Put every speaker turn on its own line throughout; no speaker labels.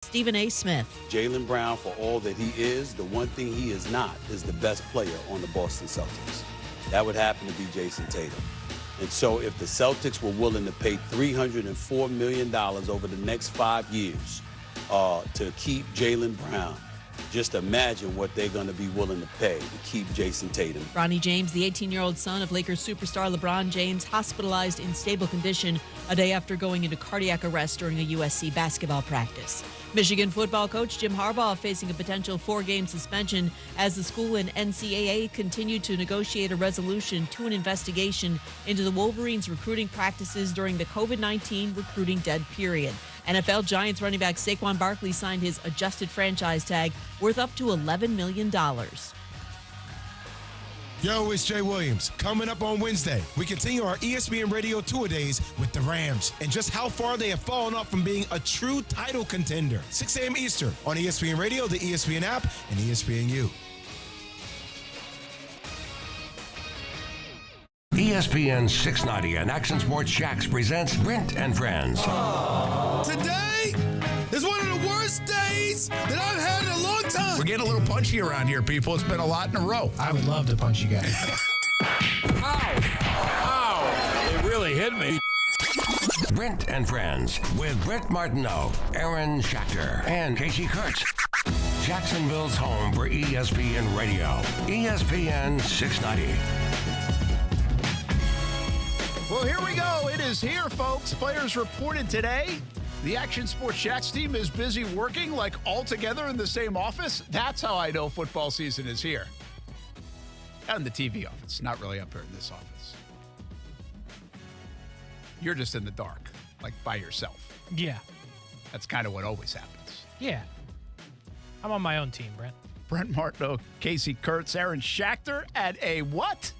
Stephen A. Smith.
Jaylen Brown, for all that he is, the one thing he is not is the best player on the Boston Celtics. That would happen to be Jason Tatum. And so if the Celtics were willing to pay $304 million over the next 5 years to keep Jaylen Brown, just imagine what they're going to be willing to pay to keep Jason Tatum.
Bronny James, the 18-year-old son of Lakers superstar LeBron James, hospitalized in stable condition a day after going into cardiac arrest during a USC basketball practice. Michigan football coach Jim Harbaugh facing a potential 4-game suspension as the school and NCAA continue to negotiate a resolution to an investigation into the Wolverines' recruiting practices during the COVID-19 recruiting dead period. NFL Giants running back Saquon Barkley signed his adjusted franchise tag worth up to $11 million.
Yo, it's Jay Williams. Coming up on Wednesday, we continue our ESPN Radio Tour Days with the Rams and just how far they have fallen off from being a true title contender. 6 a.m. Eastern on ESPN Radio, the ESPN app, and ESPNU.
ESPN 690 and Action Sports Jax presents Brent and Friends.
Today is one of the worst days that I've had in a long time.
We're getting a little punchy around here, people. It's been a lot in a row.
I would love to punch you guys.
Ow! It really hit me.
Brent and Friends with Brent Martineau, Aaron Schachter, and Kasey Kuhrts. Jacksonville's home for ESPN Radio. ESPN 690.
Well, here we go. It is here, folks. Players reported today. The Action Sports Jax team is busy working like all together in the same office. That's how I know football season is here. Out in the TV office, not really up here in this office. You're just in the dark, like by yourself.
Yeah.
That's kind of what always happens.
Yeah. I'm on my own team, Brent.
Brent Martineau, Kasey Kuhrts, Aaron Schachter at a what?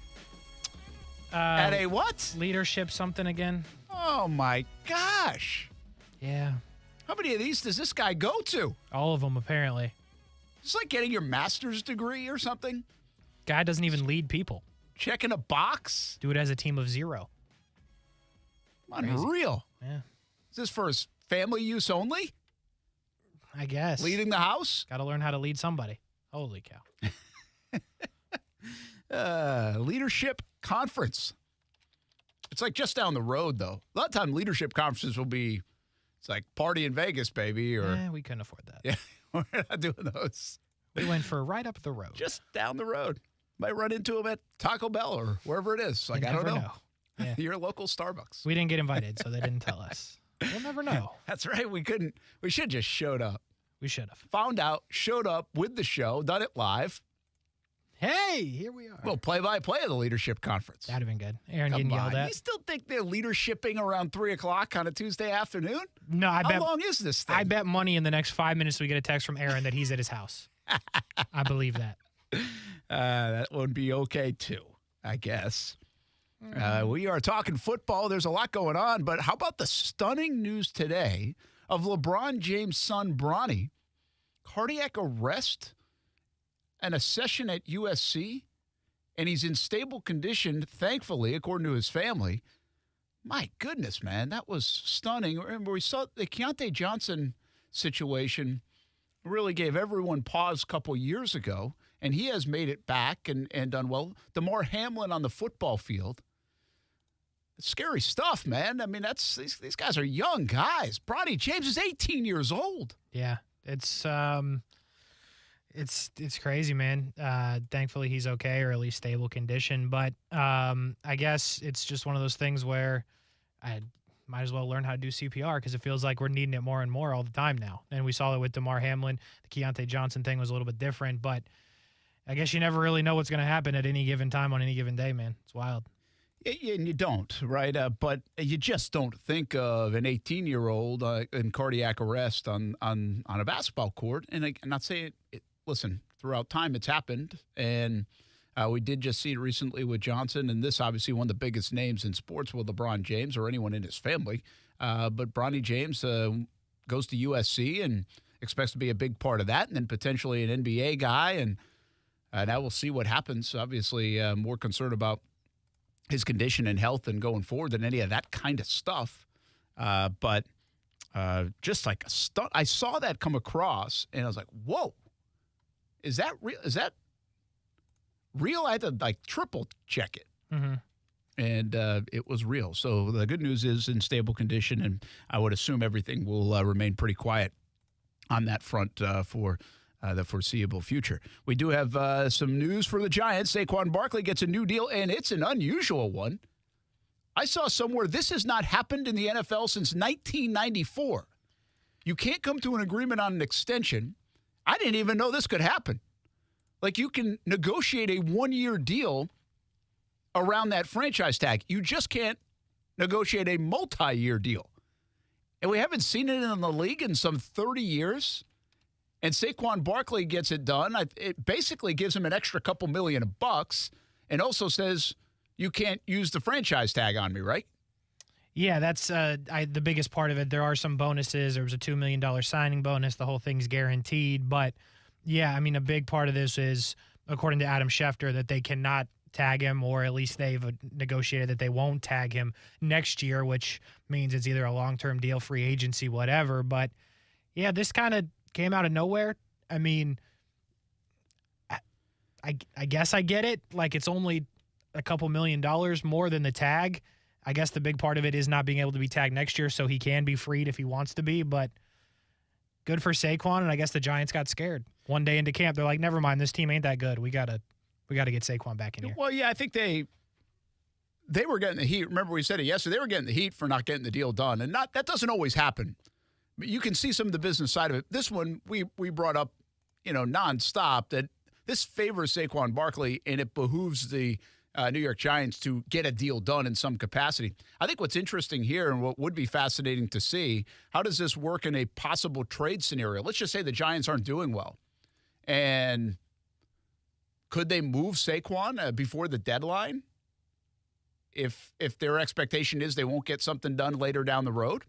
At a what?
Leadership something again.
Oh, my gosh.
Yeah.
How many of these does this guy go to?
All of them, apparently.
It's like getting your master's degree or something.
Guy doesn't even lead people.
Checking a box.
Do it as a team of 0.
Unreal.
Yeah.
Is this for his family use only?
I guess.
Leading the house?
Got to learn how to lead somebody. Holy cow.
Leadership conference. It's like just down the road, though. A lot of time leadership conferences will be, it's like party in Vegas, baby. Or
We couldn't afford that.
yeah, we're not doing those.
We went for right up the road.
Just down the road. Might run into him at Taco Bell or wherever it is. Like,
You
I don't
never
know.
Yeah.
Your local Starbucks.
We didn't get invited, so they didn't tell us. We'll never know.
That's right. We couldn't. We should just showed up.
We should have.
Found out, showed up with the show, done it live.
Hey, here we are.
Well, play-by-play of the leadership conference.
That'd have been good. Aaron
Come
getting yelled
on.
at.
You still think they're leadershiping around 3 o'clock on a Tuesday afternoon?
No, I
How
bet.
long is this thing?
I bet money in the next 5 minutes we get a text from Aaron that he's at his house. I believe that.
That would be okay, too, I guess. We are talking football. There's a lot going on, but how about the stunning news today of LeBron James' son, Bronny, cardiac arrest and a session at USC, and he's in stable condition, thankfully, according to his family. My goodness, man, that was stunning. Remember, we saw the Keontae Johnson situation really gave everyone pause a couple years ago, and he has made it back and done well. DeMar Hamlin on the football field. It's scary stuff, man. I mean, these guys are young guys. Bronny James is 18 years old.
Yeah, it's crazy, man. Thankfully, he's okay, or at least stable condition. But I guess it's just one of those things where I might as well learn how to do CPR because it feels like we're needing it more and more all the time now. And we saw it with DeMar Hamlin. The Keontae Johnson thing was a little bit different, but I guess you never really know what's going to happen at any given time on any given day, man. It's wild.
Yeah, and you don't, right? But you just don't think of an 18-year-old in cardiac arrest on a basketball court. And I'm not saying it. Listen, throughout time it's happened, and we did just see it recently with Johnson, and this obviously one of the biggest names in sports with LeBron James or anyone in his family. But Bronny James goes to USC and expects to be a big part of that, and then potentially an NBA guy, and now we'll see what happens. Obviously, more concerned about his condition and health and going forward than any of that kind of stuff. But just like a stunt. I saw that come across, and I was like, whoa, is that real? Is that real? I had to, like, triple check it.
Mm-hmm.
And it was real. So the good news is in stable condition, and I would assume everything will remain pretty quiet on that front for the foreseeable future. We do have some news for the Giants. Saquon Barkley gets a new deal, and it's an unusual one. I saw somewhere this has not happened in the NFL since 1994. You can't come to an agreement on an extension. I didn't even know this could happen. Like, you can negotiate a one-year deal around that franchise tag. You just can't negotiate a multi-year deal. And we haven't seen it in the league in some 30 years. And Saquon Barkley gets it done. It basically gives him an extra couple million bucks and also says, you can't use the franchise tag on me, right?
Yeah, that's the biggest part of it. There are some bonuses. There was a $2 million signing bonus. The whole thing's guaranteed. But, yeah, I mean, a big part of this is, according to Adam Schefter, that they cannot tag him, or at least they've negotiated that they won't tag him next year, which means it's either a long-term deal, free agency, whatever. But, yeah, this kind of came out of nowhere. I mean, I guess I get it. Like, it's only a couple $1 million more than the tag. I guess the big part of it is not being able to be tagged next year, so he can be freed if he wants to be. But good for Saquon, and I guess the Giants got scared. One day into camp, they're like, never mind, this team ain't that good. We gotta get Saquon back in here.
Well, yeah, I think they were getting the heat. Remember, we said it yesterday. They were getting the heat for not getting the deal done, and that doesn't always happen. You can see some of the business side of it. This one we brought up, nonstop, that this favors Saquon Barkley, and it behooves the New York Giants to get a deal done in some capacity. I think what's interesting here, and what would be fascinating to see, how does this work in a possible trade scenario? Let's just say the Giants aren't doing well, and could they move Saquon before the deadline if their expectation is they won't get something done later down the road?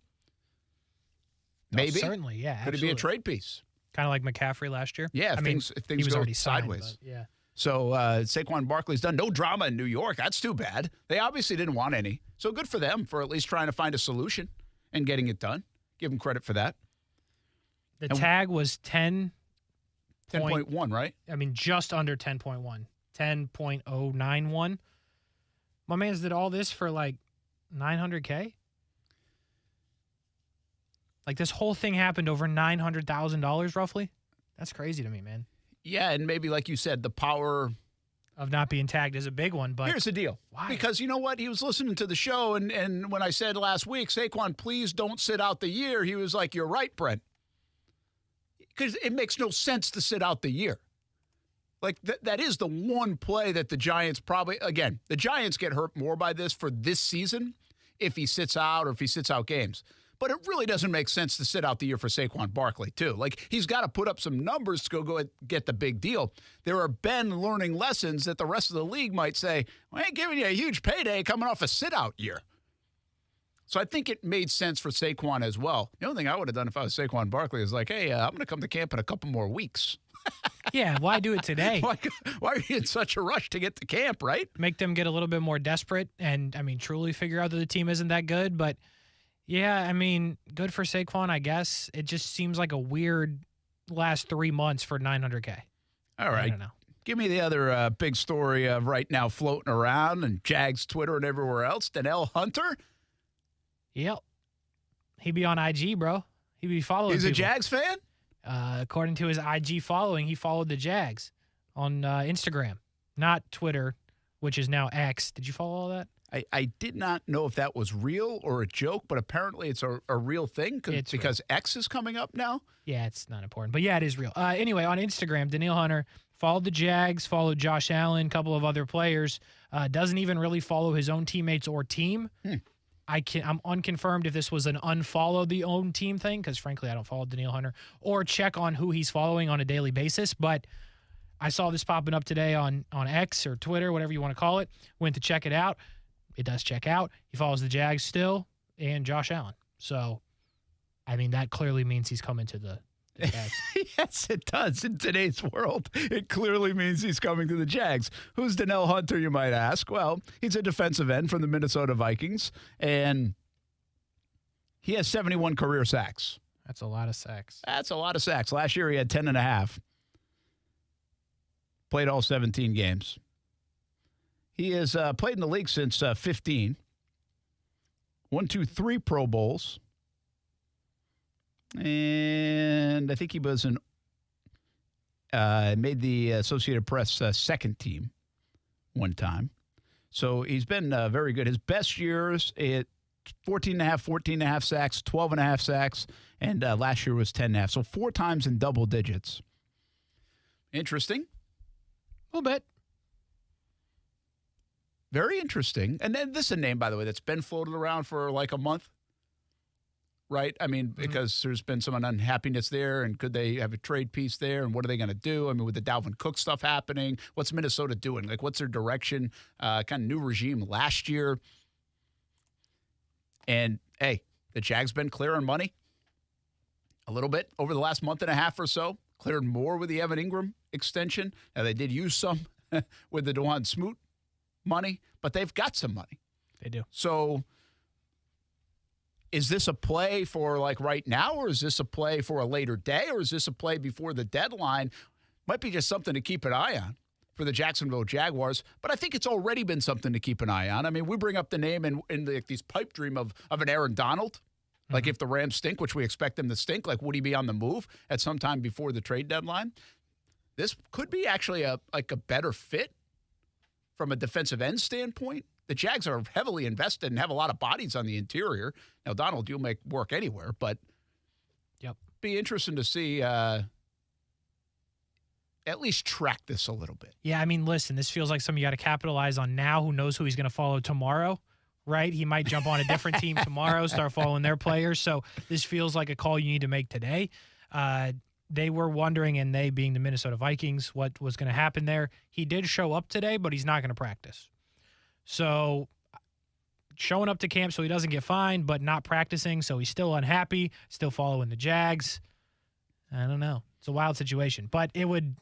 Maybe.
Certainly, yeah.
Could
absolutely.
it be a trade piece?
Kind of like McCaffrey last year?
Yeah, if things
he was
go
already
sideways.
signed, but yeah.
So Saquon Barkley's done. No drama in New York. That's too bad. They obviously didn't want any. So good for them for at least trying to find a solution and getting it done. Give them credit for that.
The tag was
10.1, right?
I mean, just under 10.1. 10.091. My man's did all this for like $900K? Like, this whole thing happened over $900,000 roughly? That's crazy to me, man.
Yeah, and maybe, like you said, the power
of not being tagged is a big one. But
here's the deal.
Why?
Because you know what? He was listening to the show, and when I said last week, Saquon, please don't sit out the year, he was like, you're right, Brent. Because it makes no sense to sit out the year. Like, that is the one play that the Giants probably, again, the Giants get hurt more by this for this season if he sits out or if he sits out games. But it really doesn't make sense to sit out the year for Saquon Barkley, too. Like, he's got to put up some numbers to go get the big deal. There are Ben learning lessons that the rest of the league might say, well, I ain't giving you a huge payday coming off a sit-out year. So I think it made sense for Saquon as well. The only thing I would have done if I was Saquon Barkley is like, hey, I'm going to come to camp in a couple more weeks.
Yeah, why do it today?
Why are you in such a rush to get to camp, right?
Make them get a little bit more desperate and, I mean, truly figure out that the team isn't that good. But, yeah, I mean, good for Saquon, I guess. It just seems like a weird last 3 months for $900K.
All right.
I don't know.
Give me the other big story of right now floating around and Jags Twitter and everywhere else. Danielle Hunter.
Yep. He'd be on IG, bro. He'd be following
He's a
people.
Jags fan?
According to his IG following, he followed the Jags on Instagram, not Twitter, which is now X. Did you follow all that?
I did not know if that was real or a joke, but apparently it's a real thing because real. X is coming up now.
Yeah, it's not important. But, yeah, it is real. Anyway, on Instagram, Danielle Hunter followed the Jags, followed Josh Allen, a couple of other players, doesn't even really follow his own teammates or team. I'm unconfirmed if this was an unfollow the own team thing, because frankly I don't follow Danielle Hunter, or check on who he's following on a daily basis. But I saw this popping up today on X or Twitter, whatever you want to call it. Went to check it out. It does check out. He follows the Jags still and Josh Allen. So, I mean, that clearly means he's coming to the Jags.
Yes, it does. In today's world, it clearly means he's coming to the Jags. Who's Danielle Hunter, you might ask? Well, he's a defensive end from the Minnesota Vikings. And He has 71 career sacks.
That's a lot of sacks.
That's a lot of sacks. Last year he had 10.5. Played all 17 games. He has played in the league since 15. 3 Pro Bowls. And I think he was made the Associated Press second team one time. So he's been very good. His best years at 14.5 sacks, 12.5 sacks, and last year was 10.5. So 4 times in double digits. Interesting.
A little bit.
Very interesting. And then this is a name, by the way, that's been floated around for like a month. Right? I mean, because there's been some unhappiness there, and could they have a trade piece there, and what are they going to do? I mean, with the Dalvin Cook stuff happening, what's Minnesota doing? Like, what's their direction? Kind of new regime last year. And, hey, the Jags been clearing money a little bit over the last month and a half or so. Cleared more with the Evan Ingram extension. Now, they did use some with the DeJuan Smoot money, but they've got some money.
They do.
So is this a play for like right now, or is this a play for a later day, or is this a play before the deadline? Might be just something to keep an eye on for the Jacksonville Jaguars, but I think it's already been something to keep an eye on. I mean, we bring up the name in these pipe dream of an Aaron Donald. Like if the Rams stink, which we expect them to stink, like would he be on the move at some time before the trade deadline? This could be actually a better fit from a defensive end standpoint. The Jags are heavily invested and have a lot of bodies on the interior. Now, Donald, you'll make work anywhere, but be interesting to see at least track this a little bit.
Yeah, I mean, listen, this feels like something you got to capitalize on now. Who knows who he's going to follow tomorrow, right? He might jump on a different team tomorrow, start following their players. So this feels like a call you need to make today. They were wondering, and they being the Minnesota Vikings, what was going to happen there. He did show up today, but he's not going to practice. So showing up to camp so he doesn't get fined, but not practicing, so he's still unhappy, still following the Jags. I don't know. It's a wild situation, but they would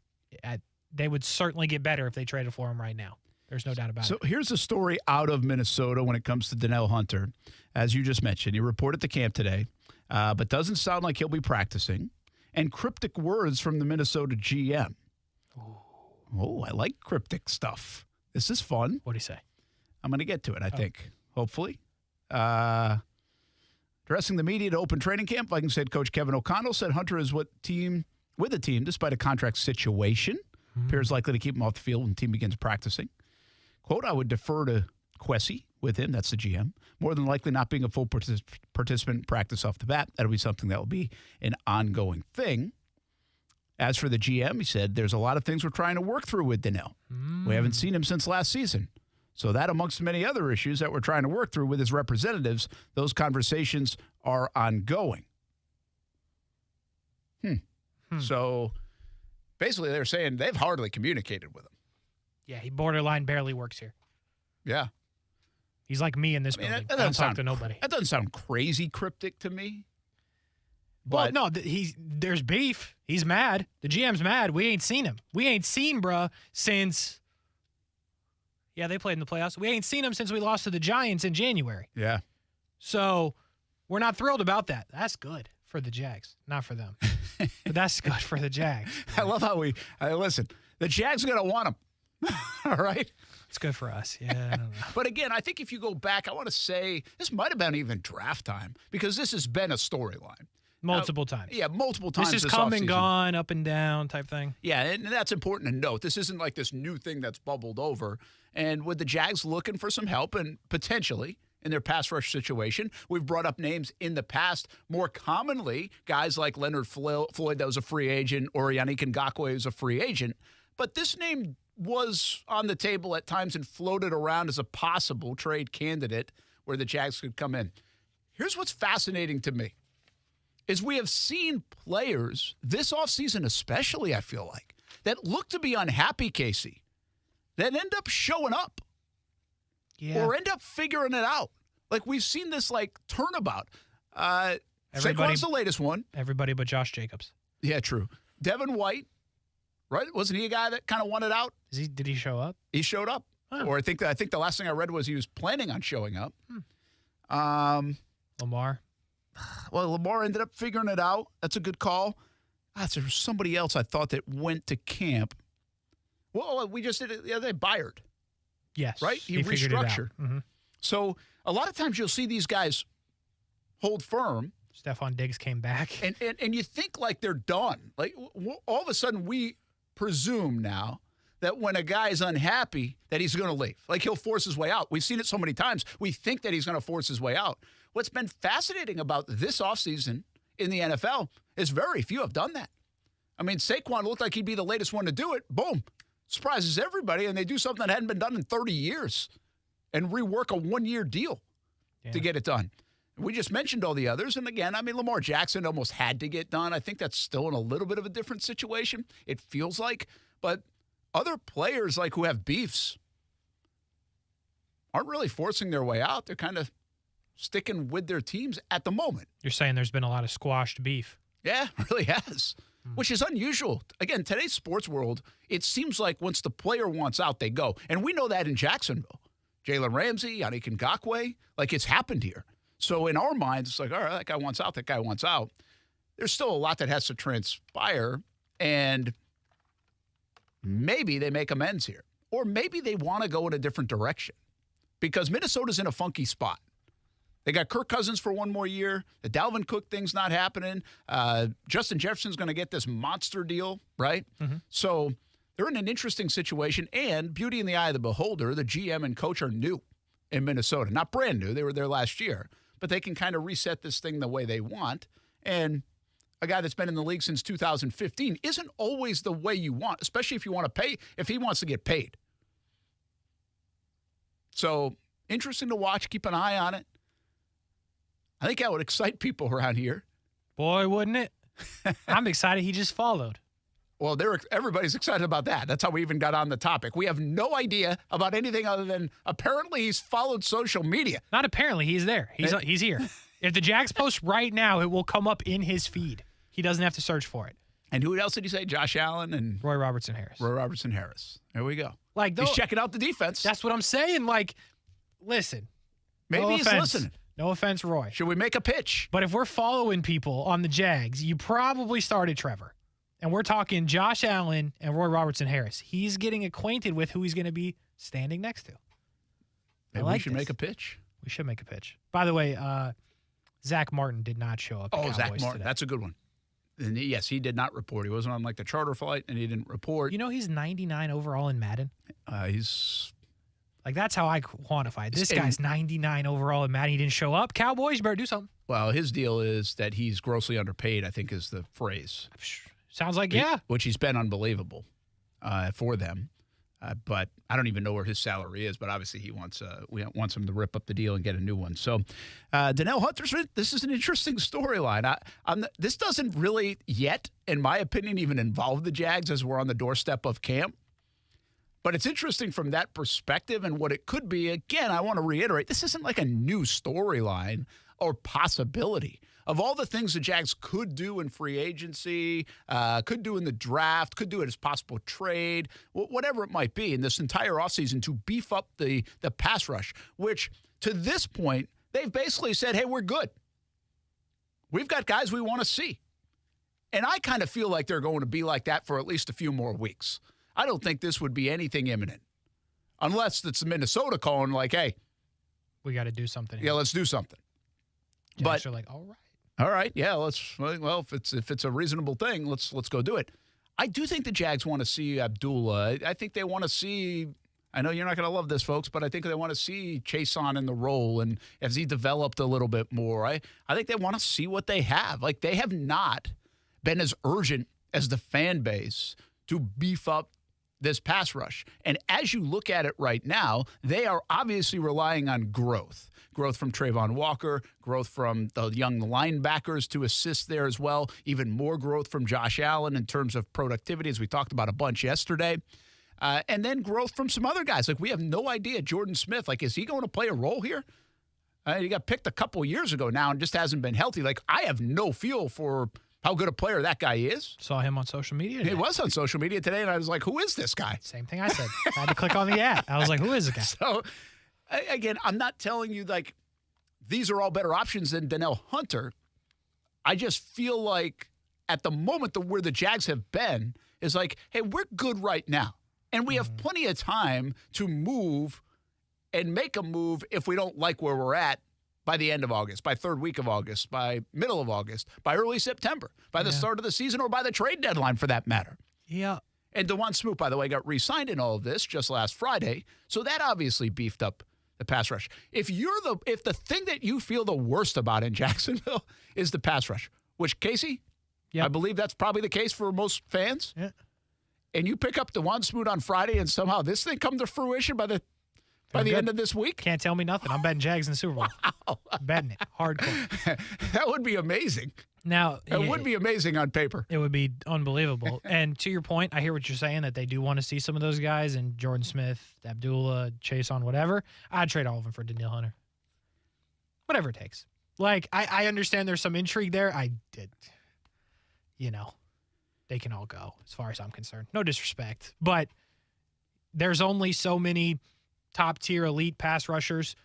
certainly get better if they traded for him right now. There's no doubt about it.
So here's a story out of Minnesota when it comes to Danielle Hunter. As you just mentioned, he reported to camp today, but doesn't sound like he'll be practicing. And cryptic words from the Minnesota GM. Oh, I like cryptic stuff. This is fun.
What'd he say?
I'm going to get to it, I think, hopefully. Addressing the media to open training camp, Vikings head coach Kevin O'Connell said Hunter is with the team despite a contract situation. Appears likely to keep him off the field when the team begins practicing. Quote, I would defer to Kasey with him, that's the GM, more than likely not being a full participant in practice off the bat. That'll be something that will be an ongoing thing. As for the GM, he said, there's a lot of things we're trying to work through with Danielle. We haven't seen him since last season. So that, amongst many other issues that we're trying to work through with his representatives, those conversations are ongoing. So basically they're saying they've hardly communicated with him.
Yeah, he borderline barely works here.
Yeah.
He's like me in this building.
That
I don't talk to nobody.
That doesn't sound crazy cryptic to me.
Well, no, there's beef. He's mad. The GM's mad. We ain't seen him. We ain't seen bruh since, they played in the playoffs. We ain't seen him since we lost to the Giants in January.
Yeah.
So we're not thrilled about that. That's good for the Jags, not for them. But that's good for the Jags.
I love how listen, the Jags are going to want him. All right?
It's good for us. Yeah, I don't know.
But again, I think if you go back, I want to say this might have been even draft time because this has been a storyline.
Multiple times.
Yeah, multiple times.
This is come and gone, up and down type thing.
Yeah, and that's important to note. This isn't like this new thing that's bubbled over. And with the Jags looking for some help and potentially in their pass rush situation, we've brought up names in the past. More commonly, guys like Leonard Floyd that was a free agent, or Yannick Ngakoue was a free agent. But this name was on the table at times and floated around as a possible trade candidate where the Jags could come in. Here's what's fascinating to me is we have seen players this offseason especially, I feel like, that look to be unhappy, Kasey, that end up showing up or end up figuring it out. Like we've seen this turnabout. Saquon's the latest one.
Everybody but Josh Jacobs.
Yeah, true. Devin White, right? Wasn't he a guy that kind of wanted out?
Did he show up?
He showed up. Oh. Or I think the last thing I read was he was planning on showing up.
Lamar.
Well, Lamar ended up figuring it out. That's a good call. There was somebody else I thought that went to camp. Well, we just did it the other day, Byard.
Yes.
Right? He
figured it out.
restructured.
Mm-hmm.
So a lot of times you'll see these guys hold firm.
Stephon Diggs came back.
And you think like they're done. Like all of a sudden we presume now that when a guy is unhappy that he's going to leave. Like he'll force his way out. We've seen it so many times. We think that he's going to force his way out. What's been fascinating about this offseason in the NFL is very few have done that. I mean, Saquon looked like he'd be the latest one to do it. Boom. Surprises everybody, and they do something that hadn't been done in 30 years and rework a one-year deal to get it done. We just mentioned all the others, and again, I mean, Lamar Jackson almost had to get done. I think that's still in a little bit of a different situation, it feels like. But other players like who have beefs aren't really forcing their way out. They're kind of sticking with their teams at the moment.
You're saying there's been a lot of squashed beef.
Yeah, it really has, which is unusual. Again, today's sports world, it seems like once the player wants out, they go. And we know that in Jacksonville. Jalen Ramsey, Yannick Ngakoue, like it's happened here. So in our minds, it's like, all right, that guy wants out, that guy wants out. There's still a lot that has to transpire, and maybe they make amends here. Or maybe they want to go in a different direction because Minnesota's in a funky spot. They got Kirk Cousins for one more year. The Dalvin Cook thing's not happening. Justin Jefferson's going to get this monster deal, right? Mm-hmm. So they're in an interesting situation. And beauty in the eye of the beholder, the GM and coach are new in Minnesota. Not brand new. They were there last year. But they can kind of reset this thing the way they want. And a guy that's been in the league since 2015 isn't always the way you want, especially if you want to pay, if he wants to get paid. So interesting to watch. Keep an eye on it. I think that would excite people around here.
Boy, wouldn't it? I'm excited he just followed.
Well, everybody's excited about that. That's how we even got on the topic. We have no idea about anything other than apparently he's followed social media.
Not apparently. He's there. He's here. If the Jags post right now, it will come up in his feed. He doesn't have to search for it.
And who else did you say? Josh Allen and
Roy Robertson Harris.
There we go.
Like
he's checking out the defense.
That's what I'm saying. Like, listen.
Maybe he's listening.
No offense, Roy.
Should we make a pitch?
But if we're following people on the Jags, you probably started Trevor. And we're talking Josh Allen and Roy Robertson Harris. He's getting acquainted with who he's going to be standing next to.
Maybe we should make a pitch.
We should make a pitch. By the way, Zach Martin did not show up.
Zach Martin.
Today.
That's a good one. And yes, he did not report. He wasn't on like the charter flight, and he didn't report.
You know he's 99 overall in Madden?
He's...
Like, that's how I quantify it. This guy's 99 overall in Madden. He didn't show up. Cowboys, you better do something.
Well, his deal is that he's grossly underpaid, I think is the phrase.
Sounds like, yeah.
Which he's been unbelievable for them. But I don't even know where his salary is, but obviously he wants him to rip up the deal and get a new one. So Danielle Hunter, this is an interesting storyline. This doesn't really yet, in my opinion, even involve the Jags as we're on the doorstep of camp. But it's interesting from that perspective and what it could be. Again, I want to reiterate, this isn't like a new storyline or possibility. Of all the things the Jags could do in free agency, could do in the draft, could do it as possible trade, whatever it might be in this entire offseason to beef up the pass rush, which to this point, they've basically said, hey, we're good. We've got guys we want to see. And I kind of feel like they're going to be like that for at least a few more weeks. I don't think this would be anything imminent. Unless it's Minnesota calling like, hey.
We got to do something here.
Yeah, let's do something.
Jags are like, all
right, yeah, well, if it's a reasonable thing, let's go do it. I do think the Jags want to see Abdullah. I think they want to see, I know you're not going to love this, folks, but I think they want to see Chason in the role and as he developed a little bit more. I think they want to see what they have. Like, they have not been as urgent as the fan base to beef up this pass rush. And as you look at it right now, they are obviously relying on growth. Growth from Trayvon Walker, growth from the young linebackers to assist there as well. Even more growth from Josh Allen in terms of productivity, as we talked about a bunch yesterday. And then growth from some other guys. Like, we have no idea. Jordan Smith, like, is he going to play a role here? He got picked a couple years ago now and just hasn't been healthy. Like, I have no feel for how good a player that guy is.
Saw him on social media today.
He was on social media today, and I was like, who is this guy?
Same thing I said. I had to click on the ad. I was like, who is the guy?
So, again, I'm not telling you, like, these are all better options than Danielle Hunter, I just feel like at the moment where the Jags have been is like, hey, we're good right now. And we have plenty of time to move and make a move if we don't like where we're at by the end of August, by third week of August, by middle of August, by early September, by the start of the season, or by the trade deadline for that matter.
Yeah.
And DeJuan Smoot, by the way, got re-signed in all of this just last Friday. So that obviously beefed up the pass rush. If the thing that you feel the worst about in Jacksonville is the pass rush, which, Kasey, I believe that's probably the case for most fans.
Yeah.
And you pick up DeJuan Smoot on Friday and somehow this thing come to fruition by the end of this week?
Can't tell me nothing. I'm betting Jags in the Super Bowl.
Wow.
I'm betting it. Hardcore.
That would be amazing.
Now,
It would be amazing on paper.
It would be unbelievable. And to your point, I hear what you're saying, that they do want to see some of those guys, and Jordan Smith, Abdullah, Chase on whatever. I'd trade all of them for Danielle Hunter. Whatever it takes. Like, I understand there's some intrigue there. They can all go as far as I'm concerned. No disrespect. But there's only so many top-tier elite pass rushers,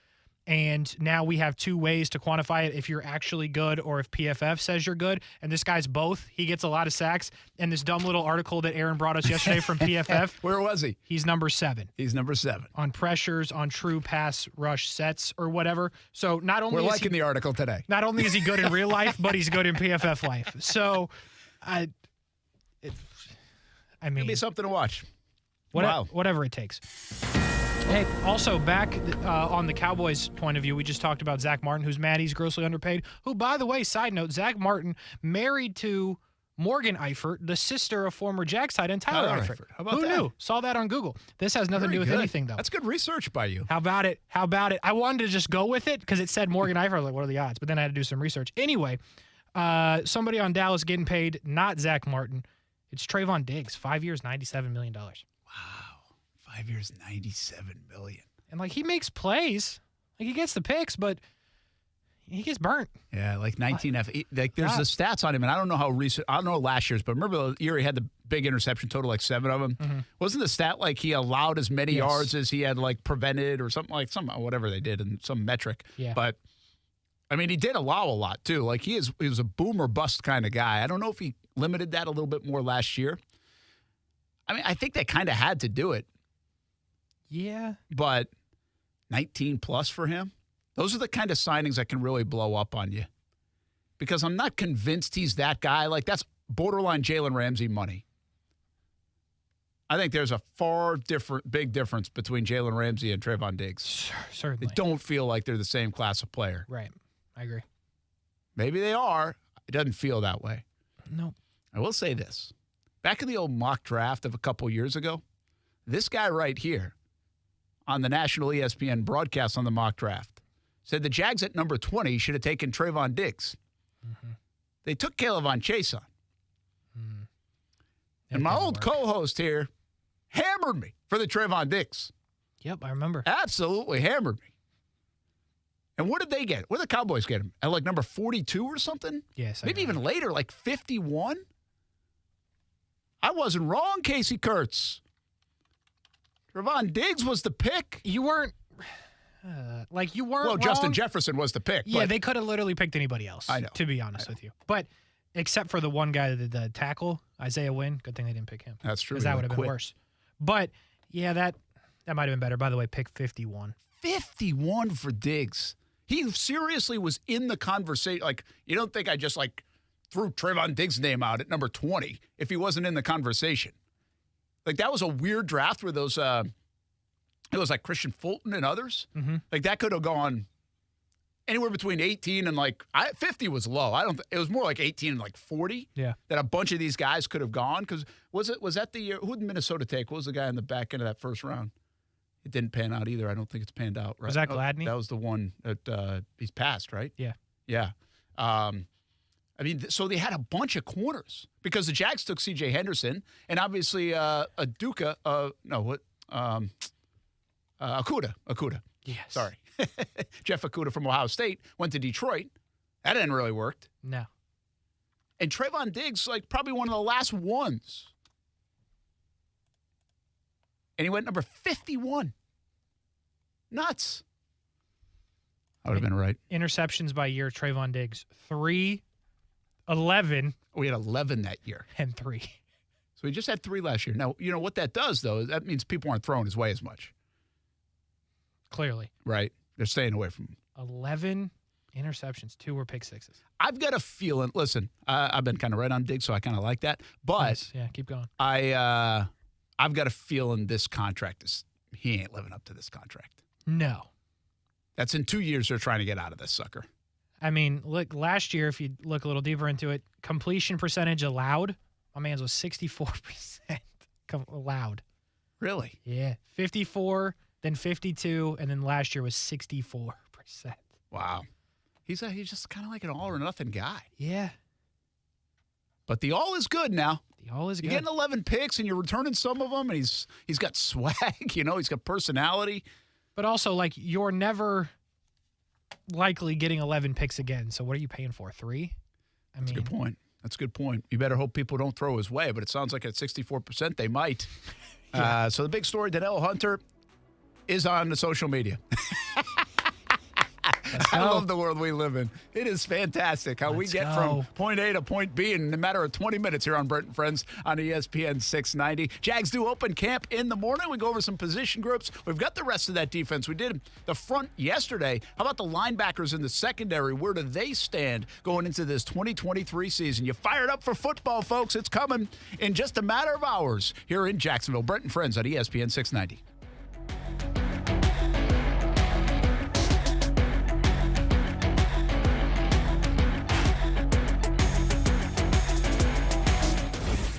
and now we have two ways to quantify it, if you're actually good or if PFF says you're good. And this guy's both. He gets a lot of sacks. And this dumb little article that Aaron brought us yesterday from PFF.
Where was he?
He's number 7.
He's number 7.
On pressures, on true pass rush sets or whatever. So not only
We're liking the article today.
Not only is he good in real life, but he's good in PFF life. So,
It'll be something to watch.
Whatever it takes. Hey, also back on the Cowboys' point of view, we just talked about Zach Martin, who's mad he's grossly underpaid. Who, by the way, side note, Zach Martin married to Morgan Eifert, the sister of former Jags tight end Tyler Eifert.
How about
Who
that?
knew? Saw that on Google. This has nothing to do with anything, though.
That's good research by you.
How about it? I wanted to just go with it because it said Morgan Eifert. I was like, what are the odds? But then I had to do some research. Anyway, somebody on Dallas getting paid, not Zach Martin. It's Trayvon Diggs, 5 years, $97 million.
Wow. 5 years, $97 million.
And, he makes plays. He gets the picks, but he gets burnt.
Yeah, 19 F. There's the stats on him, and I don't know how recent. I don't know last year's, but remember the year he had the big interception total, 7 of them? Mm-hmm. Wasn't the stat he allowed as many yards as he had prevented or something whatever they did in some metric?
Yeah.
But, he did allow a lot, too. He was a boom or bust kind of guy. I don't know if he limited that a little bit more last year. I think they kind of had to do it.
Yeah.
But 19 plus for him, those are the kind of signings that can really blow up on you. Because I'm not convinced he's that guy. That's borderline Jalen Ramsey money. I think there's a big difference between Jalen Ramsey and Trayvon Diggs.
Certainly.
They don't feel like they're the same class of player.
Right. I agree.
Maybe they are. It doesn't feel that way.
No.
I will say this. Back in the old mock draft of a couple years ago, this guy right here on the national ESPN broadcast on the mock draft said the Jags at number 20 should have taken Trayvon Diggs. Mm-hmm. They took Kayvon Chase on. Mm-hmm. And my old co-host here hammered me for the Trayvon Diggs.
Yep, I remember.
Absolutely hammered me. And what did they get? What did the Cowboys get him? At number 42 or something?
Yes.
Maybe even later, 51? I wasn't wrong, Kasey Kuhrts. Trayvon Diggs was the pick.
You weren't. You weren't.
Well,
wrong.
Justin Jefferson was the pick.
Yeah, they could have literally picked anybody else.
I know.
To be honest with you. But except for the one guy that did the tackle, Isaiah Wynn. Good thing they didn't pick him.
That's true.
Because that would have been worse. But, yeah, that might have been better. By the way, pick 51.
51 for Diggs. He seriously was in the conversation. You don't think I just, threw Trayvon Diggs' name out at number 20 if he wasn't in the conversation. That was a weird draft where those, it was Christian Fulton and others.
Mm-hmm.
That could have gone anywhere between 18 and 50 was low. It was more 18 and 40.
Yeah. That
a bunch of these guys could have gone. Because was that the year? Who did Minnesota take? What was the guy in the back end of that first round? It didn't pan out either. I don't think it's panned out. Right?
Was that Gladney?
That was the one that he's passed, right?
Yeah.
Yeah. So they had a bunch of corners because the Jags took C.J. Henderson and obviously Akuda.
Yes.
Sorry. Jeff Akuda from Ohio State went to Detroit. That didn't really work.
No.
And Trayvon Diggs, probably one of the last ones. And he went number 51. Nuts. I would have been right.
Interceptions by year, Trayvon Diggs. 3 11.
We had 11 that year.
And 3.
So we just had 3 last year. Now, you know what that does, though, is that means people aren't throwing his way as much.
Clearly.
Right? They're staying away from him.
11 interceptions. 2 were pick sixes.
I've got a feeling, listen, I've been kind of right on Diggs, so I kind of like that. But
Nice. Yeah, keep going.
I've got a feeling this contract he ain't living up to this contract.
No.
That's in 2 years they're trying to get out of this sucker.
I mean, look, last year, if you look a little deeper into it, completion percentage allowed, my man's was 64% allowed.
Really?
Yeah. 54, then 52, and then last year was 64%.
Wow. He's just kind of like an all or nothing guy.
Yeah.
But the all is good now.
The all is good.
You're getting 11 picks and you're returning some of them, and he's got swag, he's got personality.
But also, like, you're never likely getting 11 picks again. So what are you paying for? 3?
That's a good point. That's a good point. You better hope people don't throw his way, but it sounds like at 64% they might. Yeah. So the big story, Danielle Hunter is on the social media. I love the world we live in. It is fantastic how we get from point A to point B in a matter of 20 minutes here on Brent Friends on ESPN 690. Jags do open camp in the morning. We go over some position groups. We've got the rest of that defense. We did the front yesterday. How about the linebackers in the secondary? Where do they stand going into this 2023 season? You fired up for football, folks. It's coming in just a matter of hours here in Jacksonville. Brent and Friends on ESPN 690.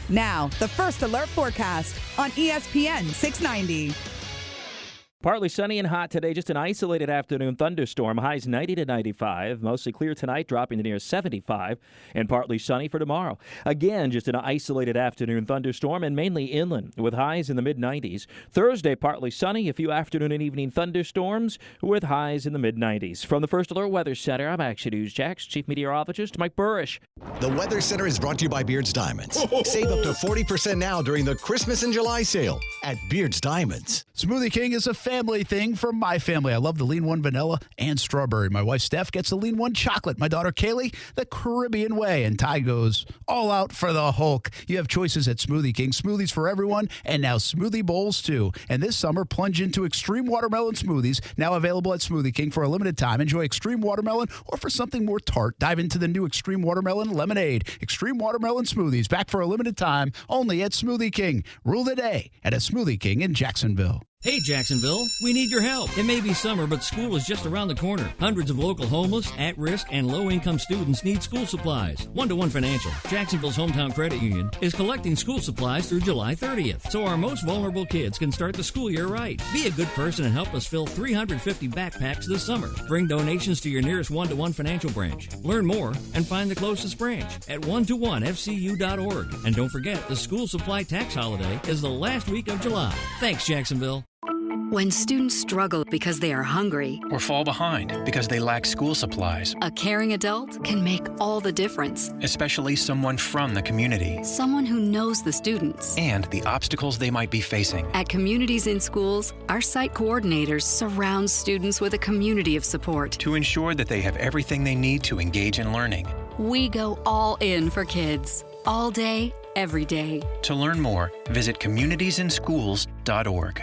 Now, the First Alert forecast on ESPN 690.
Partly sunny and hot today, just an isolated afternoon thunderstorm. Highs 90 to 95. Mostly clear tonight, dropping to near 75. And partly sunny for tomorrow. Again, just an isolated afternoon thunderstorm and mainly inland with highs in the mid-90s. Thursday, partly sunny, a few afternoon and evening thunderstorms with highs in the mid-90s. From the First Alert Weather Center, I'm Action News Jax Chief Meteorologist Mike Burrish.
The Weather Center is brought to you by Beard's Diamonds. Save up to 40% now during the Christmas and July sale at Beard's Diamonds.
Smoothie King is a family thing from my family. I love the Lean One vanilla and strawberry. My wife Steph gets the Lean One chocolate. My daughter Kaylee, the Caribbean way. And Ty goes all out for the Hulk. You have choices at Smoothie King. Smoothies for everyone, and now smoothie bowls too. And this summer, plunge into extreme watermelon smoothies, now available at Smoothie King for a limited time. Enjoy extreme watermelon, or for something more tart, dive into the new extreme watermelon lemonade. Extreme watermelon smoothies back for a limited time only at Smoothie King. Rule the day at a Smoothie King in Jacksonville.
Hey, Jacksonville, we need your help. It may be summer, but school is just around the corner. Hundreds of local homeless, at-risk, and low-income students need school supplies. One-to-One Financial, Jacksonville's hometown credit union, is collecting school supplies through July 30th, so our most vulnerable kids can start the school year right. Be a good person and help us fill 350 backpacks this summer. Bring donations to your nearest One-to-One Financial branch. Learn more and find the closest branch at one-to-one-fcu.org. And don't forget, the school supply tax holiday is the last week of July. Thanks, Jacksonville.
When students struggle because they are hungry
or fall behind because they lack school supplies,
a caring adult can make all the difference.
Especially someone from the community.
Someone who knows the students
and the obstacles they might be facing.
At Communities in Schools, our site coordinators surround students with a community of support
to ensure that they have everything they need to engage in learning.
We go all in for kids, all day, every day.
To learn more, visit communitiesinschools.org.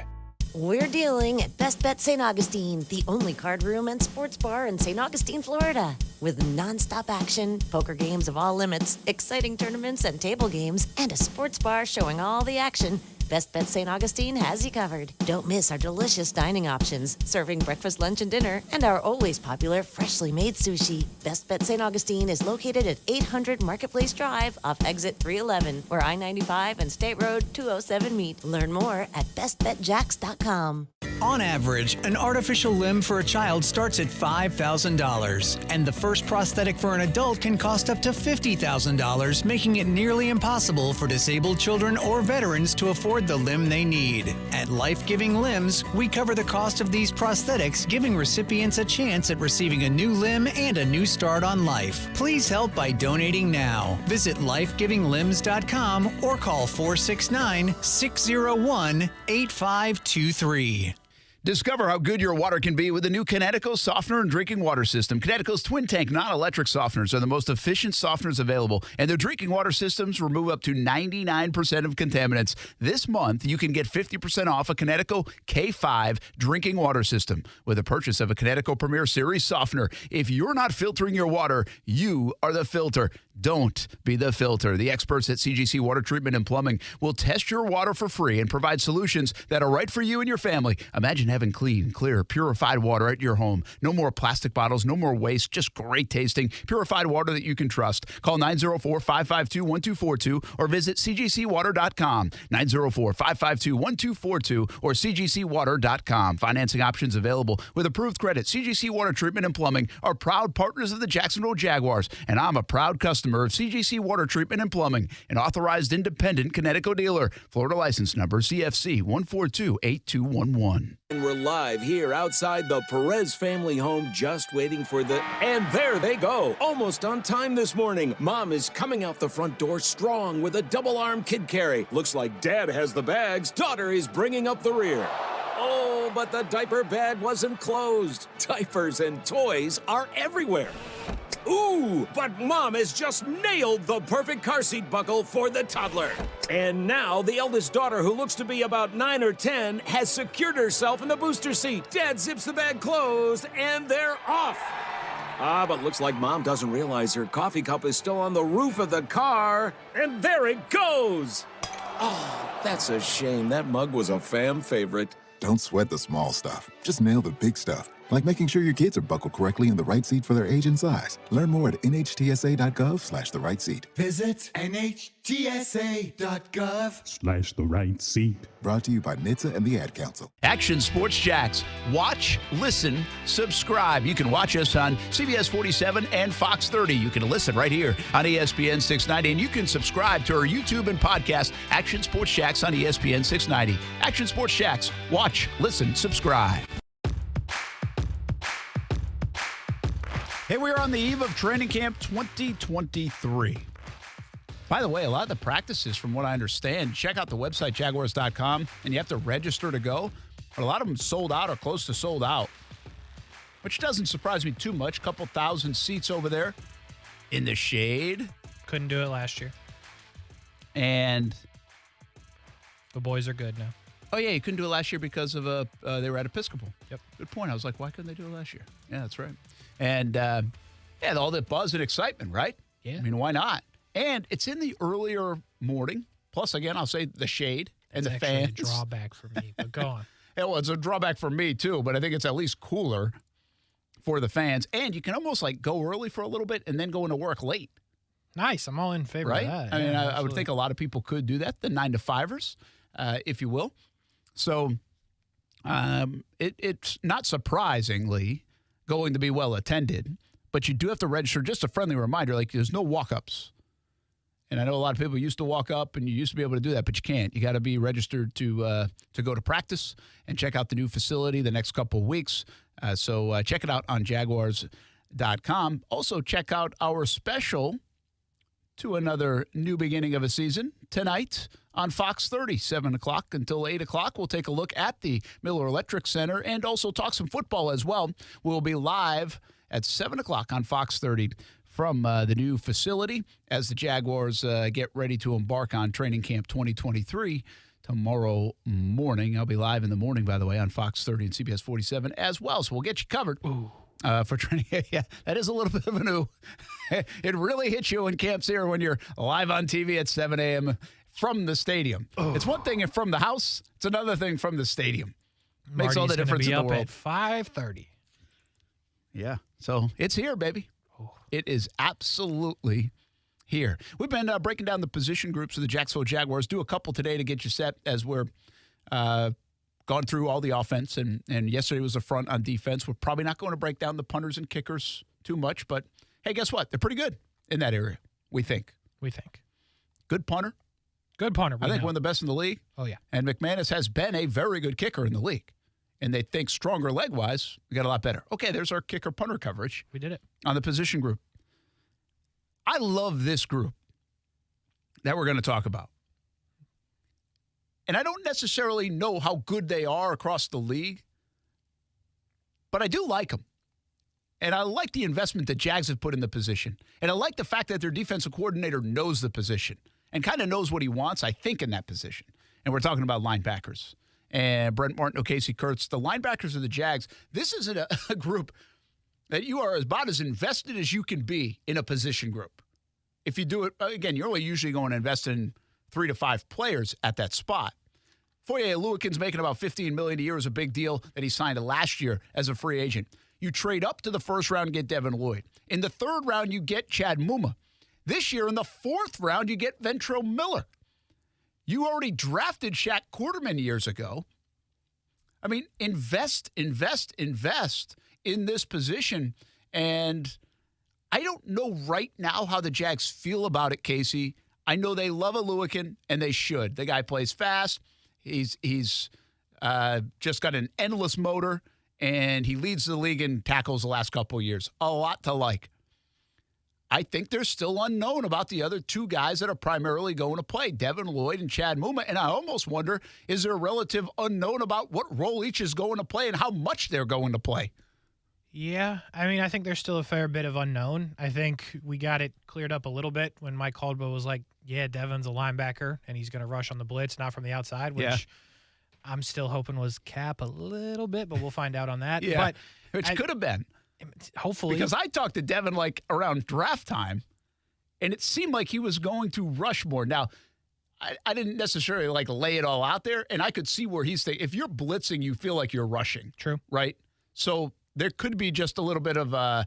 We're dealing at Best Bet St. Augustine, the only card room and sports bar in St. Augustine, Florida. With nonstop action, poker games of all limits, exciting tournaments and table games, and a sports bar showing all the action, Best Bet St. Augustine has you covered. Don't miss our delicious dining options, serving breakfast, lunch, and dinner, and our always popular freshly made sushi. Best Bet St. Augustine is located at 800 Marketplace Drive off exit 311, where I-95 and State Road 207 meet. Learn more at bestbetjax.com.
On average, an artificial limb for a child starts at $5,000, and the first prosthetic for an adult can cost up to $50,000, making it nearly impossible for disabled children or veterans to afford the limb they need. At Life Giving Limbs, we cover the cost of these prosthetics, giving recipients a chance at receiving a new limb and a new start on life. Please help by donating now. Visit lifegivinglimbs.com or call 469-601-8523.
Discover how good your water can be with the new Connecticut softener and drinking water system. Connecticut's twin tank non-electric softeners are the most efficient softeners available, and their drinking water systems remove up to 99% of contaminants. This month, you can get 50% off a Connecticut K5 drinking water system with a purchase of a Connecticut Premier Series softener. If you're not filtering your water, you are the filter. Don't be the filter. The experts at CGC Water Treatment and Plumbing will test your water for free and provide solutions that are right for you and your family. Imagine having clean, clear, purified water at your home. No more plastic bottles, no more waste, just great tasting, purified water that you can trust. Call 904-552-1242 or visit cgcwater.com. 904-552-1242 or cgcwater.com. Financing options available with approved credit. CGC Water Treatment and Plumbing are proud partners of the Jacksonville Jaguars, and I'm a proud customer of CGC Water Treatment and Plumbing, an authorized independent Connecticut dealer. Florida license number CFC 1428211.
And we're live here outside the Perez family home, just waiting for the... And there they go, almost on time this morning. Mom is coming out the front door strong with a double-arm kid carry. Looks like Dad has the bags. Daughter is bringing up the rear. Oh, but the diaper bag wasn't closed. Diapers and toys are everywhere. Ooh, but Mom has just nailed the perfect car seat buckle for the toddler. And now the eldest daughter, who looks to be about 9 or 10, has secured herself in the booster seat. Dad zips the bag closed, and they're off. But looks like Mom doesn't realize her coffee cup is still on the roof of the car. And there it goes. Oh, that's a shame. That mug was a fam favorite.
Don't sweat the small stuff. Just nail the big stuff, like making sure your kids are buckled correctly in the right seat for their age and size. Learn more at nhtsa.gov/the right seat.
Visit nhtsa.gov/the
right seat. Brought to you by NHTSA and the Ad Council.
Action Sports Jacks. Watch, listen, subscribe. You can watch us on CBS 47 and Fox 30. You can listen right here on ESPN 690. And you can subscribe to our YouTube and podcast, Action Sports Jacks on ESPN 690. Action Sports Jacks. Watch, listen, subscribe. Hey, we are on the eve of training camp 2023. By the way, a lot of the practices, from what I understand, check out the website, jaguars.com, and you have to register to go. But a lot of them sold out or close to sold out, which doesn't surprise me too much. Couple thousand seats over there in the shade.
Couldn't do it last year.
And
the boys are good now.
Oh, yeah, you couldn't do it last year because of they were at Episcopal.
Yep.
Good point. I was like, why couldn't they do it last year? Yeah, that's right. And, all that buzz and excitement, right?
Yeah.
I mean, why not? And it's in the earlier morning. Plus, again, I'll say the shade and
That's
the
actually
fans.
a drawback for me, but go on.
Yeah, well, it's a drawback for me, too, but I think it's at least cooler for the fans. And you can almost, go early for a little bit and then go into work late.
Nice. I'm all in favor
right?
of that.
I mean,
Yeah,
I would think a lot of people could do that, the 9-to-5ers, if you will. So it's not surprisingly going to be well attended, but you do have to register. Just a friendly reminder, there's no walk-ups. And I know a lot of people used to walk up, and you used to be able to do that, but you can't. You got to be registered to go to practice and check out the new facility the next couple of weeks. So check it out on jaguars.com. Also, check out our special to another new beginning of a season tonight on Fox 30, 7 o'clock until 8 o'clock. We'll take a look at the Miller Electric Center and also talk some football as well. We'll be live at 7 o'clock on Fox 30 from the new facility as the Jaguars get ready to embark on training camp 2023 tomorrow morning. I'll be live in the morning, by the way, on Fox 30 and CBS 47 as well, so we'll get you covered. For training. Yeah, that is a little bit of a new. It really hits you when camp's here when you're live on TV at 7 a.m. from the stadium. It's one thing from the house. It's another thing from the stadium. Makes all the difference in the world.
At 5:30.
Yeah, so it's here, baby. It is absolutely here. We've been breaking down the position groups of the Jacksonville Jaguars. Do a couple today to get you set as we're gone through all the offense, and yesterday was the front on defense. We're probably not going to break down the punters and kickers too much, but hey, guess what? They're pretty good in that area, we think. Good punter.
Good punter.
I think one of the best in the league.
Oh, yeah.
And McManus has been a very good kicker in the league. And they think stronger leg-wise, we got a lot better. Okay, there's our kicker-punter coverage.
We did it.
On the position group. I love this group that we're going to talk about. And I don't necessarily know how good they are across the league, But I do like him. And I like the investment that Jags have put in the position. And I like the fact that their defensive coordinator knows the position and kind of knows what he wants, I think, in that position. And we're talking about linebackers. And Brent Martineau, Kasey, Kuhrts, the linebackers of the Jags, this isn't a group that you are about as invested as you can be in a position group. If you do it, again, you're only usually going to invest in 3 to 5 players at that spot. Foye Oluokun's making about $15 million a year. Is a big deal that he signed last year as a free agent. You trade up to the first round and get Devin Lloyd. In the third round, you get Chad Muma. This year, in the fourth round, you get Ventrell Miller. You already drafted Shaq Quarterman years ago. I mean, invest in this position. And I don't know right now how the Jags feel about it, Kasey. I know they love Oluokun, and they should. The guy plays fast. He's just got an endless motor, and he leads the league in tackles the last couple of years. A lot to like. I think they're still unknown about the other 2 guys that are primarily going to play, Devin Lloyd and Chad Muma. And I almost wonder, is there a relative unknown about what role each is going to play and how much they're going to play?
Yeah, I mean, I think there's still a fair bit of unknown. I think we got it cleared up a little bit when Mike Caldwell was like, yeah, Devin's a linebacker, and he's going to rush on the blitz, not from the outside, which I'm still hoping was cap a little bit, but we'll find out on that.
Yeah,
but
which could have been.
Hopefully.
Because I talked to Devin like around draft time, and it seemed like he was going to rush more. Now, I didn't necessarily like lay it all out there, and I could see where he's thinking. If you're blitzing, you feel like you're rushing.
True.
Right? So there could be just a little bit of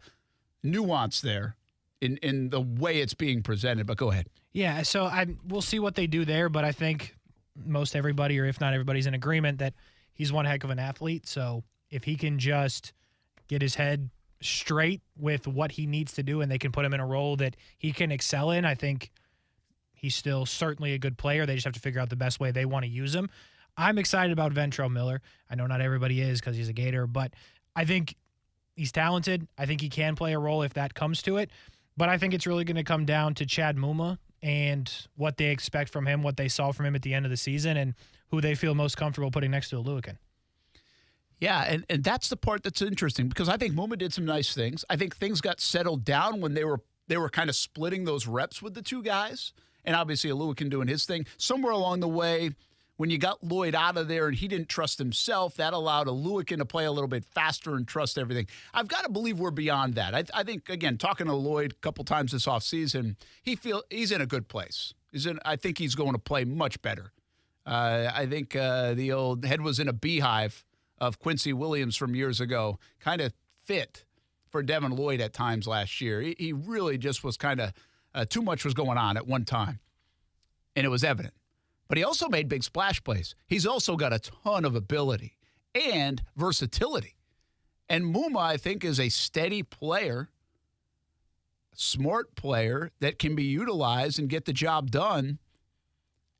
nuance there in the way it's being presented, but go ahead.
Yeah, so we'll see what they do there, but I think most everybody, or if not everybody's in agreement that he's one heck of an athlete. So if he can just get his head straight with what he needs to do and they can put him in a role that he can excel in, I think he's still certainly a good player. They just have to figure out the best way they want to use him. I'm excited about Ventrell Miller. I know not everybody is because he's a Gator, but I think he's talented. I think he can play a role if that comes to it. But I think it's really going to come down to Chad Muma and what they expect from him, what they saw from him at the end of the season, and who they feel most comfortable putting next to Oluokun.
Yeah, and that's the part that's interesting because I think Muma did some nice things. I think things got settled down when they were kind of splitting those reps with the 2 guys, and obviously Oluokun doing his thing. Somewhere along the way, when you got Lloyd out of there and he didn't trust himself, that allowed Oluokun to play a little bit faster and trust everything. I've got to believe we're beyond that. I think, again, talking to Lloyd a couple times this offseason, he's in a good place. I think he's going to play much better. I think the old head was in a beehive of Quincy Williams from years ago kind of fit for Devin Lloyd at times last year. He really just was kind of too much was going on at one time, and it was evident. But he also made big splash plays. He's also got a ton of ability and versatility. And Muma, I think, is a steady player, smart player that can be utilized and get the job done.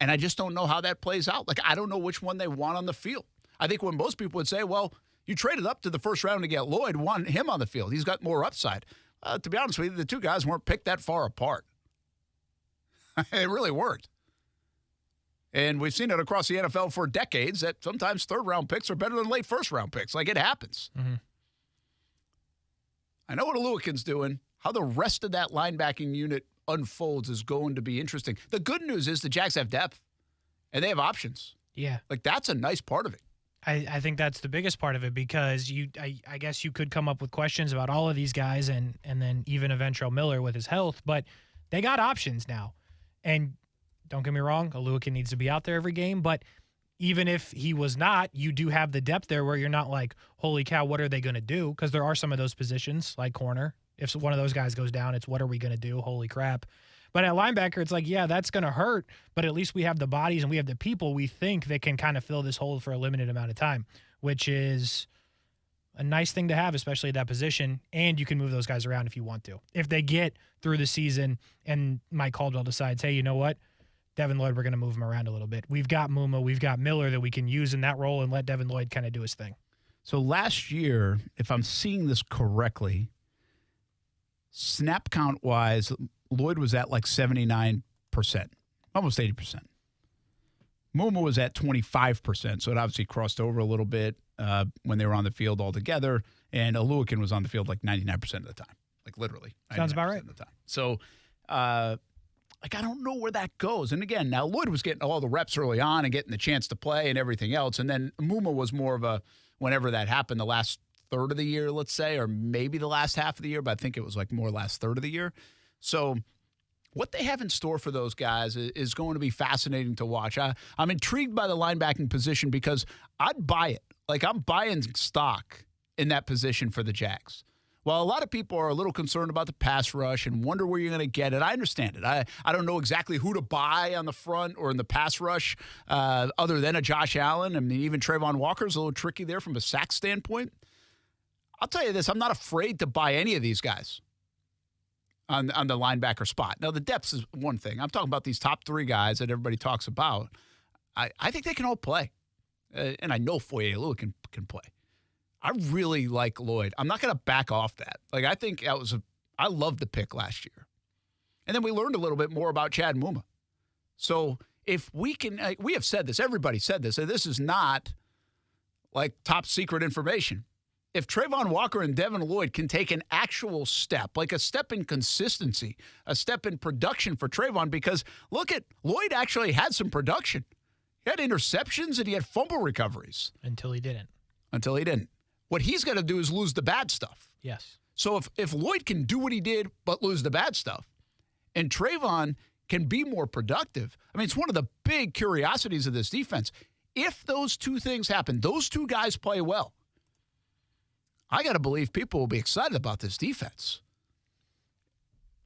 And I just don't know how that plays out. Like, I don't know which one they want on the field. I think when most people would say, well, you traded up to the first round to get Lloyd, want him on the field. He's got more upside. To be honest with you, the 2 guys weren't picked that far apart. It really weren't. And we've seen it across the NFL for decades that sometimes third-round picks are better than late first-round picks. Like, it happens.
Mm-hmm.
I know what Oluokun's doing. How the rest of that linebacking unit unfolds is going to be interesting. The good news is the Jags have depth, and they have options.
Yeah.
Like, that's a nice part of it.
I think that's the biggest part of it because I guess you could come up with questions about all of these guys and then even Ventrell Miller with his health, but they got options now. And don't get me wrong, Oluokun needs to be out there every game, but even if he was not, you do have the depth there where you're not like, holy cow, what are they going to do? Because there are some of those positions like corner. If one of those guys goes down, it's what are we going to do? Holy crap. But at linebacker, it's like, yeah, that's going to hurt, but at least we have the bodies and we have the people we think that can kind of fill this hole for a limited amount of time, which is a nice thing to have, especially at that position, and you can move those guys around if you want to. If they get through the season and Mike Caldwell decides, hey, you know what? Devin Lloyd, we're going to move him around a little bit. We've got Muma, we've got Miller that we can use in that role and let Devin Lloyd kind of do his thing.
So last year, if I'm seeing this correctly, snap count-wise, Lloyd was at like 79%, almost 80%. Muma was at 25%, so it obviously crossed over a little bit. when they were on the field all together, and Oluwakin was on the field like 99% of the time, like literally.
Sounds about right.
Of the time. So, I don't know where that goes. And again, now Lloyd was getting all the reps early on and getting the chance to play and everything else, and then Muma was more of a whenever that happened, the last third of the year, let's say, or maybe the last half of the year, but I think it was like more last third of the year. So what they have in store for those guys is going to be fascinating to watch. I'm intrigued by the linebacking position because I'd buy it. Like, I'm buying stock in that position for the Jags. While a lot of people are a little concerned about the pass rush and wonder where you're going to get it, I understand it. I don't know exactly who to buy on the front or in the pass rush other than a Josh Allen. I mean, even Trayvon Walker's a little tricky there from a sack standpoint. I'll tell you this, I'm not afraid to buy any of these guys on the linebacker spot. Now, the depth is one thing. I'm talking about these top three guys that everybody talks about. I think they can all play. And I know Foye Oluwakin can play. I really like Lloyd. I'm not going to back off that. Like, I think I loved the pick last year. And then we learned a little bit more about Chad Muma. So if we can, we have said this, everybody said this, and this is not like top secret information. If Trayvon Walker and Devin Lloyd can take an actual step, like a step in consistency, a step in production for Trayvon, because look at Lloyd actually had some production. He had interceptions and he had fumble recoveries.
Until he didn't.
What he's got to do is lose the bad stuff.
Yes.
So if Lloyd can do what he did but lose the bad stuff, and Trayvon can be more productive, I mean, it's one of the big curiosities of this defense. If those two things happen, those two guys play well, I got to believe people will be excited about this defense.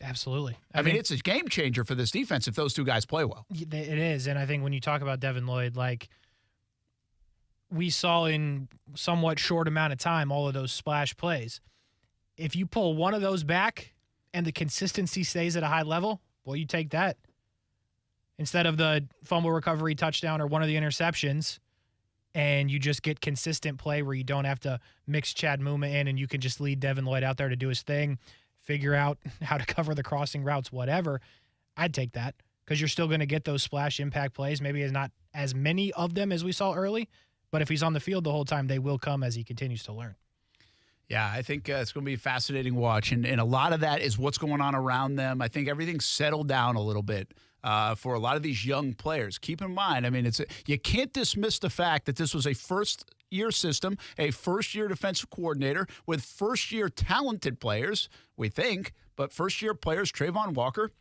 Absolutely.
I mean, it's a game changer for this defense if those two guys play well.
It is, and I think when you talk about Devin Lloyd, like, we saw in somewhat short amount of time all of those splash plays. If you pull one of those back and the consistency stays at a high level, boy, you take that. Instead of the fumble recovery touchdown or one of the interceptions, and you just get consistent play where you don't have to mix Chad Muma in and you can just lead Devin Lloyd out there to do his thing, figure out how to cover the crossing routes, whatever, I'd take that because you're still going to get those splash impact plays. Maybe it's not as many of them as we saw early, but if he's on the field the whole time, they will come as he continues to learn.
Yeah, I think it's going to be a fascinating watch, and a lot of that is what's going on around them. I think everything's settled down a little bit for a lot of these young players. Keep in mind, I mean, you can't dismiss the fact that this was a first-year system, a first-year defensive coordinator with first-year talented players, we think, but first-year players, Trayvon Walker,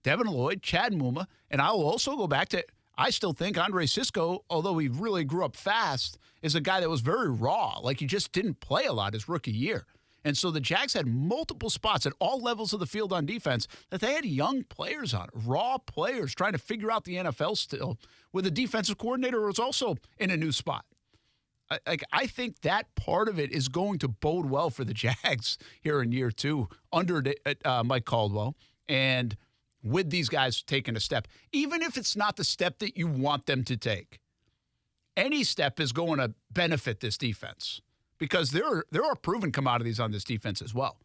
Devin Lloyd, Chad Muma, and I will also go back to, I still think Andre Sisco, although he really grew up fast, is a guy that was very raw. Like, he just didn't play a lot his rookie year. And so the Jags had multiple spots at all levels of the field on defense that they had young players on, raw players trying to figure out the NFL still, with a defensive coordinator who was also in a new spot. I think that part of it is going to bode well for the Jags here in year two under Mike Caldwell. And with these guys taking a step, even if it's not the step that you want them to take, any step is going to benefit this defense because there are proven commodities on this defense as well.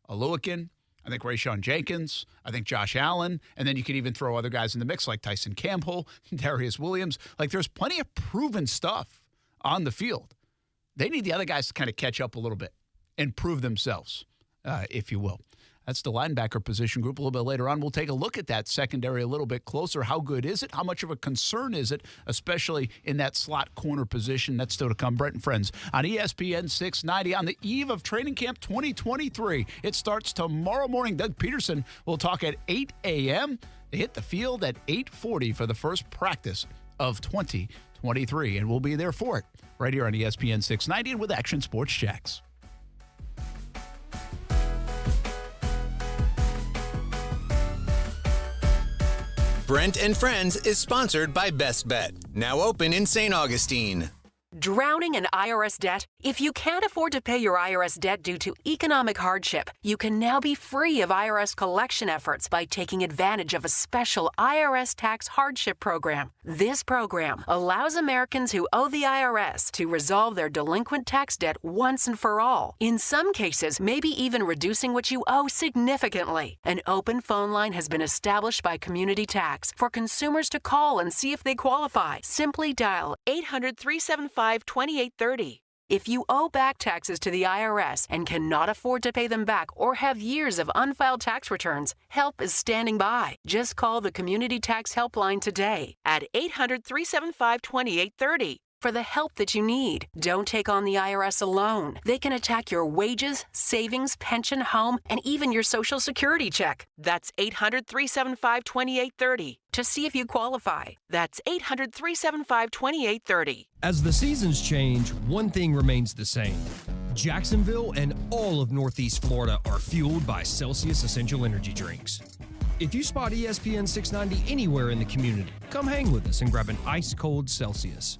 Oluwakin, I think Rayshon Jenkins, I think Josh Allen, and then you can even throw other guys in the mix like Tyson Campbell, Darius Williams. Like, there's plenty of proven stuff on the field. They need the other guys to kind of catch up a little bit and prove themselves, if you will. That's the linebacker position group. A little bit later on, we'll take a look at that secondary a little bit closer. How good is it? How much of a concern is it, especially in that slot corner position? That's still to come. Brent Friends on ESPN 690 on the eve of training camp 2023. It starts tomorrow morning. Doug Peterson will talk at 8 a.m. They hit the field at 8:40 for the first practice of 2023, and we'll be there for it right here on ESPN 690 and with Action Sports Jax.
Brent and Friends is sponsored by Best Bet, now open in St. Augustine.
Drowning in IRS debt? If you can't afford to pay your IRS debt due to economic hardship, you can now be free of IRS collection efforts by taking advantage of a special IRS tax hardship program. This program allows Americans who owe the IRS to resolve their delinquent tax debt once and for all. In some cases, maybe even reducing what you owe significantly. An open phone line has been established by Community Tax for consumers to call and see if they qualify. Simply dial 800-375-2830. If you owe back taxes to the IRS and cannot afford to pay them back or have years of unfiled tax returns, help is standing by. Just call the Community Tax Helpline today at 800-375-2830 for the help that you need. Don't take on the IRS alone. They can attack your wages, savings, pension, home, and even your Social Security check. That's 800-375-2830 to see if you qualify. That's 800-375-2830.
As the seasons change, one thing remains the same. Jacksonville and all of Northeast Florida are fueled by Celsius Essential Energy Drinks. If you spot ESPN 690 anywhere in the community, come hang with us and grab an ice-cold Celsius.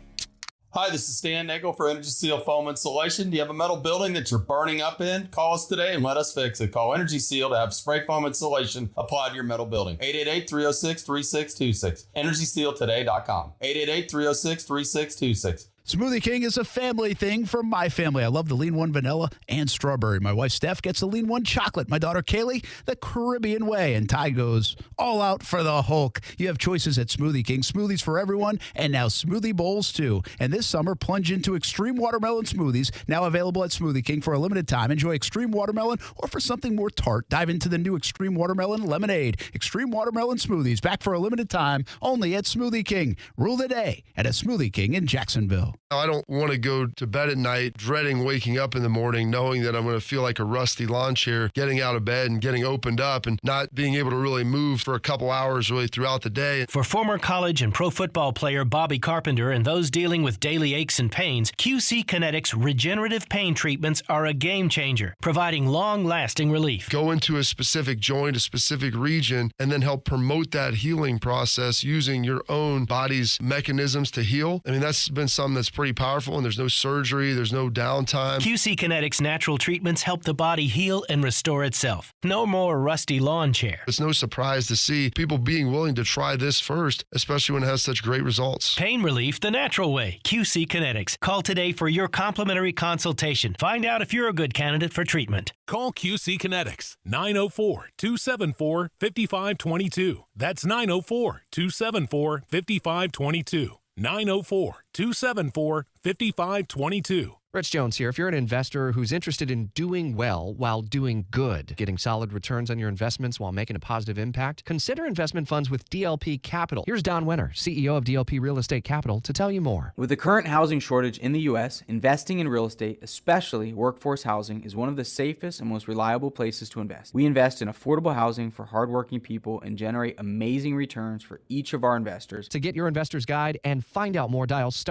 Hi, this is Stan Nagel for Energy Seal Foam Insulation. Do you have a metal building that you're burning up in? Call us today and let us fix it. Call Energy Seal to have spray foam insulation applied to your metal building. 888-306-3626. EnergySealToday.com. 888-306-3626.
Smoothie King is a family thing for my family. I love the Lean One vanilla and strawberry. My wife Steph gets the Lean One chocolate. My daughter Kaylee, the Caribbean way. And Ty goes all out for the Hulk. You have choices at Smoothie King. Smoothies for everyone, and now smoothie bowls too. And this summer, plunge into extreme watermelon smoothies, now available at Smoothie King for a limited time. Enjoy extreme watermelon, or for something more tart, dive into the new extreme watermelon lemonade. Extreme watermelon smoothies, back for a limited time, only at Smoothie King. Rule the day at a Smoothie King in Jacksonville.
I don't want to go to bed at night dreading waking up in the morning knowing that I'm going to feel like a rusty lawn chair getting out of bed and getting opened up and not being able to really move for a couple hours really throughout the day.
For former college and pro football player Bobby Carpenter and those dealing with daily aches and pains, QC Kinetics regenerative pain treatments are a game changer, providing long-lasting relief.
Go into a specific joint, a specific region, and then help promote that healing process using your own body's mechanisms to heal. I mean, that's been something that's pretty powerful, and there's no surgery, there's no downtime.
QC Kinetics natural treatments help the body heal and restore itself. No more rusty lawn chair.
It's no surprise to see people being willing to try this first, especially when it has such great results.
Pain relief the natural way. QC Kinetics. Call today for your complimentary consultation. Find out if you're a good candidate for treatment.
Call QC Kinetics, 904-274-5522. That's 904-274-5522. 904-274-5522.
Rich Jones here. If you're an investor who's interested in doing well while doing good, getting solid returns on your investments while making a positive impact, consider investment funds with DLP Capital. Here's Don Winter, CEO of DLP Real Estate Capital, to tell you more.
With the current housing shortage in the U.S., investing in real estate, especially workforce housing, is one of the safest and most reliable places to invest. We invest in affordable housing for hardworking people and generate amazing returns for each of our investors.
To get your investor's guide and find out more, dial **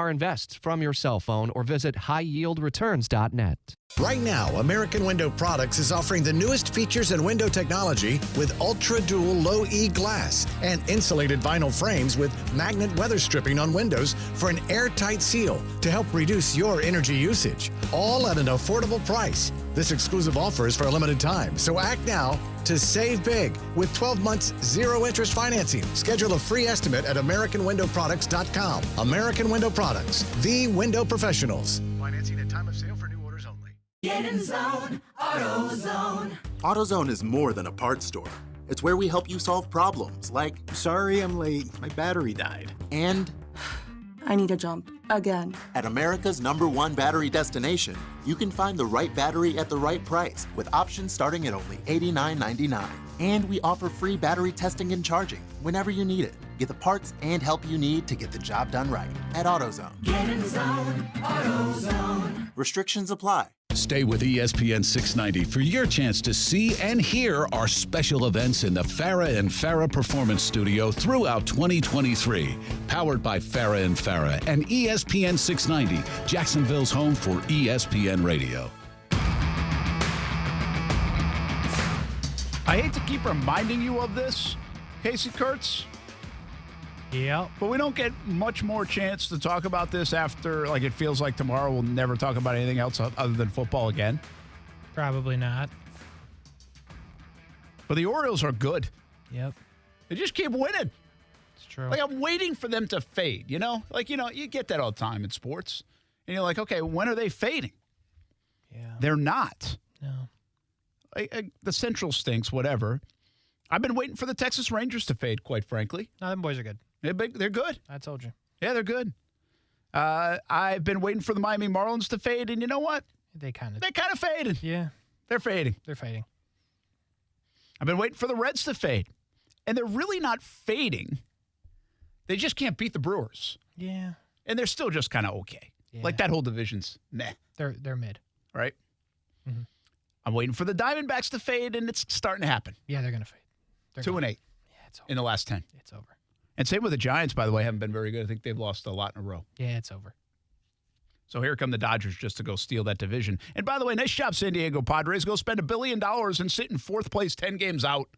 invest from your cell phone or visit highyieldreturns.net.
Right now, American Window Products is offering the newest features in window technology with Ultra Dual Low E glass and insulated vinyl frames with magnet weather stripping on windows for an airtight seal to help reduce your energy usage, all at an affordable price. This exclusive offer is for a limited time, so act now to save big with 12 months, zero interest financing. Schedule a free estimate at AmericanWindowProducts.com. American Window Products, the window professionals.
Financing at time of sale for new orders only.
Get in zone, AutoZone.
AutoZone is more than a parts store. It's where we help you solve problems like, sorry I'm late, my battery died. And
I need a jump again.
At America's #1 battery destination, you can find the right battery at the right price with options starting at only $89.99. And we offer free battery testing and charging whenever you need it. Get the parts and help you need to get the job done right at AutoZone.
Get in zone, AutoZone.
Restrictions apply.
Stay with ESPN 690 for your chance to see and hear our special events in the Farah and Farah Performance Studio throughout 2023. Powered by Farah and Farah and ESPN 690, Jacksonville's home for ESPN Radio.
I hate to keep reminding you of this, Kasey Kuhrts.
Yeah.
But we don't get much more chance to talk about this after, like, it feels like tomorrow we'll never talk about anything else other than football again.
Probably not.
But the Orioles are good.
Yep.
They just keep winning.
It's true.
Like, I'm waiting for them to fade, you know? Like, you get that all the time in sports. And you're like, okay, when are they fading?
Yeah.
They're not.
No.
The Central stinks, whatever. I've been waiting for the Texas Rangers to fade, quite frankly.
No, them boys are good.
They're good.
I told you.
Yeah, they're good. I've been waiting for the Miami Marlins to fade, and you know what?
They kind
of faded.
Yeah.
They're fading.
They're fading.
I've been waiting for the Reds to fade, and they're really not fading. They just can't beat the Brewers.
Yeah.
And they're still just kind of okay.
Yeah.
Like that whole division's meh.
They're mid.
Right?
Mm-hmm.
I'm waiting for the Diamondbacks to fade, and it's starting to happen.
Yeah, they're going to fade.
2-8.
Yeah, it's over.
In the last 10.
It's over.
And same with the Giants, by the way, haven't been very good. I think they've lost a lot in a row.
Yeah, it's over.
So here come the Dodgers just to go steal that division. And by the way, nice job, San Diego Padres. Go spend $1 billion and sit in fourth place 10 games out.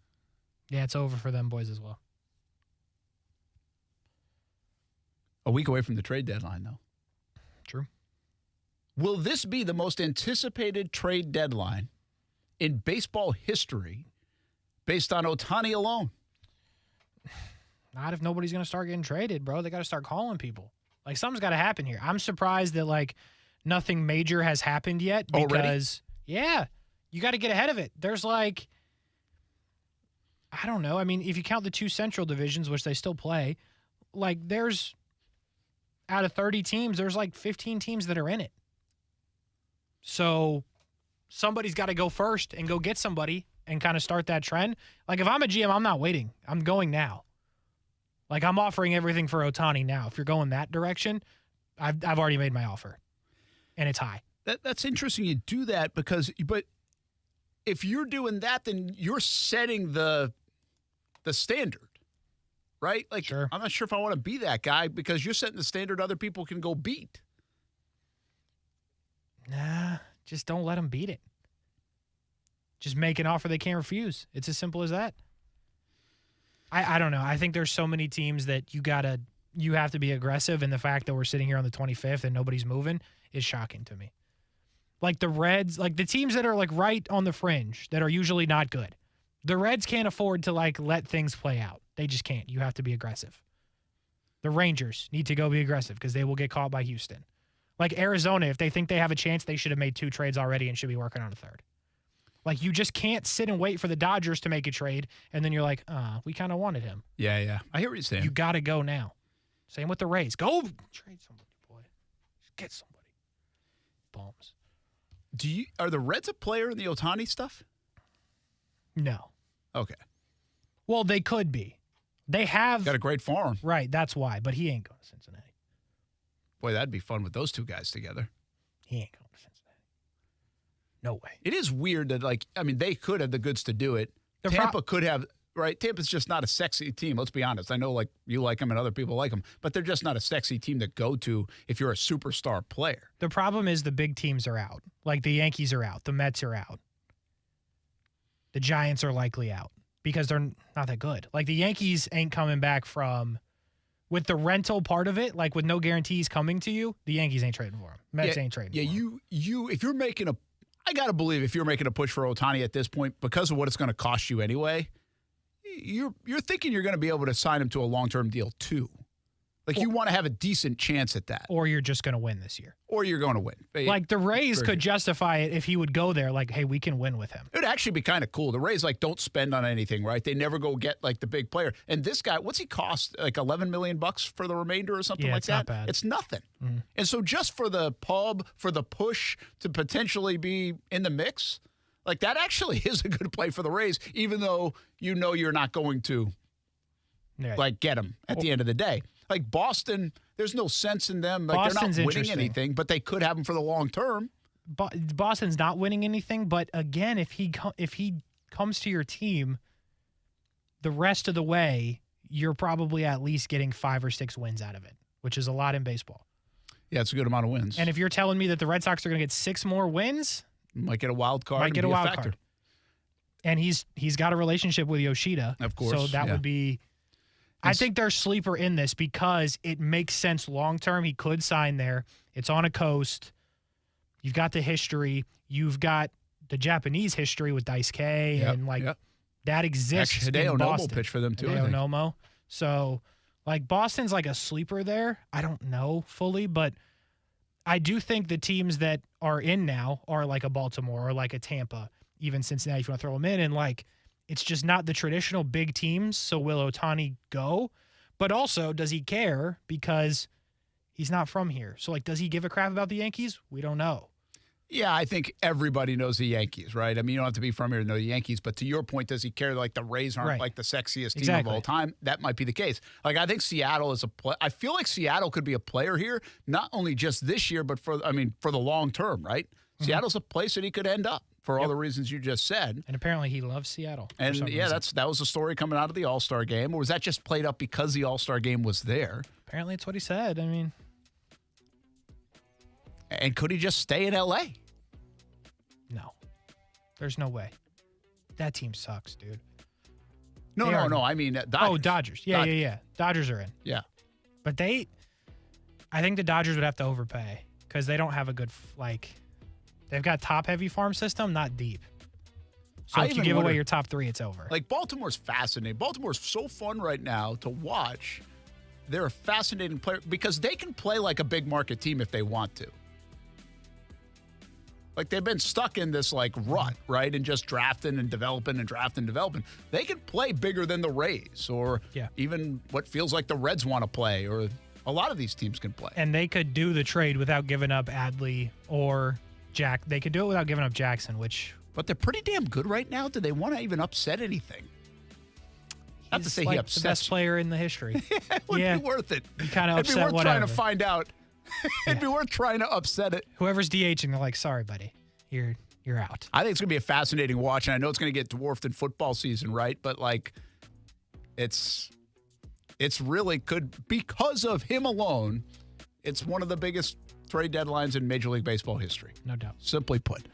Yeah, it's over for them boys as well.
A week away from the trade deadline, though.
True.
Will this be the most anticipated trade deadline in baseball history based on Ohtani alone?
Not if nobody's going to start getting traded, bro. They got to start calling people. Like, something's got to happen here. I'm surprised that, like, nothing major has happened yet because,
already?
Yeah, you got to get ahead of it. There's, like, I don't know. I mean, if you count the 2 Central divisions, which they still play, like, there's, out of 30 teams, there's, like, 15 teams that are in it. So somebody's got to go first and go get somebody and kind of start that trend. Like, if I'm a GM, I'm not waiting. I'm going now. Like, I'm offering everything for Ohtani now. If you're going that direction, I've already made my offer, and it's high.
That's interesting you do that but if you're doing that, then you're setting the standard, right? Like,
sure.
I'm not sure if I want to be that guy because you're setting the standard other people can go beat.
Nah, just don't let them beat it. Just make an offer they can't refuse. It's as simple as that. I don't know. I think there's so many teams that you have to be aggressive, and the fact that we're sitting here on the 25th and nobody's moving is shocking to me. Like the Reds, like the teams that are like right on the fringe that are usually not good. The Reds can't afford to like let things play out. They just can't. You have to be aggressive. The Rangers need to go be aggressive because they will get caught by Houston. Like Arizona, if they think they have a chance, they should have made 2 trades already and should be working on a third. Like, you just can't sit and wait for the Dodgers to make a trade, and then you're like, we kind of wanted him.
Yeah. I hear what you're saying.
You got to go now. Same with the Rays. Go trade somebody, boy. Just get somebody. Bums.
Are the Reds a player in the Ohtani stuff?
No.
Okay.
Well, they could be. They have.
Got a great farm.
Right, that's why. But he ain't going to Cincinnati.
Boy, that'd be fun with those 2 guys together.
He ain't going to Cincinnati. No way.
It is weird that, like, I mean, they could have the goods to do it. Tampa could have, right? Tampa's just not a sexy team. Let's be honest. I know, like, you like them and other people like them, but they're just not a sexy team to go to if you're a superstar player.
The problem is the big teams are out. Like, the Yankees are out. The Mets are out. The Giants are likely out because they're not that good. Like, the Yankees ain't coming back from, with the rental part of it, like, with no guarantees coming to you, the Yankees ain't trading for them. Mets ain't trading for them.
Yeah, if you're making I got to believe if you're making a push for Ohtani at this point, because of what it's going to cost you anyway, you're thinking you're going to be able to sign him to a long-term deal too. Like, you want to have a decent chance at that.
Or you're just going to win this year.
Or you're going to win.
Like, the Rays could justify it if he would go there, like, hey, we can win with him.
It would actually be kind of cool. The Rays, like, don't spend on anything, right? They never go get, like, the big player. And this guy, what's he cost? Like $11 million for the remainder or something like that?
It's not bad.
It's nothing.
Mm-hmm.
And so just for the pub, for the push to potentially be in the mix, like, that actually is a good play for the Rays, even though you know you're not going to, like, get him at the end of the day. Like, Boston, there's no sense in them. Like,
Boston's
they're not winning anything, but they could have him for the long term.
Boston's not winning anything, but again, if he comes to your team, the rest of the way, you're probably at least getting 5 or 6 wins out of it, which is a lot in baseball.
Yeah, it's a good amount of wins.
And if you're telling me that the Red Sox are going to get 6 more wins,
might get a wild card.
Might get a wild card. And he's got a relationship with Yoshida,
of course.
So that would be. I think they're sleeper in this because it makes sense long term. He could sign there. It's on a coast. You've got the history. You've got the Japanese history with Daisuke, and that exists.
Actually, Hideo
in
Nomo
Boston.
pitched for them too.
Hideo Nomo. So, like, Boston's like a sleeper there. I don't know fully, but I do think the teams that are in now are like a Baltimore or like a Tampa, even Cincinnati, if you want to throw them in, and like. It's just not the traditional big teams, so will Ohtani go? But also, does he care? Because He's not from here. So, like, does he give a crap about the Yankees? We don't know.
Yeah, I think everybody knows the Yankees, right? I mean, you don't have to be from here to know the Yankees, but to your point, does he care like the Rays aren't like the sexiest team of all time? That might be the case. Like, I think Seattle is I feel like Seattle could be a player here, not only just this year, but for the long term, right? Mm-hmm. Seattle's a place that he could end up for all the reasons you just said.
And apparently he loves Seattle.
And yeah, that was the story coming out of the All-Star game. Or was that just played up because the All-Star game was there?
Apparently it's what he said. I mean.
And could he just stay in L.A.?
No. There's no way. That team sucks, dude.
No. I mean, Dodgers.
Oh, Dodgers. Yeah. Dodgers are in.
Yeah.
But I think the Dodgers would have to overpay because they don't have a good, they've got top-heavy farm system, not deep. So if you give away your top 3, it's over.
Like, Baltimore's fascinating. Baltimore's so fun right now to watch. They're a fascinating player because they can play like a big market team if they want to. Like, they've been stuck in this, rut, right? And just drafting and developing and drafting and developing. They can play bigger than the Rays or even what feels like the Reds want to play, or a lot of these teams can play.
And they could do the trade without giving up Adley or Jack. They could do it without giving up Jackson,
But they're pretty damn good right now. Do they want to even upset anything? Not to say he upsets
the best player in the history.
It would be worth it.
You kind of upset
It'd be worth
whatever.
trying to find out. It'd be worth trying to upset it.
Whoever's DHing, they're like, sorry, buddy. You're out.
I think it's going to be a fascinating watch, and I know it's going to get dwarfed in football season, right? But, it's really could, because of him alone, it's one of the biggest trade deadlines in Major League Baseball history.
No doubt.
Simply put.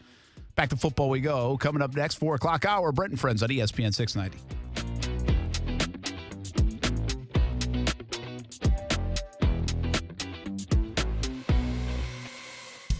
Back to football we go. Coming up next, 4 o'clock hour, Brent Friends on ESPN 690.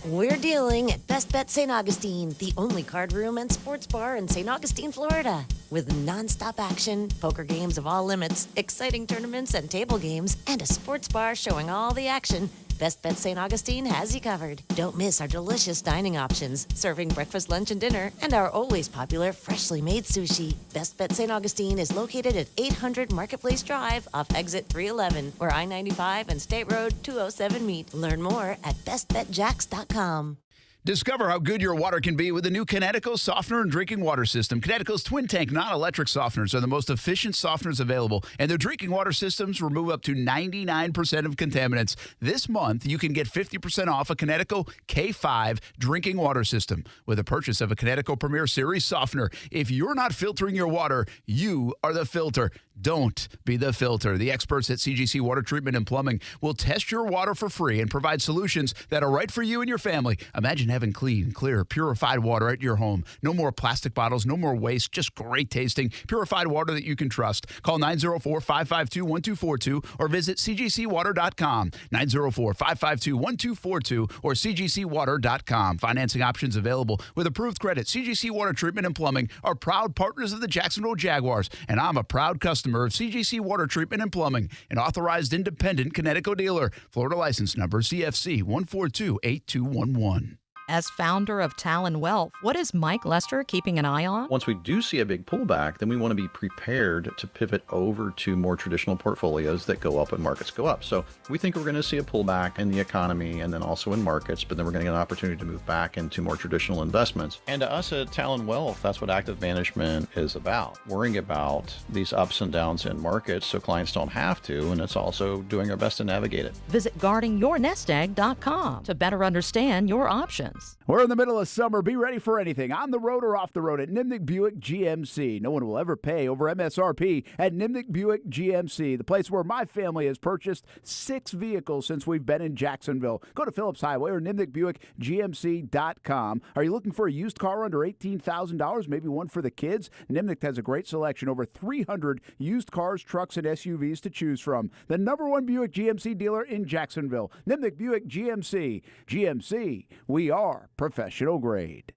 We're dealing at Best Bet St. Augustine, the only card room and sports bar in St. Augustine, Florida. With nonstop action, poker games of all limits, exciting tournaments and table games, and a sports bar showing all the action, Best Bet St. Augustine has you covered. Don't miss our delicious dining options, serving breakfast, lunch, and dinner, and our always popular freshly made sushi. Best Bet St. Augustine is located at 800 Marketplace Drive off exit 311, where I-95 and State Road 207 meet. Learn more at bestbetjax.com.
Discover how good your water can be with the new Connecticut softener and drinking water system. Connecticut's twin tank non-electric softeners are the most efficient softeners available, and their drinking water systems remove up to 99% of contaminants. This month, you can get 50% off a Connecticut K5 drinking water system with a purchase of a Connecticut Premier Series softener. If you're not filtering your water, you are the filter. Don't be the filter. The experts at CGC Water Treatment and Plumbing will test your water for free and provide solutions that are right for you and your family. Imagine having clean, clear, purified water at your home. No more plastic bottles, no more waste, just great tasting, purified water that you can trust. Call 904-552-1242 or visit cgcwater.com. 904-552-1242 or cgcwater.com. Financing options available with approved credit. CGC Water Treatment and Plumbing are proud partners of the Jacksonville Jaguars, and I'm a proud customer of CGC Water Treatment and Plumbing, an authorized independent Connecticut dealer. Florida license number CFC 1428211.
As founder of Talon Wealth, what is Mike Lester keeping an eye on?
Once we do see a big pullback, then we want to be prepared to pivot over to more traditional portfolios that go up when markets go up. So we think we're going to see a pullback in the economy and then also in markets, but then we're going to get an opportunity to move back into more traditional investments. And to us at Talon Wealth, that's what active management is about. Worrying about these ups and downs in markets so clients don't have to, and it's also doing our best to navigate it.
Visit guardingyournestegg.com to better understand your options.
We're in the middle of summer. Be ready for anything, on the road or off the road, at Nimnick Buick GMC. No one will ever pay over MSRP at Nimnick Buick GMC, the place where my family has purchased 6 vehicles since we've been in Jacksonville. Go to Phillips Highway or NimnickBuickGMC.com. Are you looking for a used car under $18,000, maybe one for the kids? Nimnick has a great selection, over 300 used cars, trucks, and SUVs to choose from. The #1 Buick GMC dealer in Jacksonville. Nimnick Buick GMC. GMC, we are professional grade.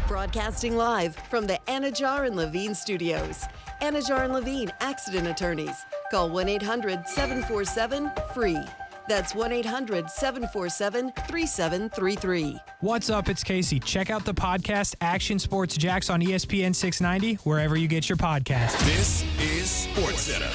Broadcasting live from the Anajar and Levine studios. Anajar and Levine Accident Attorneys. Call 1-800-747-FREE. That's 1-800-747-3733.
What's up? It's Kasey. Check out the podcast Action Sports Jax on ESPN 690, wherever you get your podcast.
This is SportsCenter.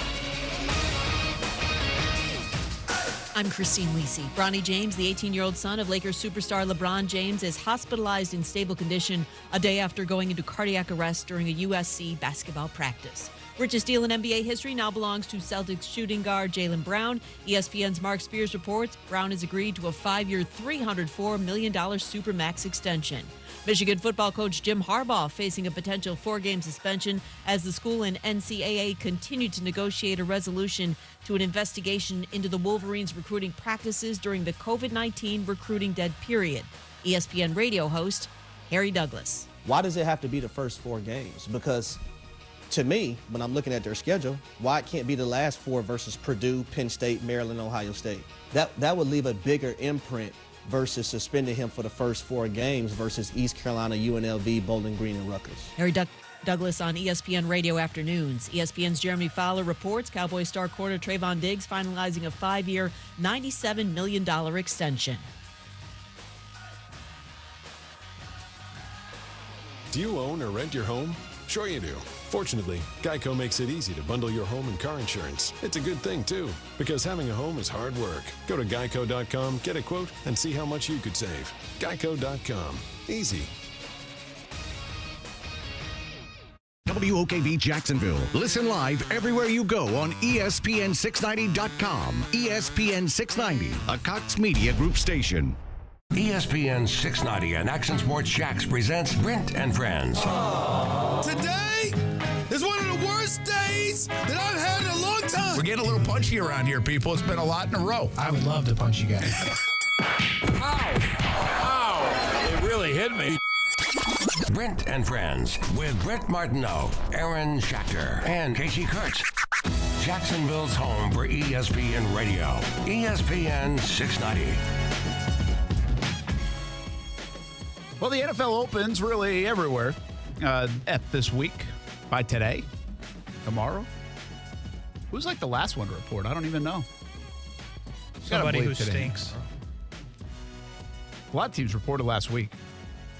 I'm Christine Lisi. Bronny James, the 18-year-old son of Lakers superstar LeBron James, is hospitalized in stable condition a day after going into cardiac arrest during a USC basketball practice. Richest deal in NBA history now belongs to Celtics shooting guard Jaylen Brown. ESPN's Mark Spears reports Brown has agreed to a 5-year, $304 million Supermax extension. Michigan football coach Jim Harbaugh facing a potential 4-game suspension as the school and NCAA continue to negotiate a resolution to an investigation into the Wolverines' recruiting practices during the COVID-19 recruiting dead period. ESPN radio host Harry Douglas.
Why does it have to be the first 4 games? Because to me, when I'm looking at their schedule, why it can't be the last 4 versus Purdue, Penn State, Maryland, Ohio State? That would leave a bigger imprint versus suspending him for the first 4 games versus East Carolina, UNLV, Bowling Green, and Rutgers.
Harry Douglas on ESPN Radio Afternoons. ESPN's Jeremy Fowler reports Cowboys star corner Trayvon Diggs finalizing a 5-year, $97 million extension.
Do you own or rent your home? Sure you do. Fortunately, Geico makes it easy to bundle your home and car insurance. It's a good thing, too, because having a home is hard work. Go to geico.com, get a quote, and see how much you could save. Geico.com. Easy.
WOKV Jacksonville. Listen live everywhere you go on ESPN690.com. ESPN 690, a Cox Media Group station.
ESPN 690 and Action Sports Jax presents Brent and Friends.
Today is one of the worst days that I've had in a long time.
We're getting a little punchy around here, people. It's been a lot in a row.
I would love to punch you guys.
Ow! It really hit me. Brent and Friends with Brent Martineau, Aaron Schachter, and Kasey Kuhrts. Jacksonville's home for ESPN Radio. ESPN 690.
Well, the NFL opens really everywhere at this week, by today, tomorrow. Who's like the last one to report? I don't even know.
Somebody who stinks.
A lot of teams reported last week.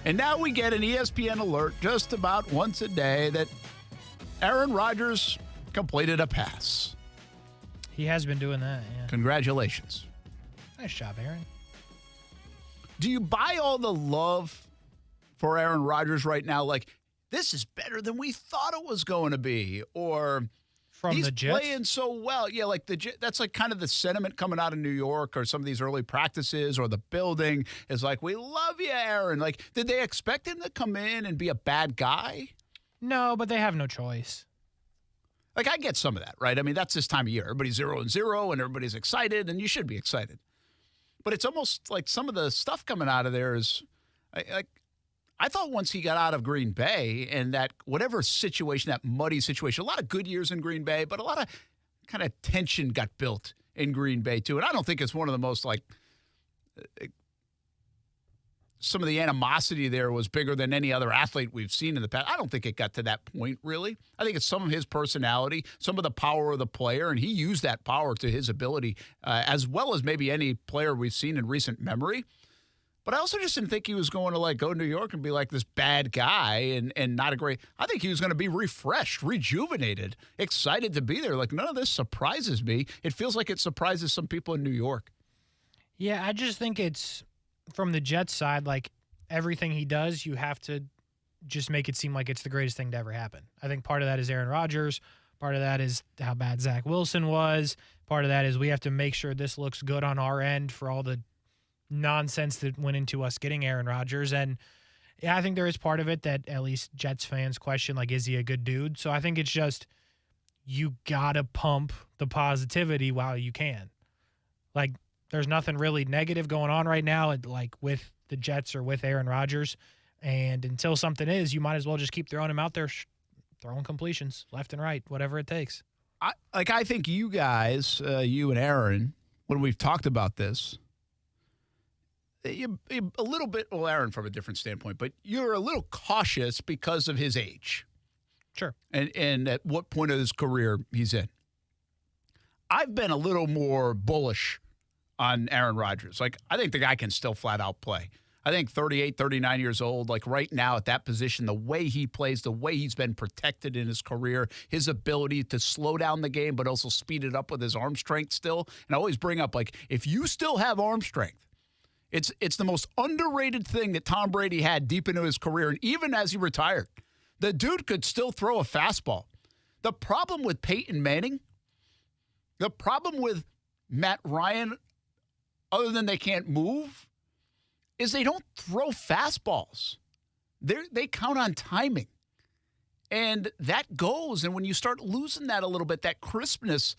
And now we get an ESPN alert just about once a day that Aaron Rodgers completed a pass.
He has been doing that, yeah.
Congratulations.
Nice job, Aaron.
Do you buy all the love for Aaron Rodgers right now? Like, this is better than we thought it was going to be. Or
from the Jets?
He's playing so well. Yeah, like that's like kind of the sentiment coming out of New York or some of these early practices or the building is like, we love you, Aaron. Like, did they expect him to come in and be a bad guy?
No, but they have no choice.
Like, I get some of that, right? I mean, that's this time of year. Everybody's 0-0 and everybody's excited, and you should be excited. But it's almost like some of the stuff coming out of there is I thought once he got out of Green Bay and that whatever situation, that muddy situation, a lot of good years in Green Bay, but a lot of kind of tension got built in Green Bay too. And I don't think it's one of the most some of the animosity there was bigger than any other athlete we've seen in the past. I don't think it got to that point, really. I think it's some of his personality, some of the power of the player, and he used that power to his ability as well as maybe any player we've seen in recent memory. But I also just didn't think he was going to go to New York and be like this bad guy and not a great. I think he was going to be refreshed, rejuvenated, excited to be there. Like, none of this surprises me. It feels like it surprises some people in New York.
Yeah, I just think it's from the Jets side, like everything he does, you have to just make it seem like it's the greatest thing to ever happen. I think part of that is Aaron Rodgers. Part of that is how bad Zach Wilson was. Part of that is we have to make sure this looks good on our end for all the nonsense that went into us getting Aaron Rodgers. And yeah, I think there is part of it that at least Jets fans question, like, is he a good dude? So I think it's just you got to pump the positivity while you can. Like, there's nothing really negative going on right now, like with the Jets or with Aaron Rodgers. And until something is, you might as well just keep throwing him out there, throwing completions left and right, whatever it takes.
I think you guys, you and Aaron, when we've talked about this, you're a little bit, well, Aaron from a different standpoint, but you're a little cautious because of his age.
Sure.
And at what point of his career he's in. I've been a little more bullish on Aaron Rodgers. Like, I think the guy can still flat out play. I think 38, 39 years old, like right now at that position, the way he plays, the way he's been protected in his career, his ability to slow down the game but also speed it up with his arm strength still. And I always bring up, like, if you still have arm strength, it's the most underrated thing that Tom Brady had deep into his career. And even as he retired, the dude could still throw a fastball. The problem with Peyton Manning, the problem with Matt Ryan, other than they can't move, is they don't throw fastballs. They count on timing. And that goes. And when you start losing that a little bit, that crispness,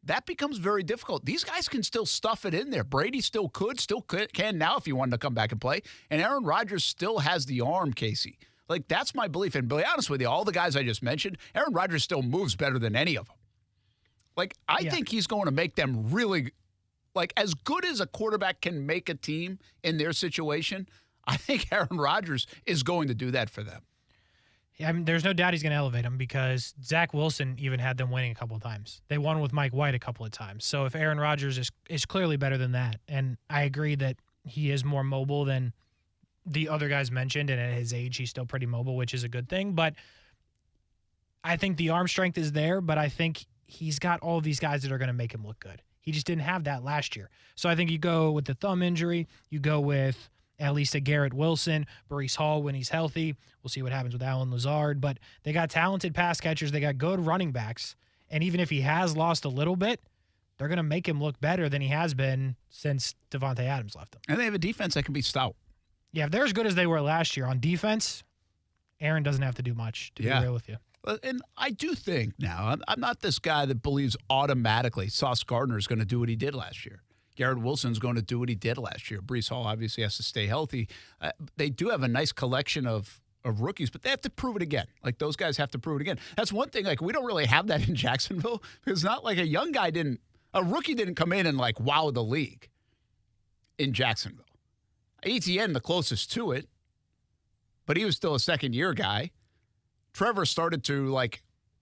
that becomes very difficult. These guys can still stuff it in there. Brady still can now if he wanted to come back and play. And Aaron Rodgers still has the arm, Kasey. Like, that's my belief. And to be honest with you, all the guys I just mentioned, Aaron Rodgers still moves better than any of them. Like, I think he's going to make them really, like, as good as a quarterback can make a team in their situation, I think Aaron Rodgers is going to do that for them.
Yeah, I mean, there's no doubt he's going to elevate them because Zach Wilson even had them winning a couple of times. They won with Mike White a couple of times. So if Aaron Rodgers is clearly better than that, and I agree that he is more mobile than the other guys mentioned, and at his age, he's still pretty mobile, which is a good thing. But I think the arm strength is there, but I think he's got all of these guys that are going to make him look good. He just didn't have that last year. So I think you go with the thumb injury, you go with at least a Garrett Wilson, Breece Hall when he's healthy. We'll see what happens with Allen Lazard. But they got talented pass catchers. They got good running backs. And even if he has lost a little bit, they're going to make him look better than he has been since Devontae Adams left him.
And they have a defense that can be stout.
Yeah, if they're as good as they were last year on defense, Aaron doesn't have to do much, to be real with you.
And I do think now, I'm not this guy that believes automatically Sauce Gardner is going to do what he did last year. Garrett Wilson's going to do what he did last year. Breece Hall obviously has to stay healthy. They do have a nice collection of rookies, but they have to prove it again. Like, those guys have to prove it again. That's one thing. Like, we don't really have that in Jacksonville. It's not like a rookie didn't come in and, like, wow the league in Jacksonville. ETN the closest to it, but he was still a second-year guy. Trevor started to, like,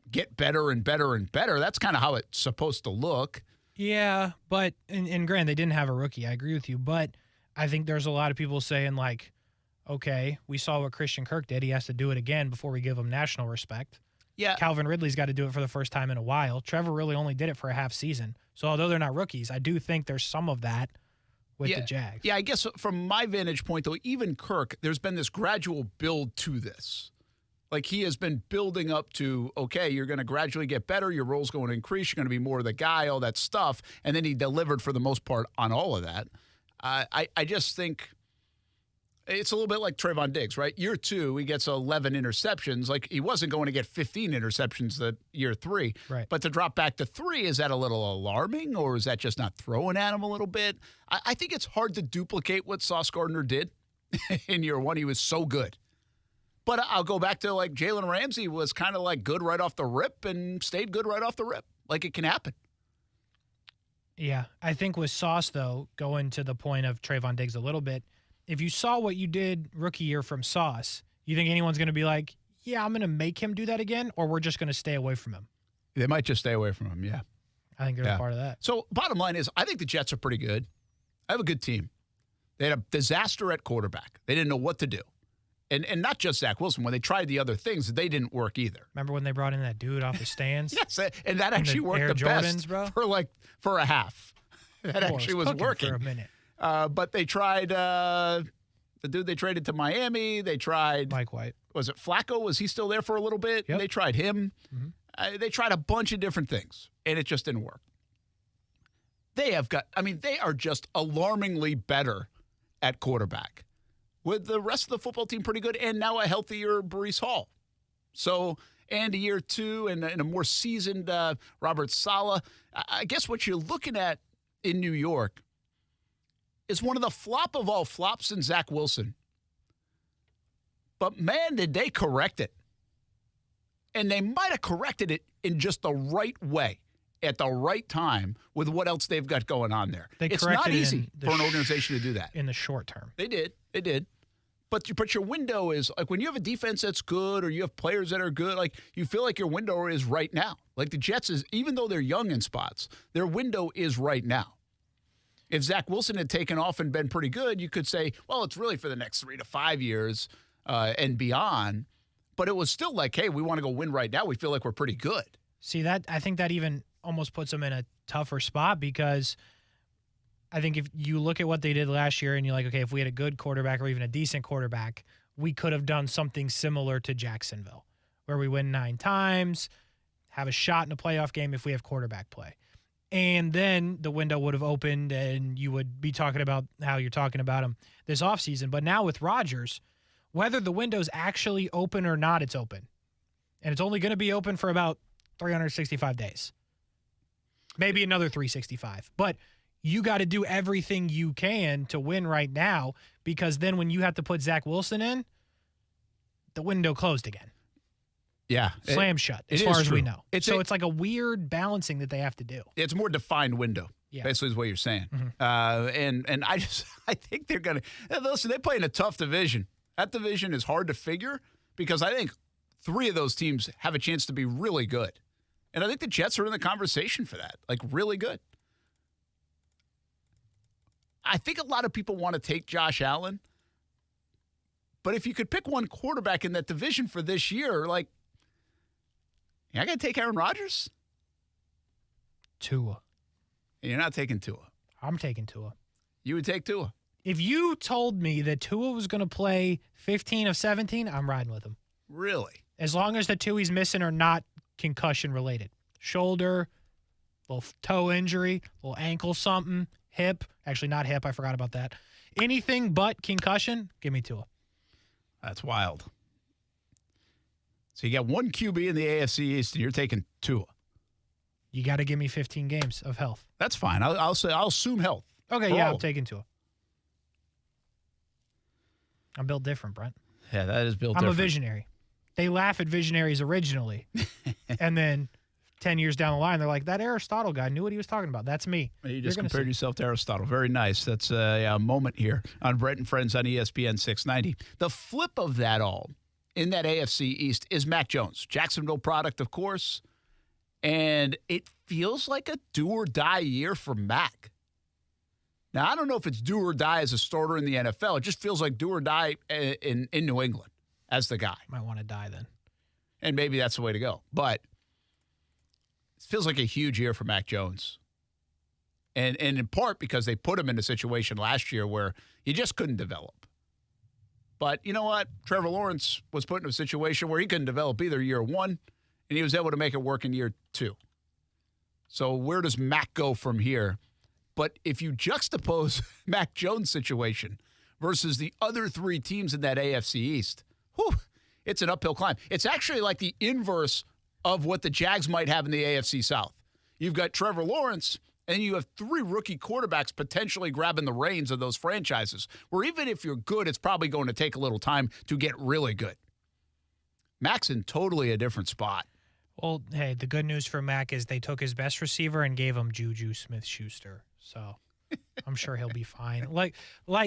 get better and better and better. That's kind of how it's supposed to look.
Yeah, but, and Grant, they didn't have a rookie. I agree with you, but I think there's a lot of people saying, like, okay, we saw what Christian Kirk did. He has to do it again before we give him national respect.
Yeah.
Calvin Ridley's got to do it for the first time in a while. Trevor really only did it for a half season. So although they're not rookies, I do think there's some of that with the Jags.
Yeah, I guess from my vantage point, though, even Kirk, there's been this gradual build to this. Like, he has been building up to, okay, you're going to gradually get better. Your role's going to increase. You're going to be more of the guy, all that stuff. And then he delivered for the most part on all of that. I just think it's a little bit like Trayvon Diggs, right? Year 2, he gets 11 interceptions. Like, he wasn't going to get 15 interceptions the year 3.
Right.
But to drop back to 3, is that a little alarming, or is that just not throwing at him a little bit? I think it's hard to duplicate what Sauce Gardner did in year 1. He was so good. But I'll go back to, like, Jalen Ramsey was kind of, like, good right off the rip and stayed good right off the rip. Like, it can happen.
Yeah, I think with Sauce, though, going to the point of Trayvon Diggs a little bit, if you saw what you did rookie year from Sauce, you think anyone's going to be like, yeah, I'm going to make him do that again, or we're just going to stay away from him?
They might just stay away from him, yeah.
I think they're a part of that.
So bottom line is, I think the Jets are pretty good. I have a good team. They had a disaster at quarterback. They didn't know what to do. And not just Zach Wilson. When they tried the other things, they didn't work either.
Remember when they brought in that dude off the stands?
Yes, and that actually worked the best for a half. That actually was working.
For a minute.
But they tried the dude they traded to Miami. They tried
Mike White.
Was it Flacco? Was he still there for a little bit?
Yep.
They tried him.
Mm-hmm.
They tried a bunch of different things, and it just didn't work. They are just alarmingly better at quarterback, with the rest of the football team pretty good, and now a healthier Breece Hall. So, and a year 2 and a more seasoned Robert Saleh. I guess what you're looking at in New York is one of the flop of all flops in Zach Wilson. But, man, did they correct it. And they might have corrected it in just the right way at the right time with what else they've got going on there. It's not easy for an organization to do that.
In the short term.
They did. But your window is, like, when you have a defense that's good or you have players that are good, like, you feel like your window is right now. Like, the Jets is, even though they're young in spots, their window is right now. If Zach Wilson had taken off and been pretty good, you could say, well, it's really for the next 3 to 5 years and beyond. But it was still like, hey, we want to go win right now. We feel like we're pretty good.
See, I think that even almost puts them in a tougher spot because I think if you look at what they did last year and you're like, okay, if we had a good quarterback or even a decent quarterback, we could have done something similar to Jacksonville, where we win 9 times, have a shot in a playoff game if we have quarterback play. And then the window would have opened and you would be talking about how you're talking about him this offseason. But now with Rodgers, whether the window's actually open or not, it's open. And it's only going to be open for about 365 days. Maybe another 365. But you got to do everything you can to win right now, because then when you have to put Zach Wilson in, the window closed again.
Yeah.
Slam shut, as far as we know. It's like a weird balancing that they have to do.
It's a more defined window, basically is what you're saying. And I think they're going to – listen, they play in a tough division. That division is hard to figure because I think 3 of those teams have a chance to be really good. And I think the Jets are in the conversation for that, like really good. I think a lot of people want to take Josh Allen. But if you could pick one quarterback in that division for this year, like, I got to take Aaron Rodgers?
Tua.
You're not taking Tua.
I'm taking Tua.
You would take Tua?
If you told me that Tua was going to play 15 of 17, I'm riding with him.
Really?
As long as the 2 he's missing are not concussion related. Shoulder, little toe injury, little ankle something, hip. Actually, not hip. I forgot about that. Anything but concussion, give me Tua.
That's wild. So you got 1 QB in the AFC East, and you're taking Tua.
You got to give me 15 games of health.
That's fine. I'll assume health.
Okay, yeah, I'm taking Tua. I'm built different, Brent.
Yeah, that is built
I'm
different.
a visionary. They laugh at visionaries originally, and then 10 years down the line, they're like, that Aristotle guy knew what he was talking about. That's me.
You just compared yourself to Aristotle. Very nice. That's a moment here on Brent Friends on ESPN 690. The flip of that all in that AFC East is Mac Jones. Jacksonville product, of course. And it feels like a do-or-die year for Mac. Now, I don't know if it's do or die as a starter in the NFL. It just feels like do or die in New England as the guy.
Might want to die then.
And maybe that's the way to go. But it feels like a huge year for Mac Jones. And in part because they put him in a situation last year where he just couldn't develop. But you know what? Trevor Lawrence was put in a situation where he couldn't develop either year 1, and he was able to make it work in year 2. So where does Mac go from here? But if you juxtapose Mac Jones' situation versus the other 3 teams in that AFC East, it's an uphill climb. It's actually like the inverse of what the Jags might have in the AFC South. You've got Trevor Lawrence, and you have 3 rookie quarterbacks potentially grabbing the reins of those franchises, where even if you're good, it's probably going to take a little time to get really good. Mac's in totally a different spot.
Well, hey, the good news for Mac is they took his best receiver and gave him Juju Smith-Schuster. So I'm sure he'll be fine. Like,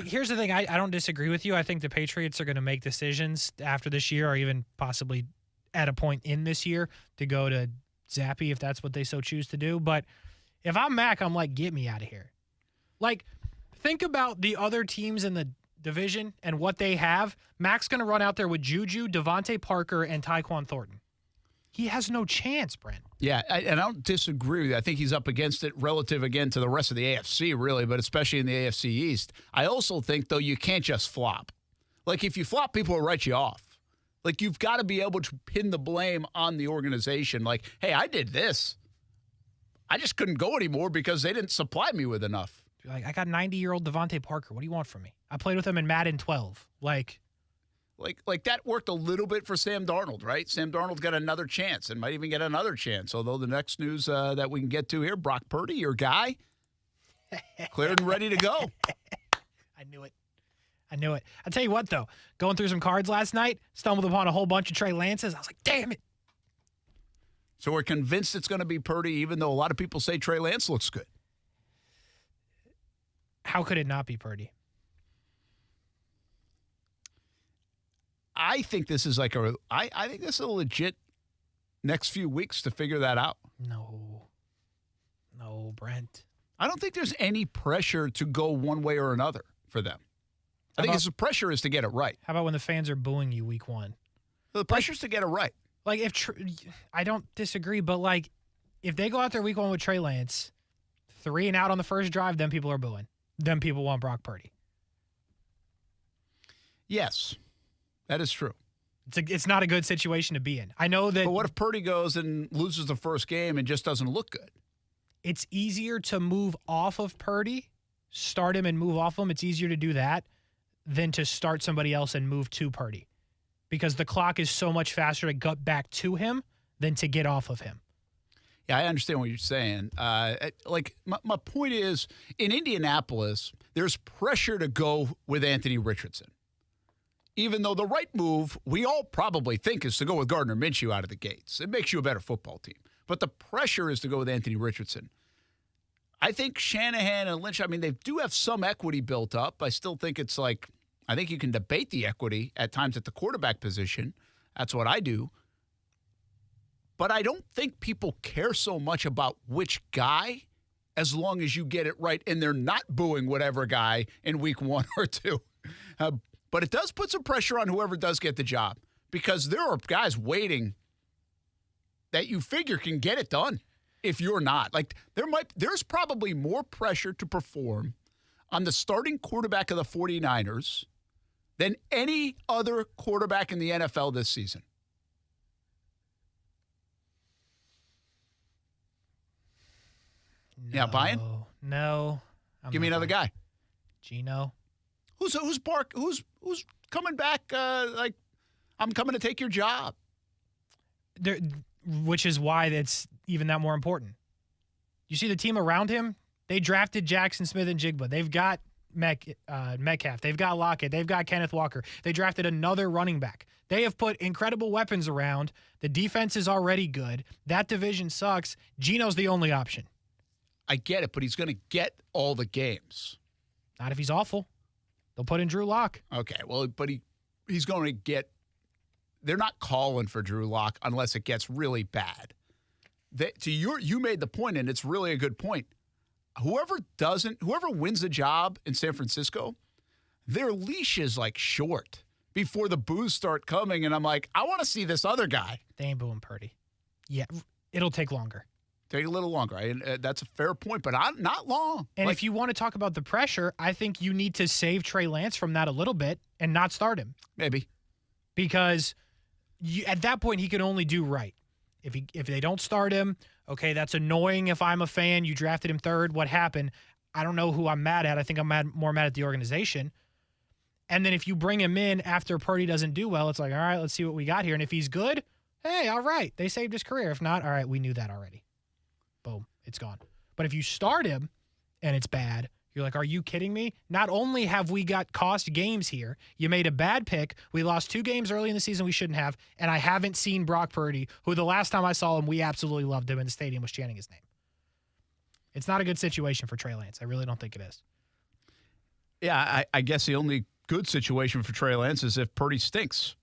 here's the thing. I don't disagree with you. I think the Patriots are going to make decisions after this year or even possibly at a point in this year to go to Zappy if that's what they so choose to do. But if I'm Mac, I'm like, get me out of here. Like, think about the other teams in the division and what they have. Mac's going to run out there with Juju, Devontae Parker, and Tyquan Thornton. He has no chance, Brent.
Yeah, and I don't disagree with you. I think he's up against it relative, again, to the rest of the AFC, really, but especially in the AFC East. I also think, though, you can't just flop. Like, if you flop, people will write you off. Like, you've got to be able to pin the blame on the organization. Like, hey, I did this. I just couldn't go anymore because they didn't supply me with enough.
Like, I got 90-year-old Devontae Parker. What do you want from me? I played with him in Madden 12. Like that worked a little bit for Sam Darnold, right? Sam Darnold got another chance and might even get another chance. Although the next news that we can get to here, Brock Purdy, your guy, cleared and ready to go. I knew it. I'll tell you what, though. Going through some cards last night, stumbled upon a whole bunch of Trey Lances. I was like, damn it.
So we're convinced it's going to be Purdy, even though a lot of people say Trey Lance looks good.
How could it not be Purdy?
I think this is like I think this is a legit next few weeks to figure that out.
No, Brent.
I don't think there's any pressure to go one way or another for them. I think the pressure is to get it right.
How about when the fans are booing you week 1?
The pressure's to get it right.
Like, I don't disagree, but, like, if they go out there week 1 with Trey Lance, 3 and out on the first drive, then people are booing. Then people want Brock Purdy.
Yes, that is true.
It's not a good situation to be in. I know that.
But what if Purdy goes and loses the first game and just doesn't look good?
It's easier to move off of Purdy, start him and move off him. It's easier to do that than to start somebody else and move to Purdy, because the clock is so much faster to get back to him than to get off of him.
Yeah, I understand what you're saying. My point is, in Indianapolis, there's pressure to go with Anthony Richardson. Even though the right move, we all probably think, is to go with Gardner Minshew out of the gates. It makes you a better football team. But the pressure is to go with Anthony Richardson. I think Shanahan and Lynch, they do have some equity built up. I still think it's like, I think you can debate the equity at times at the quarterback position. That's what I do. But I don't think people care so much about which guy as long as you get it right and they're not booing whatever guy in week 1 or 2. But it does put some pressure on whoever does get the job, because there are guys waiting that you figure can get it done if you're not. Like, there's probably more pressure to perform on the starting quarterback of the 49ers than any other quarterback in the NFL this season.
No,
yeah, buying?
No.
Give me another guy.
Geno.
Who's coming back? I'm coming to take your job.
Which is why it's even that more important. You see the team around him? They drafted Jackson Smith and Jigba. They've got Metcalf. They've got Lockett. They've got Kenneth Walker. They drafted another running back. They have put incredible weapons around. The defense is already good. That division sucks. Geno's the only option.
I get it, but he's going to get all the games.
Not if he's awful. They'll put in Drew Lock.
Okay, well, but he's going to get – they're not calling for Drew Lock unless it gets really bad. You made the point, and it's really a good point. Whoever wins the job in San Francisco, their leash is like short before the boos start coming, and I'm like, I want to see this other guy.
They ain't booing Purdy. Yeah, it'll take longer.
Take a little longer. That's a fair point, but not long.
And if you want to talk about the pressure, I think you need to save Trey Lance from that a little bit and not start him.
Maybe.
Because at that point, he can only do right. If they don't start him, okay, that's annoying if I'm a fan. You drafted him third. What happened? I don't know who I'm mad at. I think I'm more mad at the organization. And then if you bring him in after Purdy doesn't do well, it's like, all right, let's see what we got here. And if he's good, hey, all right, they saved his career. If not, all right, we knew that already. Boom, it's gone. But if you start him and it's bad, you're like, are you kidding me? Not only have we got cost games here, you made a bad pick. We lost 2 games early in the season we shouldn't have, and I haven't seen Brock Purdy, who the last time I saw him, we absolutely loved him in the stadium, was chanting his name. It's not a good situation for Trey Lance. I really don't think it is.
Yeah, I guess the only good situation for Trey Lance is if Purdy stinks.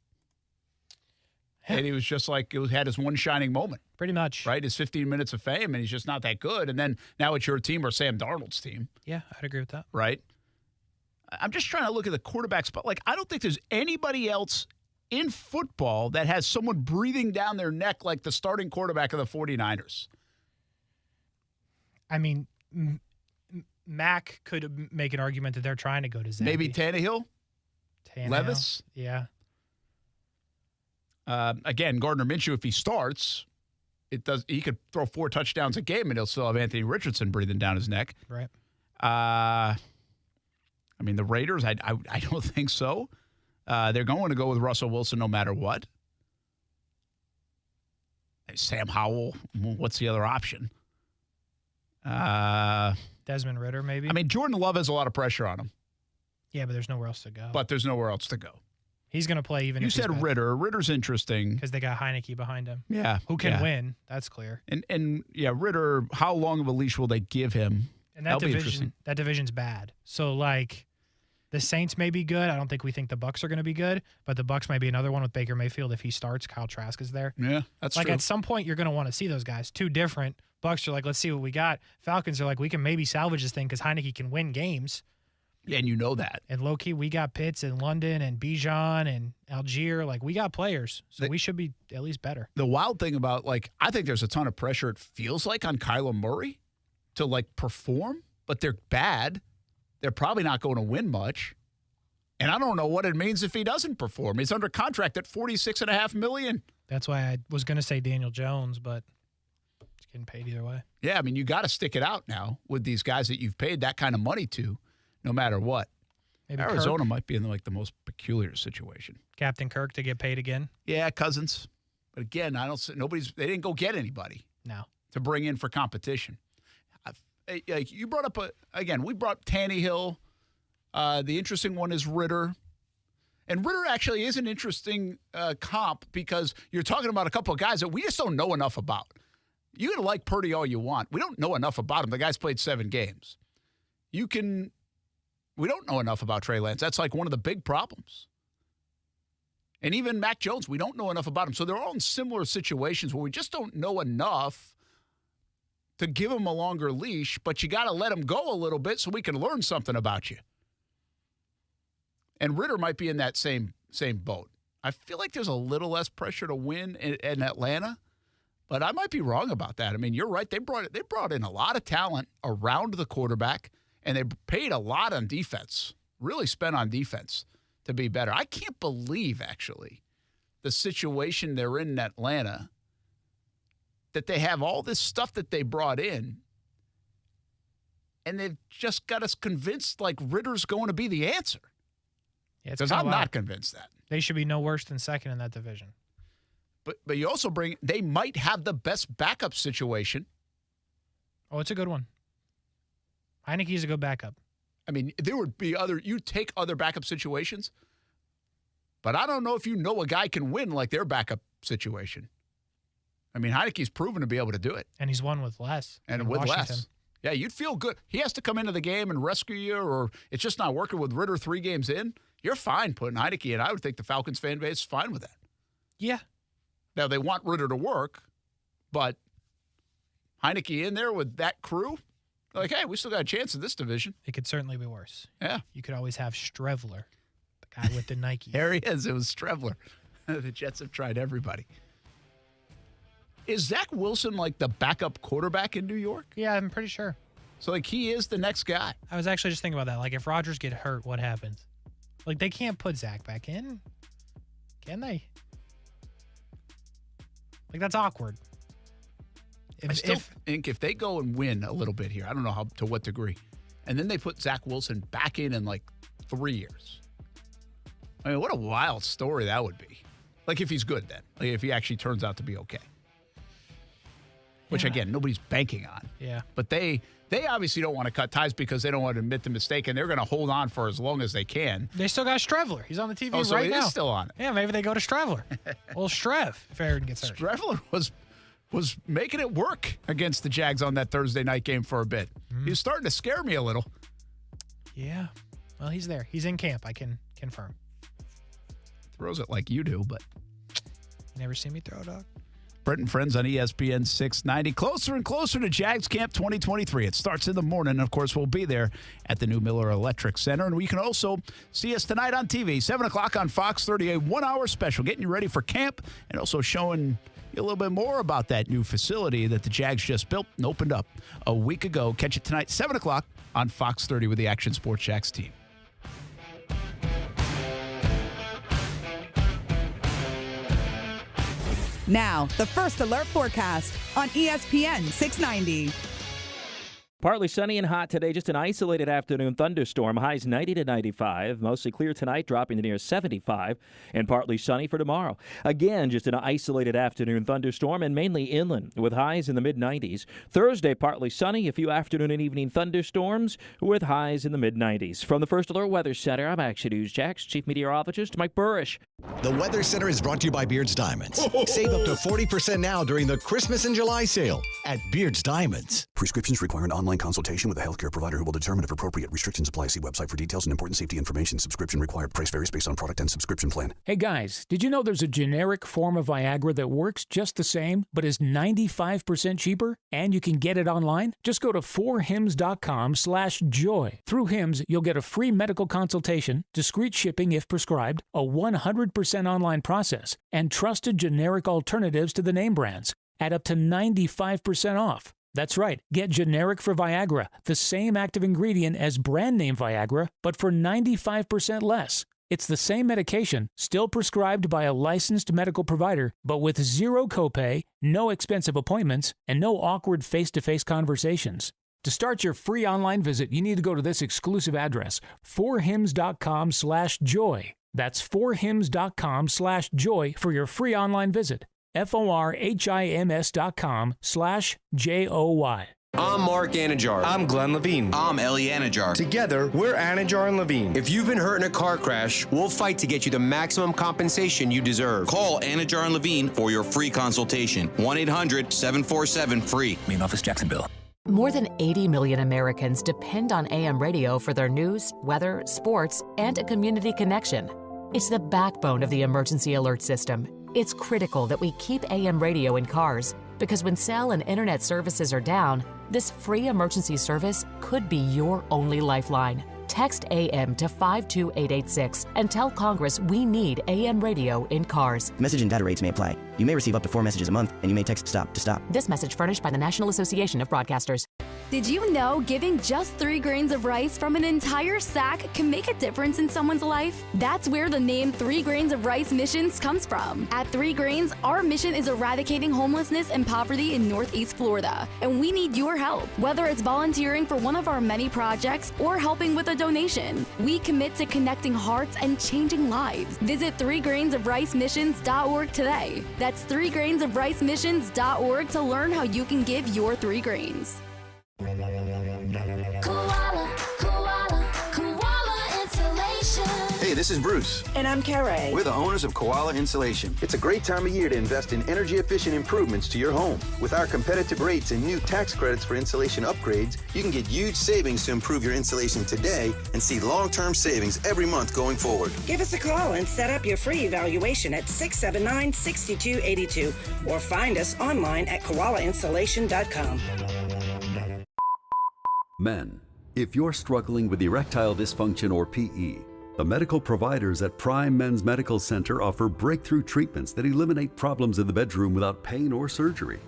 And he was just like, had his one shining moment.
Pretty much.
Right? His 15 minutes of fame, and he's just not that good. And then now it's your team or Sam Darnold's team.
Yeah, I'd agree with that.
Right? I'm just trying to look at the quarterback spot. Like, I don't think there's anybody else in football that has someone breathing down their neck like the starting quarterback of the 49ers.
I mean, Mac could make an argument that they're trying to go to Zappy.
Maybe Tannehill? Levis?
Yeah.
Again, Gardner Minshew, if he starts, he could throw 4 touchdowns a game and he'll still have Anthony Richardson breathing down his neck.
Right.
The Raiders, I don't think so. They're going to go with Russell Wilson no matter what. Sam Howell, what's the other option?
Desmond Ridder, maybe.
Jordan Love has a lot of pressure on him.
Yeah, but there's nowhere else to go.
But there's nowhere else to go.
He's going to play even
You
if
said
he's bad.
Ridder. Ridder's interesting.
Because they got Heineke behind him.
Yeah.
Who can win. That's clear.
And Ridder, how long of a leash will they give him?
And that division's bad. So, the Saints may be good. I don't think we think the Bucs are going to be good. But the Bucs might be another one with Baker Mayfield if he starts. Kyle Trask is there.
Yeah, that's true.
At some point, you're going to want to see those guys. 2 different, Bucks are like, let's see what we got. Falcons are like, we can maybe salvage this thing because Heineke can win games.
Yeah, and you know that.
And low-key, we got Pitts in London and Bijan and Algier. Like, we got players, so we should be at least better.
The wild thing about, like, I think there's a ton of pressure, it feels like, on Kyler Murray to, like, perform, but they're bad. They're probably not going to win much. And I don't know what it means if he doesn't perform. He's under contract at $46.5 million.
That's why I was going to say Daniel Jones, but he's getting paid either way.
Yeah, I mean, you got to stick it out now with these guys that you've paid that kind of money to, no matter what.
Maybe
Arizona
Kirk.
might be in, like, the most peculiar situation.
Captain Kirk to get paid again?
Yeah, Cousins. But again, they didn't go get anybody.
No.
To bring in for competition. Like you brought up, we brought Tannehill. The interesting one is Ritter. And Ritter actually is an interesting comp because you're talking about a couple of guys that we just don't know enough about. You can like Purdy all you want. We don't know enough about him. The guy's played 7 games. We don't know enough about Trey Lance. That's like one of the big problems. And even Mac Jones, we don't know enough about him. So they're all in similar situations where we just don't know enough to give him a longer leash, but you got to let him go a little bit so we can learn something about you. And Ritter might be in that same boat. I feel like there's a little less pressure to win in Atlanta, but I might be wrong about that. I mean, you're right. They brought in a lot of talent around the quarterback, and they paid a lot on defense, really spent on defense to be better. I can't believe, actually, the situation they're in Atlanta, that they have all this stuff that they brought in, and they've just got us convinced like Ritter's going to be the answer.
Yeah,
because I'm not convinced that.
They should be no worse than second in that division.
But you also they might have the best backup situation.
Oh, it's a good one. Heineke's a good backup.
I mean, there would be you take other backup situations, but I don't know if a guy can win like their backup situation. I mean, Heineke's proven to be able to do it.
And he's won with less.
And with less. Yeah, you'd feel good. He has to come into the game and rescue you, or it's just not working with Ritter 3 games in. You're fine putting Heineke in. I would think the Falcons fan base is fine with that.
Yeah.
Now, they want Ritter to work, but Heineke in there with that crew, like, hey, we still got a chance in this division.
It could certainly be worse.
Yeah.
You could always have Strevler, the guy with the Nike.
There he is. It was Strevler. The Jets have tried everybody. Is Zach Wilson like the backup quarterback in New York?
Yeah, I'm pretty sure.
So, like, he is the next guy.
I was actually just thinking about that. Like, if Rodgers get hurt, what happens? Like, they can't put Zach back in. Can they? Like, that's awkward.
I still think if they go and win a little bit here, I don't know to what degree, and then they put Zach Wilson back in like 3 years. I mean, what a wild story that would be. Like, if he's good then. Like, if he actually turns out to be okay. Which, again, nobody's banking on.
Yeah.
But they obviously don't want to cut ties because they don't want to admit the mistake, and they're going to hold on for as long as they can.
They still got Strevler. He's on the TV
so
right
he
now.
Is still on it.
Yeah, maybe they go to Strevler. Well, Strev, if Aaron gets hurt.
Strevler was making it work against the Jags on that Thursday night game for a bit. He was starting to scare me a little.
Yeah. Well, he's there. He's in camp, I can confirm.
Throws it like you do, but...
You never seen me throw, dog.
Brent Friends on ESPN 690. Closer and closer to Jags Camp 2023. It starts in the morning. Of course, we'll be there at the new Miller Electric Center. And we can also see us tonight on TV, 7 o'clock on Fox 30, a 1-hour special, getting you ready for camp and also showing you a little bit more about that new facility that the Jags just built and opened up a week ago. Catch it tonight, 7 o'clock on Fox 30 with the Action Sports Jags team.
Now, the First Alert forecast on ESPN 690.
Partly sunny and hot today, just an isolated afternoon thunderstorm. Highs 90 to 95. Mostly clear tonight, dropping to near 75. And partly sunny for tomorrow. Again, just an isolated afternoon thunderstorm and mainly inland with highs in the mid-90s. Thursday, partly sunny, a few afternoon and evening thunderstorms with highs in the mid-90s. From the First Alert Weather Center, I'm Action News Jax Chief Meteorologist Mike Burrish.
The Weather Center is brought to you by Beard's Diamonds. Save up to 40% now during the Christmas and July sale at Beard's Diamonds.
Prescriptions require an online online consultation with a healthcare provider who will determine if appropriate. Restrictions apply. See website for details and important safety information. Subscription required. Price varies based on product and subscription plan.
Hey guys, did you know there's a generic form of Viagra that works just the same, but is 95% cheaper? And you can get it online? Just go to 4hims.com/joy. Through Hims, you'll get a free medical consultation, discreet shipping if prescribed, a 100% online process, and trusted generic alternatives to the name brands at up to 95% off. That's right. Get generic for Viagra, the same active ingredient as brand name Viagra, but for 95% less. It's the same medication, still prescribed by a licensed medical provider, but with zero copay, no expensive appointments, and no awkward face-to-face conversations. To start your free online visit, you need to go to this exclusive address, 4hims.com/joy. That's 4hims.com/joy for your free online visit. FORHIMS.com/JOY.
I'm Mark Anajar. I'm Glenn Levine. I'm Ellie Anajar. Together, we're Anajar and Levine. If you've been hurt in a car crash, we'll fight to get you the maximum compensation you deserve.
Call Anajar and Levine for your free consultation. 1-800-747-FREE. Main office, Jacksonville.
More than 80 million Americans depend on AM radio for their news, weather, sports, and a community connection. It's the backbone of the emergency alert system. It's critical that we keep AM radio in cars because when cell and internet services are down, this free emergency service could be your only lifeline. Text AM to 52886 and tell Congress we need AM radio in cars.
Message and data rates may apply. You may receive up to 4 messages a month, and you may text STOP to stop.
This message furnished by the National Association of Broadcasters.
Did you know giving just 3 grains of rice from an entire sack can make a difference in someone's life? That's where the name 3 Grains of Rice Missions comes from. At 3 Grains, our mission is eradicating homelessness and poverty in Northeast Florida, and we need your help. Whether it's volunteering for one of our many projects or helping with a donation, we commit to connecting hearts and changing lives. Visit 3grainsofricemissions.org today. That's 3grainsofricemissions.org to learn how you can give your 3 grains.
Koala Insulation.
Hey, this is Bruce.
And I'm Carrie.
We're the owners of Koala Insulation. It's a great time of year to invest in energy-efficient improvements to your home. With our competitive rates and new tax credits for insulation upgrades, you can get huge savings to improve your insulation today and see long-term savings every month going forward.
Give us a call and set up your free evaluation at 679-6282 or find us online at koalainsulation.com.
Men, if you're struggling with erectile dysfunction or PE, the medical providers at Prime Men's Medical Center offer breakthrough treatments that eliminate problems in the bedroom without pain or surgery.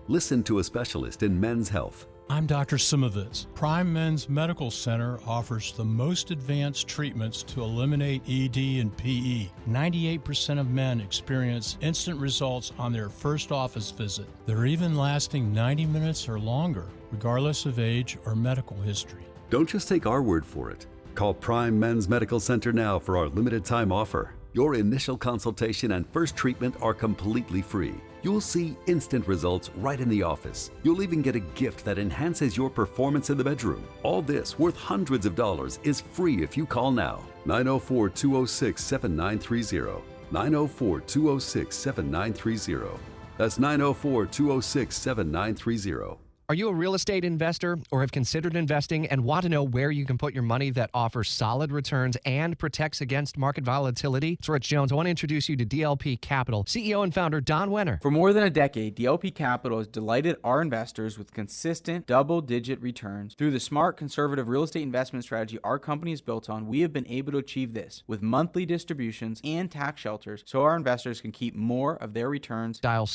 Listen to a specialist in men's health.
I'm Dr. Simovitz. Prime Men's Medical Center offers the most advanced treatments to eliminate ED and PE. 98% of men experience instant results on their first office visit. They're even lasting 90 minutes or longer, regardless of age or medical history.
Don't just take our word for it. Call Prime Men's Medical Center now for our limited time offer. Your initial consultation and first treatment are completely free. You'll see instant results right in the office. You'll even get a gift that enhances your performance in the bedroom. All this, worth hundreds of dollars, is free if you call now. 904-206-7930. 904-206-7930. That's 904-206-7930.
Are you a real estate investor or have considered investing and want to know where you can put your money that offers solid returns and protects against market volatility? It's Rich Jones. I want to introduce you to DLP Capital, CEO and founder Don Wenner.
For more than a decade, DLP Capital has delighted our investors with consistent double-digit returns. Through the smart, conservative real estate investment strategy our company is built on, we have been able to achieve this with monthly distributions and tax shelters so our investors can keep more of their returns.
Dial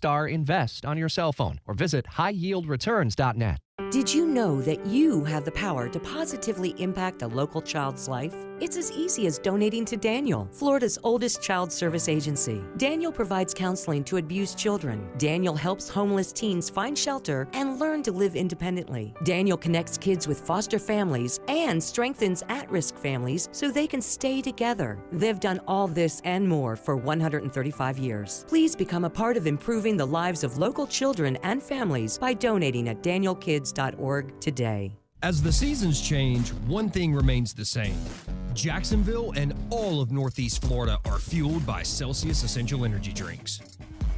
** invest on your cell phone or visit highYieldReturns.net.
Did you know that you have the power to positively impact a local child's life? It's as easy as donating to Daniel, Florida's oldest child service agency. Daniel provides counseling to abused children. Daniel helps homeless teens find shelter and learn to live independently. Daniel connects kids with foster families and strengthens at-risk families so they can stay together. They've done all this and more for 135 years. Please become a part of improving the lives of local children and families by donating at danielkids.org today.
As the seasons change, one thing remains the same. Jacksonville and all of Northeast Florida are fueled by Celsius Essential Energy Drinks.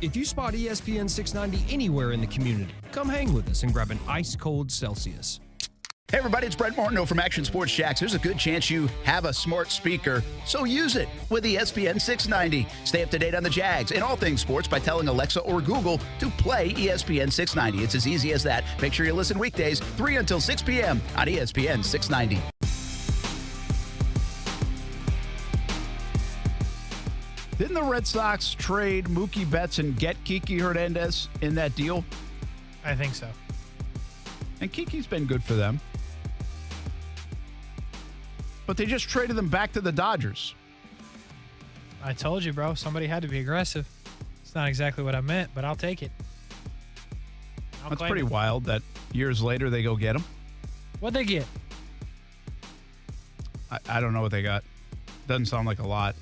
If you spot ESPN 690 anywhere in the community, come hang with us and grab an ice-cold Celsius.
Hey everybody, it's Brent Martineau from Action Sports Jax. There's a good chance you have a smart speaker, so use it with ESPN 690. Stay up to date on the Jags and all things sports by telling Alexa or Google to play ESPN 690. It's as easy as that. Make sure you listen weekdays 3 until 6 p.m. on ESPN 690. Didn't the Red Sox trade Mookie Betts and get Kiki Hernandez in that deal?
I think so.
And Kiki's been good for them. But they just traded them back to the Dodgers.
I told you, bro. Somebody had to be aggressive. It's not exactly what I meant, but I'll take it.
That's pretty wild that years later they go get him.
What'd they get?
I don't know what they got. Doesn't sound like a lot.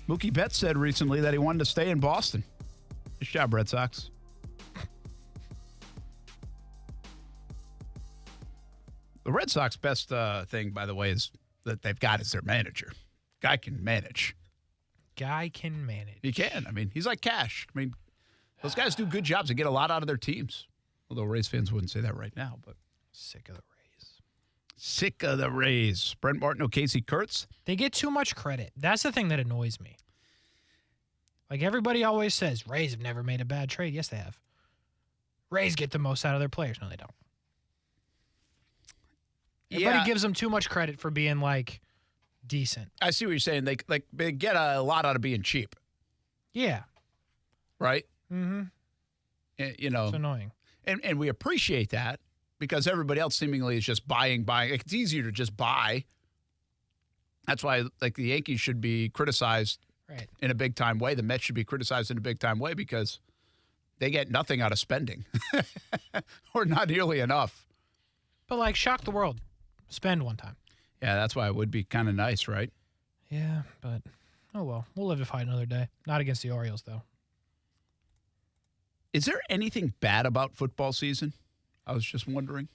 Mookie Betts said recently that he wanted to stay in Boston. Nice job, Red Sox. The Red Sox best thing, by the way, is that they've got is their manager. Guy can manage.
Guy can manage.
He can. I mean, he's like Cash. I mean, those guys do good jobs and get a lot out of their teams. Although Rays fans wouldn't say that right now. But
sick of the Rays.
Sick of the Rays. Brent Martineau, Kasey, Kuhrts.
They get too much credit. That's the thing that annoys me. Like everybody always says, Rays have never made a bad trade. Yes, they have. Rays get the most out of their players. No, they don't. Everybody gives them too much credit for being, like, decent.
I see what you're saying. They get a lot out of being cheap.
Yeah.
Right?
Mm-hmm.
You know.
It's annoying.
And we appreciate that because everybody else seemingly is just buying. Like, it's easier to just buy. That's why, like, the Yankees should be criticized in a big-time way. The Mets should be criticized in a big-time way because they get nothing out of spending or not nearly enough.
But, like, shock the world. Spend one time.
Yeah, that's why it would be kind of nice, right?
Yeah, but, oh well. We'll live to fight another day. Not against the Orioles, though.
Is there anything bad about football season? I was just wondering.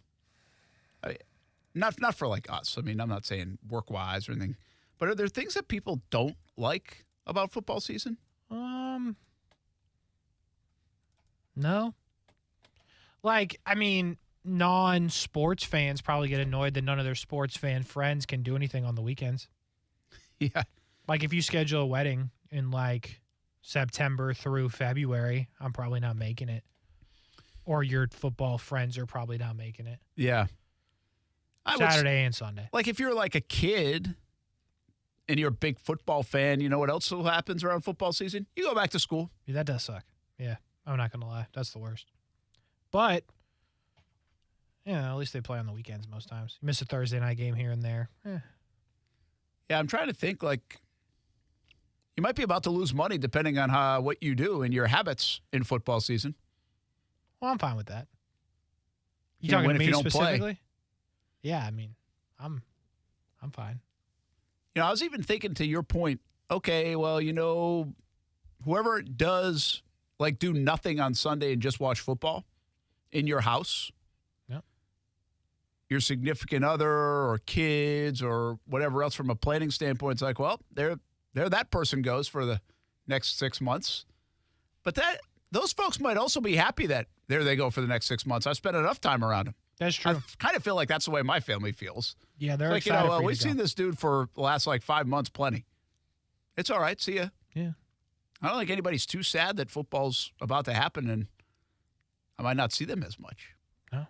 Not for, like, us. I mean, I'm not saying work-wise or anything. But are there things that people don't like about football season?
No. Like, I mean, non-sports fans probably get annoyed that none of their sports fan friends can do anything on the weekends.
Yeah.
Like, if you schedule a wedding in, like, September through February, I'm probably not making it. Or your football friends are probably not making it.
Yeah.
Saturday and Sunday.
Like, if you're, like, a kid and you're a big football fan, you know what else happens around football season? You go back to school.
Yeah, that does suck. Yeah, I'm not going to lie. That's the worst. But, yeah, at least they play on the weekends most times. You miss a Thursday night game here and there.
Yeah, I'm trying to think, like, you might be about to lose money depending on what you do and your habits in football season.
Well, I'm fine with that. You
Can't
talking
win
to
if
me
you don't
specifically?
play.
Yeah, I mean, I'm fine.
You know, I was even thinking to your point, okay, well, you know, whoever does, like, do nothing on Sunday and just watch football in your house, your significant other or kids or whatever else from a planning standpoint, it's like, well, there that person goes for the next 6 months. But those folks might also be happy that there they go for the next 6 months. I've spent enough time around them.
That's true.
I kind of feel like that's the way my family feels.
Yeah, they're
like,
excited for you
we've
to go.
seen this dude for the last, like, 5 months plenty. It's all right. See ya.
Yeah.
I don't think anybody's too sad that football's about to happen, and I might not see them as much.
No.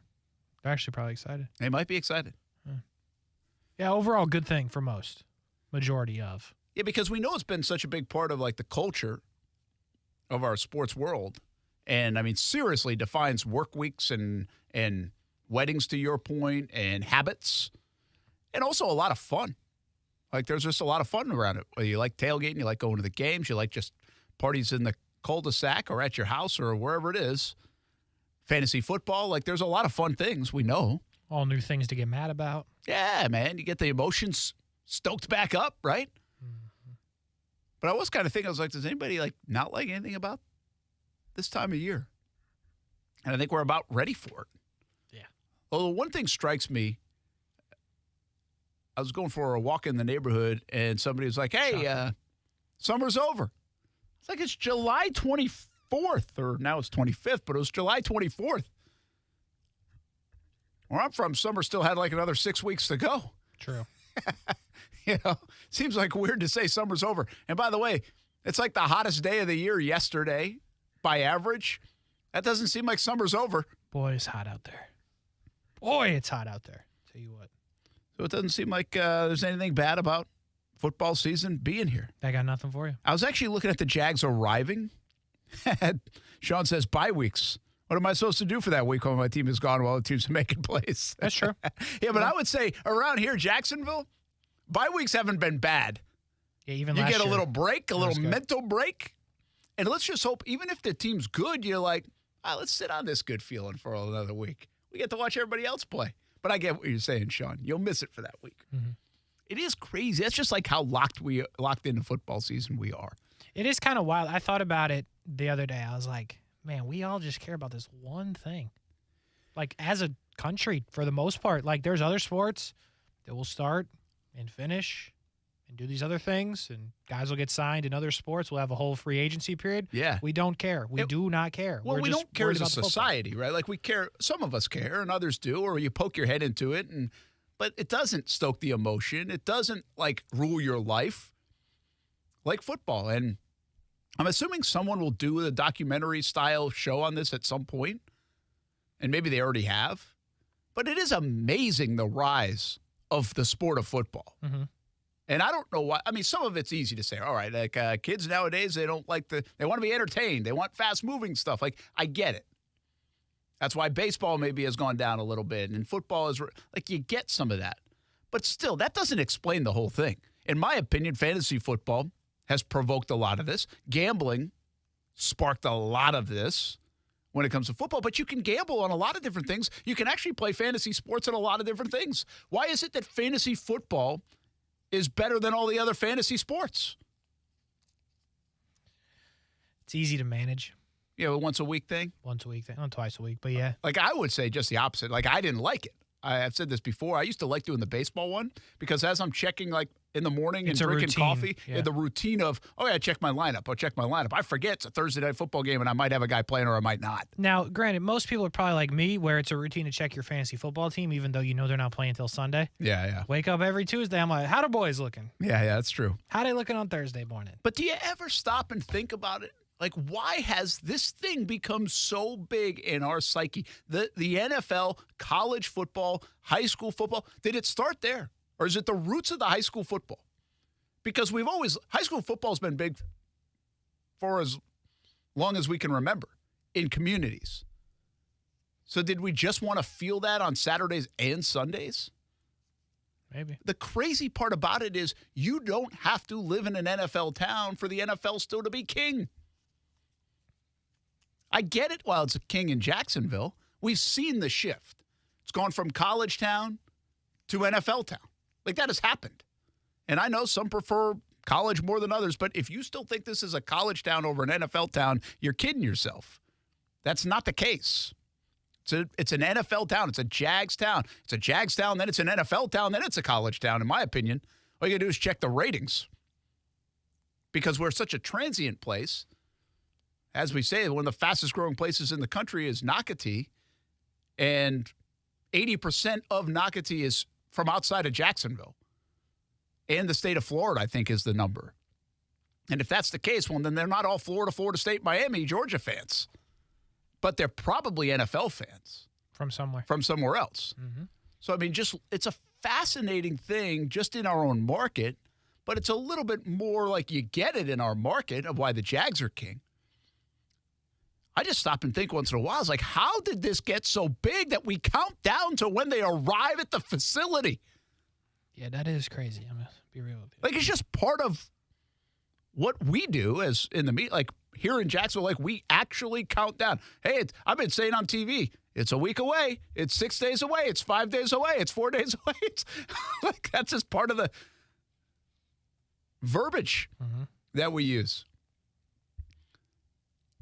They're actually probably excited.
They might be excited.
Yeah, overall good thing for most. Majority of.
Yeah, because we know it's been such a big part of, like, the culture of our sports world. And, I mean, seriously defines work weeks and weddings, to your point, and habits. And also a lot of fun. Like, there's just a lot of fun around it. Whether you like tailgating, you like going to the games, you like just parties in the cul-de-sac or at your house or wherever it is. Fantasy football, like, there's a lot of fun things, we know.
All new things to get mad about.
Yeah, man. You get the emotions stoked back up, right? Mm-hmm. But I was kind of thinking, I was like, does anybody, like, not like anything about this time of year? And I think we're about ready for it.
Yeah.
Although one thing strikes me, I was going for a walk in the neighborhood, and somebody was like, hey, Summer's over. It's like it's July 24th, or now it's 25th, but it was July 24th. Where I'm from, summer still had like another 6 weeks to go.
True.
Seems like weird to say summer's over. And by the way, it's like the hottest day of the year yesterday by average. That doesn't seem like summer's over.
Boy, it's hot out there. Boy, it's hot out there. Tell you what.
So it doesn't seem like there's anything bad about football season being here.
I got nothing for you.
I was actually looking at the Jags arriving. Sean says bye weeks. What am I supposed to do for that week when my team is gone while the team's making plays?
That's true.
Yeah, but I would say around here, Jacksonville, bye weeks haven't been bad.
Yeah, even
you
last
get a
year,
little break, a little
good.
mental break. And let's just hope, even if the team's good, you're like, let's sit on this good feeling for another week. We get to watch everybody else play. But I get what you're saying, Sean. You'll miss it for that week.
Mm-hmm.
It is crazy. That's just like how locked into football season we are.
It is kind of wild. I thought about it the other day. I was like, man, we all just care about this one thing. Like, as a country, for the most part, like, there's other sports that will start and finish and do these other things, and guys will get signed in other sports. We'll have a whole free agency period.
Yeah.
We don't care. We do not care.
Well,
We're
we
just
don't care
worried
as a
about the football.
society, right? Like, we care. Some of us care, and others do, or you poke your head into it, but it doesn't stoke the emotion. It doesn't, like, rule your life like football. And I'm assuming someone will do a documentary-style show on this at some point, and maybe they already have. But it is amazing, the rise of the sport of football.
Mm-hmm.
And I don't know why. I mean, some of it's easy to say. All right, like kids nowadays, they don't like they want to be entertained. They want fast-moving stuff. Like, I get it. That's why baseball maybe has gone down a little bit, and football is like, you get some of that. But still, that doesn't explain the whole thing. In my opinion, fantasy football has provoked a lot of this. Gambling sparked a lot of this when it comes to football. But you can gamble on a lot of different things. You can actually play fantasy sports on a lot of different things. Why is it that fantasy football is better than all the other fantasy sports?
It's easy to manage.
You know, once a week thing?
Once a week thing. Not twice a week, but yeah.
Like, I would say just the opposite. Like, I didn't like it. I've said this before. I used to like doing the baseball one because as I'm checking, like, in the morning and drinking coffee, the routine of, I check my lineup. I'll check my lineup. I forget it's a Thursday night football game and I might have a guy playing or I might not.
Now, granted, most people are probably like me where it's a routine to check your fantasy football team even though you know they're not playing until Sunday.
Yeah.
Wake up every Tuesday. I'm like, how the boys looking?
Yeah, that's true.
How they looking on Thursday morning?
But do you ever stop and think about it? Like, why has this thing become so big in our psyche? The NFL, college football, high school football, did it start there? Or is it the roots of the high school football? Because high school football has been big for as long as we can remember in communities. So did we just want to feel that on Saturdays and Sundays?
Maybe.
The crazy part about it is you don't have to live in an NFL town for the NFL still to be king. I get it while it's a king in Jacksonville. We've seen the shift. It's gone from college town to NFL town. Like, that has happened. And I know some prefer college more than others, but if you still think this is a college town over an NFL town, you're kidding yourself. That's not the case. It's an NFL town. It's a Jags town. It's a Jags town, then it's an NFL town, then it's a college town, in my opinion. All you got to do is check the ratings. Because we're such a transient place. As we say, one of the fastest growing places in the country is Nocatee, and 80% of Nocatee is from outside of Jacksonville. And the state of Florida, I think, is the number. And if that's the case, well, then they're not all Florida State, Miami, Georgia fans. But they're probably NFL fans.
From somewhere.
From somewhere else.
Mm-hmm.
So, I mean, it's a fascinating thing just in our own market, but it's a little bit more like you get it in our market of why the Jags are king. I just stop and think once in a while. It's like, how did this get so big that we count down to when they arrive at the facility?
Yeah, that is crazy. I'm going to be real with you.
Like, it's just part of what we do as in the meet. Like, here in Jacksonville, like, we actually count down. Hey, I've been saying on TV, it's a week away. It's 6 days away. It's 5 days away. It's 4 days away. It's like, that's just part of the verbiage that we use.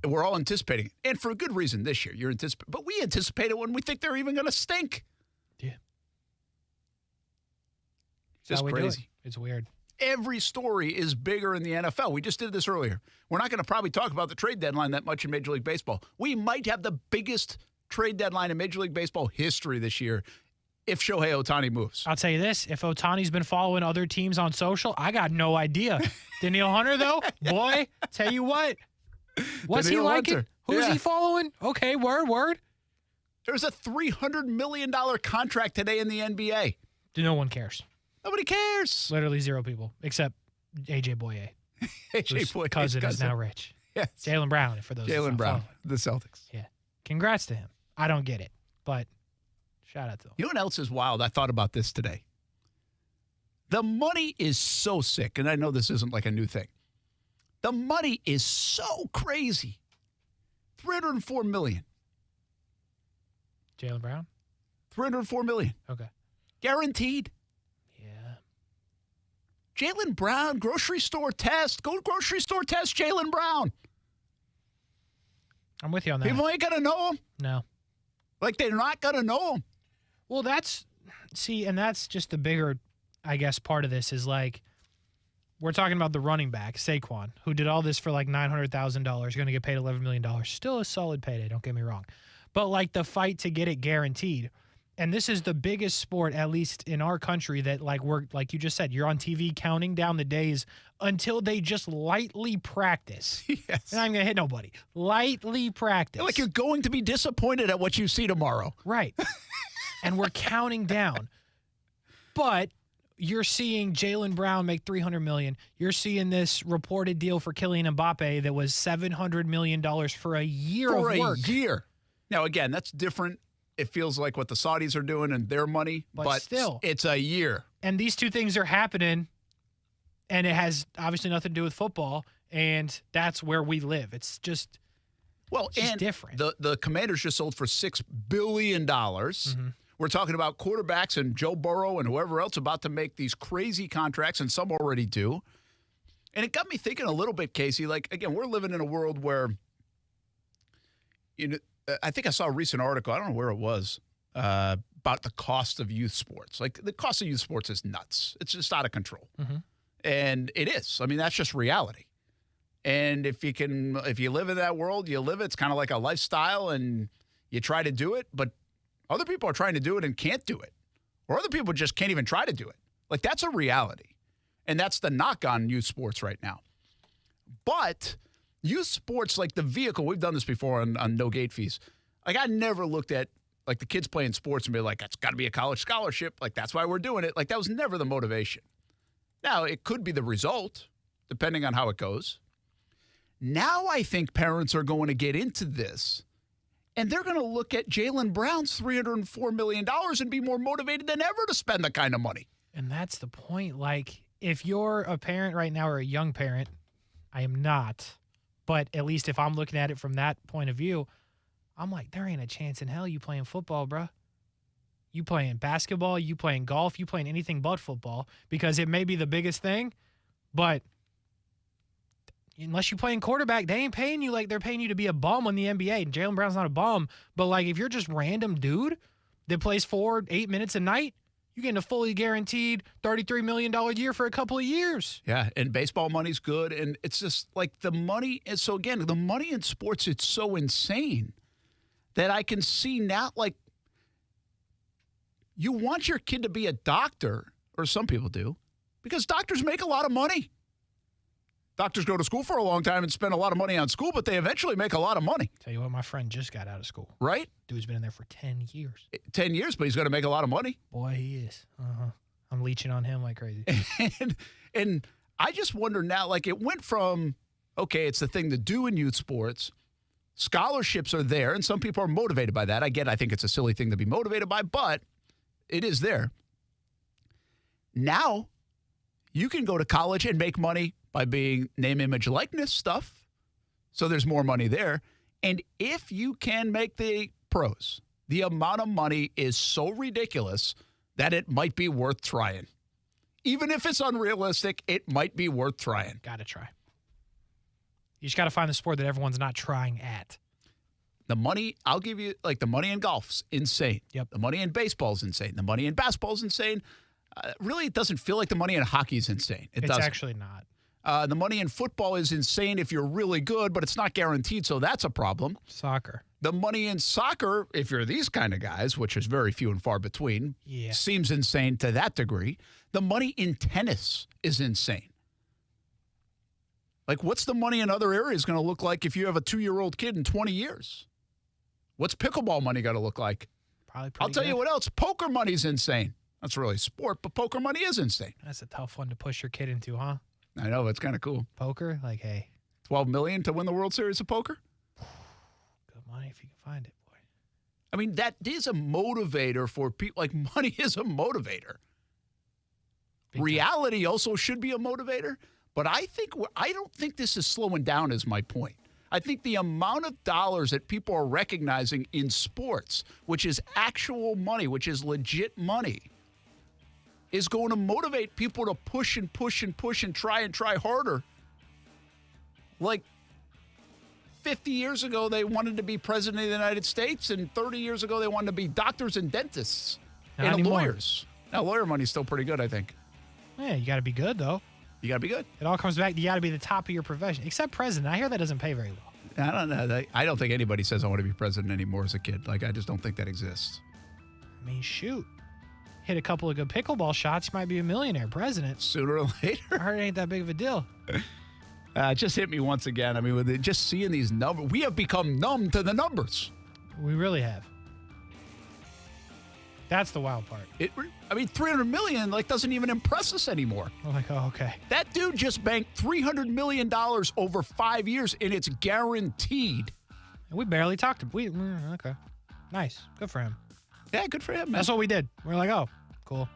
We're all anticipating it. And for a good reason this year. But we anticipate it when we think they're even going to stink.
Yeah.
Just crazy.
It's weird.
every story is bigger in the NFL. We just did this earlier. We're not going to probably talk about the trade deadline that much in Major League Baseball. We might have the biggest trade deadline in Major League Baseball history this year if Shohei Ohtani moves.
I'll tell you this. If Ohtani's been following other teams on social, I got no idea. Danielle Hunter, though, boy, tell you what. What's
Danielle
he liking?
Hunter.
Who's
Yeah.
he following? Okay, word.
There's a $300 million contract today in the NBA.
No one cares.
Nobody cares.
Literally zero people, except A.J. Boye.
A.J.
whose
Boye's
cousin is now rich.
Yes.
Jaylen Brown, for those
Jaylen Brown, the Celtics.
Yeah. Congrats to him. I don't get it, but shout out to him.
You know what else is wild? I thought about this today. The money is so sick, and I know this isn't like a new thing. The money is so crazy. $304 million.
Jaylen Brown?
$304 million.
Okay.
Guaranteed.
Yeah.
Jaylen Brown, grocery store test. Go grocery store test Jaylen Brown.
I'm with you on that.
People ain't going to know him.
No.
Like, they're not going to know him.
Well, that's just the bigger, I guess, part of this is like, we're talking about the running back, Saquon, who did all this for like $900,000, going to get paid $11 million. Still a solid payday, don't get me wrong. But like the fight to get it guaranteed. And this is the biggest sport, at least in our country, that like we're, like you just said, you're on TV counting down the days until they just lightly practice.
Yes.
And I'm going to hit nobody. Lightly practice.
Like you're going to be disappointed at what you see tomorrow.
Right. And we're counting down. But you're seeing Jaylen Brown make $300 million. You're seeing this reported deal for Kylian Mbappe that was $700 million for a year of work.
For a year. Now, again, that's different. It feels like what the Saudis are doing and their money, but
still,
it's a year.
And these two things are happening, and it has obviously nothing to do with football, and that's where we live. It's just, different.
The Commanders just sold for $6 billion. Mm-hmm. We're talking about quarterbacks and Joe Burrow and whoever else about to make these crazy contracts, and some already do. And it got me thinking a little bit, Kasey. Like, again, we're living in a world where, I think I saw a recent article, I don't know where it was, about the cost of youth sports. Like, the cost of youth sports is nuts. It's just out of control.
Mm-hmm.
And it is. I mean, that's just reality. And if you live in that world, you live it. It's kind of like a lifestyle, and you try to do it, but other people are trying to do it and can't do it. Or other people just can't even try to do it. Like, that's a reality. And that's the knock on youth sports right now. But youth sports, like the vehicle, we've done this before on no gate fees. Like, I never looked at, like, the kids playing sports and be like, that's got to be a college scholarship. Like, that's why we're doing it. Like, that was never the motivation. Now, it could be the result, depending on how it goes. Now I think parents are going to get into this, and they're going to look at Jaylen Brown's $304 million and be more motivated than ever to spend that kind of money.
And that's the point. Like, if you're a parent right now or a young parent, I am not, but at least if I'm looking at it from that point of view, I'm like, there ain't a chance in hell you playing football, bruh. You playing basketball, you playing golf, you playing anything but football, because it may be the biggest thing, but unless you playing quarterback, they ain't paying you like they're paying you to be a bum on the NBA. And Jaylen Brown's not a bum, but like if you're just random dude that plays 8 minutes a night, you're getting a fully guaranteed $33 million year for a couple of years.
Yeah, and baseball money's good, and it's just like the money. And so again, the money in sports, it's so insane that I can see now, like, you want your kid to be a doctor, or some people do, because doctors make a lot of money. Doctors go to school for a long time and spend a lot of money on school, but they eventually make a lot of money.
Tell you what, my friend just got out of school.
Right?
Dude's been in there for 10 years.
10 years, but he's going to make a lot of money.
Boy, he is. I'm leeching on him like crazy.
And I just wonder now, like, it went from, okay, it's the thing to do in youth sports. Scholarships are there, and some people are motivated by that. I think it's a silly thing to be motivated by, but it is there. Now, you can go to college and make money by being name, image, likeness stuff. So there's more money there. And if you can make the pros, the amount of money is so ridiculous that it might be worth trying. Even if it's unrealistic, it might be worth trying.
Got to try. You just got to find the sport that everyone's not trying at.
The money, I'll give you, like, the money in golf's insane.
Yep.
The money in baseball's insane. The money in basketball's insane. Really, it doesn't feel like the money in hockey is insane. It's
actually not.
The money in football is insane if you're really good, but it's not guaranteed, so that's a problem.
Soccer.
The money in soccer, if you're these kind of guys, which is very few and far between, seems insane to that degree. The money in tennis is insane. Like, what's the money in other areas going to look like if you have a 2-year-old kid in 20 years? What's pickleball money going to look like?
Probably
I'll tell you what else. Poker money's insane. That's really sport, but poker money is insane.
That's a tough one to push your kid into, huh?
I know, it's kind of cool.
Poker? Like, hey.
$12 million to win the World Series of poker?
Good money if you can find it, boy.
I mean, that is a motivator for people. Like, money is a motivator. Reality also should be a motivator, but I don't think this is slowing down is my point. I think the amount of dollars that people are recognizing in sports, which is actual money, which is legit money, is going to motivate people to push and push and push and try harder. Like 50 years ago, they wanted to be president of the United States, and 30 years ago, they wanted to be doctors and dentists and lawyers. Now, lawyer money's still pretty good, I think.
Yeah, you got to be good, though.
You got to be good.
It all comes back. You got to be the top of your profession, except president. I hear that doesn't pay very well.
I don't know. I don't think anybody says I want to be president anymore as a kid. Like, I just don't think that exists.
I mean, shoot. Hit a couple of good pickleball shots, you might be a millionaire president.
Sooner or later.
I heard it ain't that big of a deal.
It just hit me once again. I mean, with just seeing these numbers, we have become numb to the numbers.
We really have. That's the wild part.
$300 million doesn't even impress us anymore.
I'm like, oh, okay.
That dude just banked $300 million over 5 years, and it's guaranteed.
And we barely talked. Okay. Nice. Good for him.
Yeah, good for him, man.
That's what we did. We're like, oh, cool.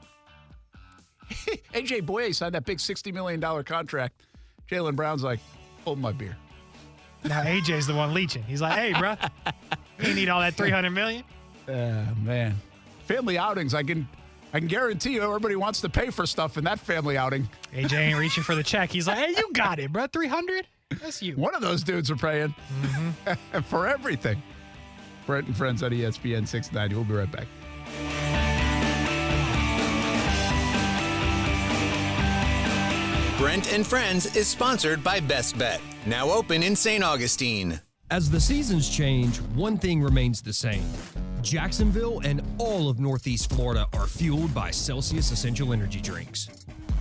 A.J. Boye signed that big $60 million contract. Jaylen Brown's like, hold my beer.
Now A.J.'s the one leeching. He's like, hey, bro, you need all that $300 million?
Man. Family outings, I can guarantee you everybody wants to pay for stuff in that family outing.
AJ ain't reaching for the check. He's like, hey, you got it, bro. 300? That's you.
One of those dudes are paying for everything. Brent and Friends on ESPN 690. We'll be right back.
Brent and Friends is sponsored by Best Bet, now open in St. Augustine.
As the seasons change, one thing remains the same. Jacksonville and all of Northeast Florida are fueled by Celsius Essential Energy Drinks.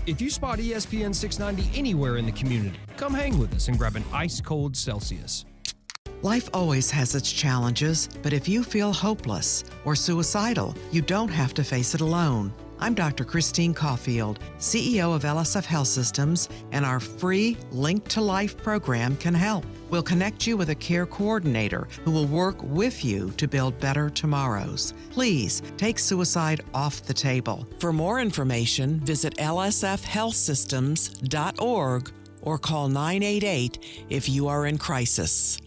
If you spot ESPN 690 anywhere in the community, come hang with us and grab an ice-cold Celsius.
Life always has its challenges, but if you feel hopeless or suicidal, you don't have to face it alone. I'm Dr. Christine Caulfield, CEO of LSF Health Systems, and our free Link to Life program can help. We'll connect you with a care coordinator who will work with you to build better tomorrows. Please take suicide off the table. For more information, visit lsfhealthsystems.org or call 988 if you are in crisis.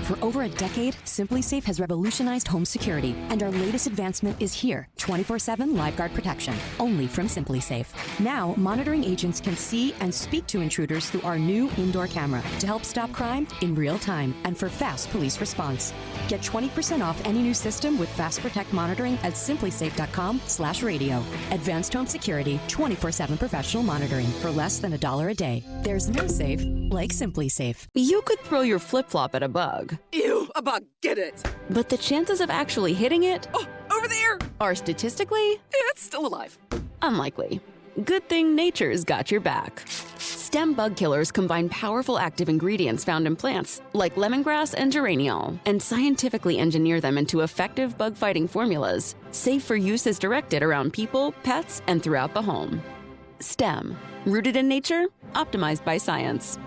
For over a decade, SimpliSafe has revolutionized home security, and our latest advancement is here, 24/7 LiveGuard protection, only from SimpliSafe. Now, monitoring agents can see and speak to intruders through our new indoor camera to help stop crime in real time and for fast police response. Get 20% off any new system with Fast Protect monitoring at simplisafe.com/radio. Advanced home security, 24/7 professional monitoring for less than $1 a day. There's no safe like SimpliSafe.
You could throw your flip-flop at a bug.
Ew, a bug, get it.
But the chances of actually hitting it
Over there!
are statistically
It's still alive.
unlikely. Good thing nature's got your back. Stem bug killers combine powerful active ingredients found in plants, like lemongrass and geraniol, and scientifically engineer them into effective bug-fighting formulas, safe for use as directed around people, pets, and throughout the home. Stem, rooted in nature, optimized by science.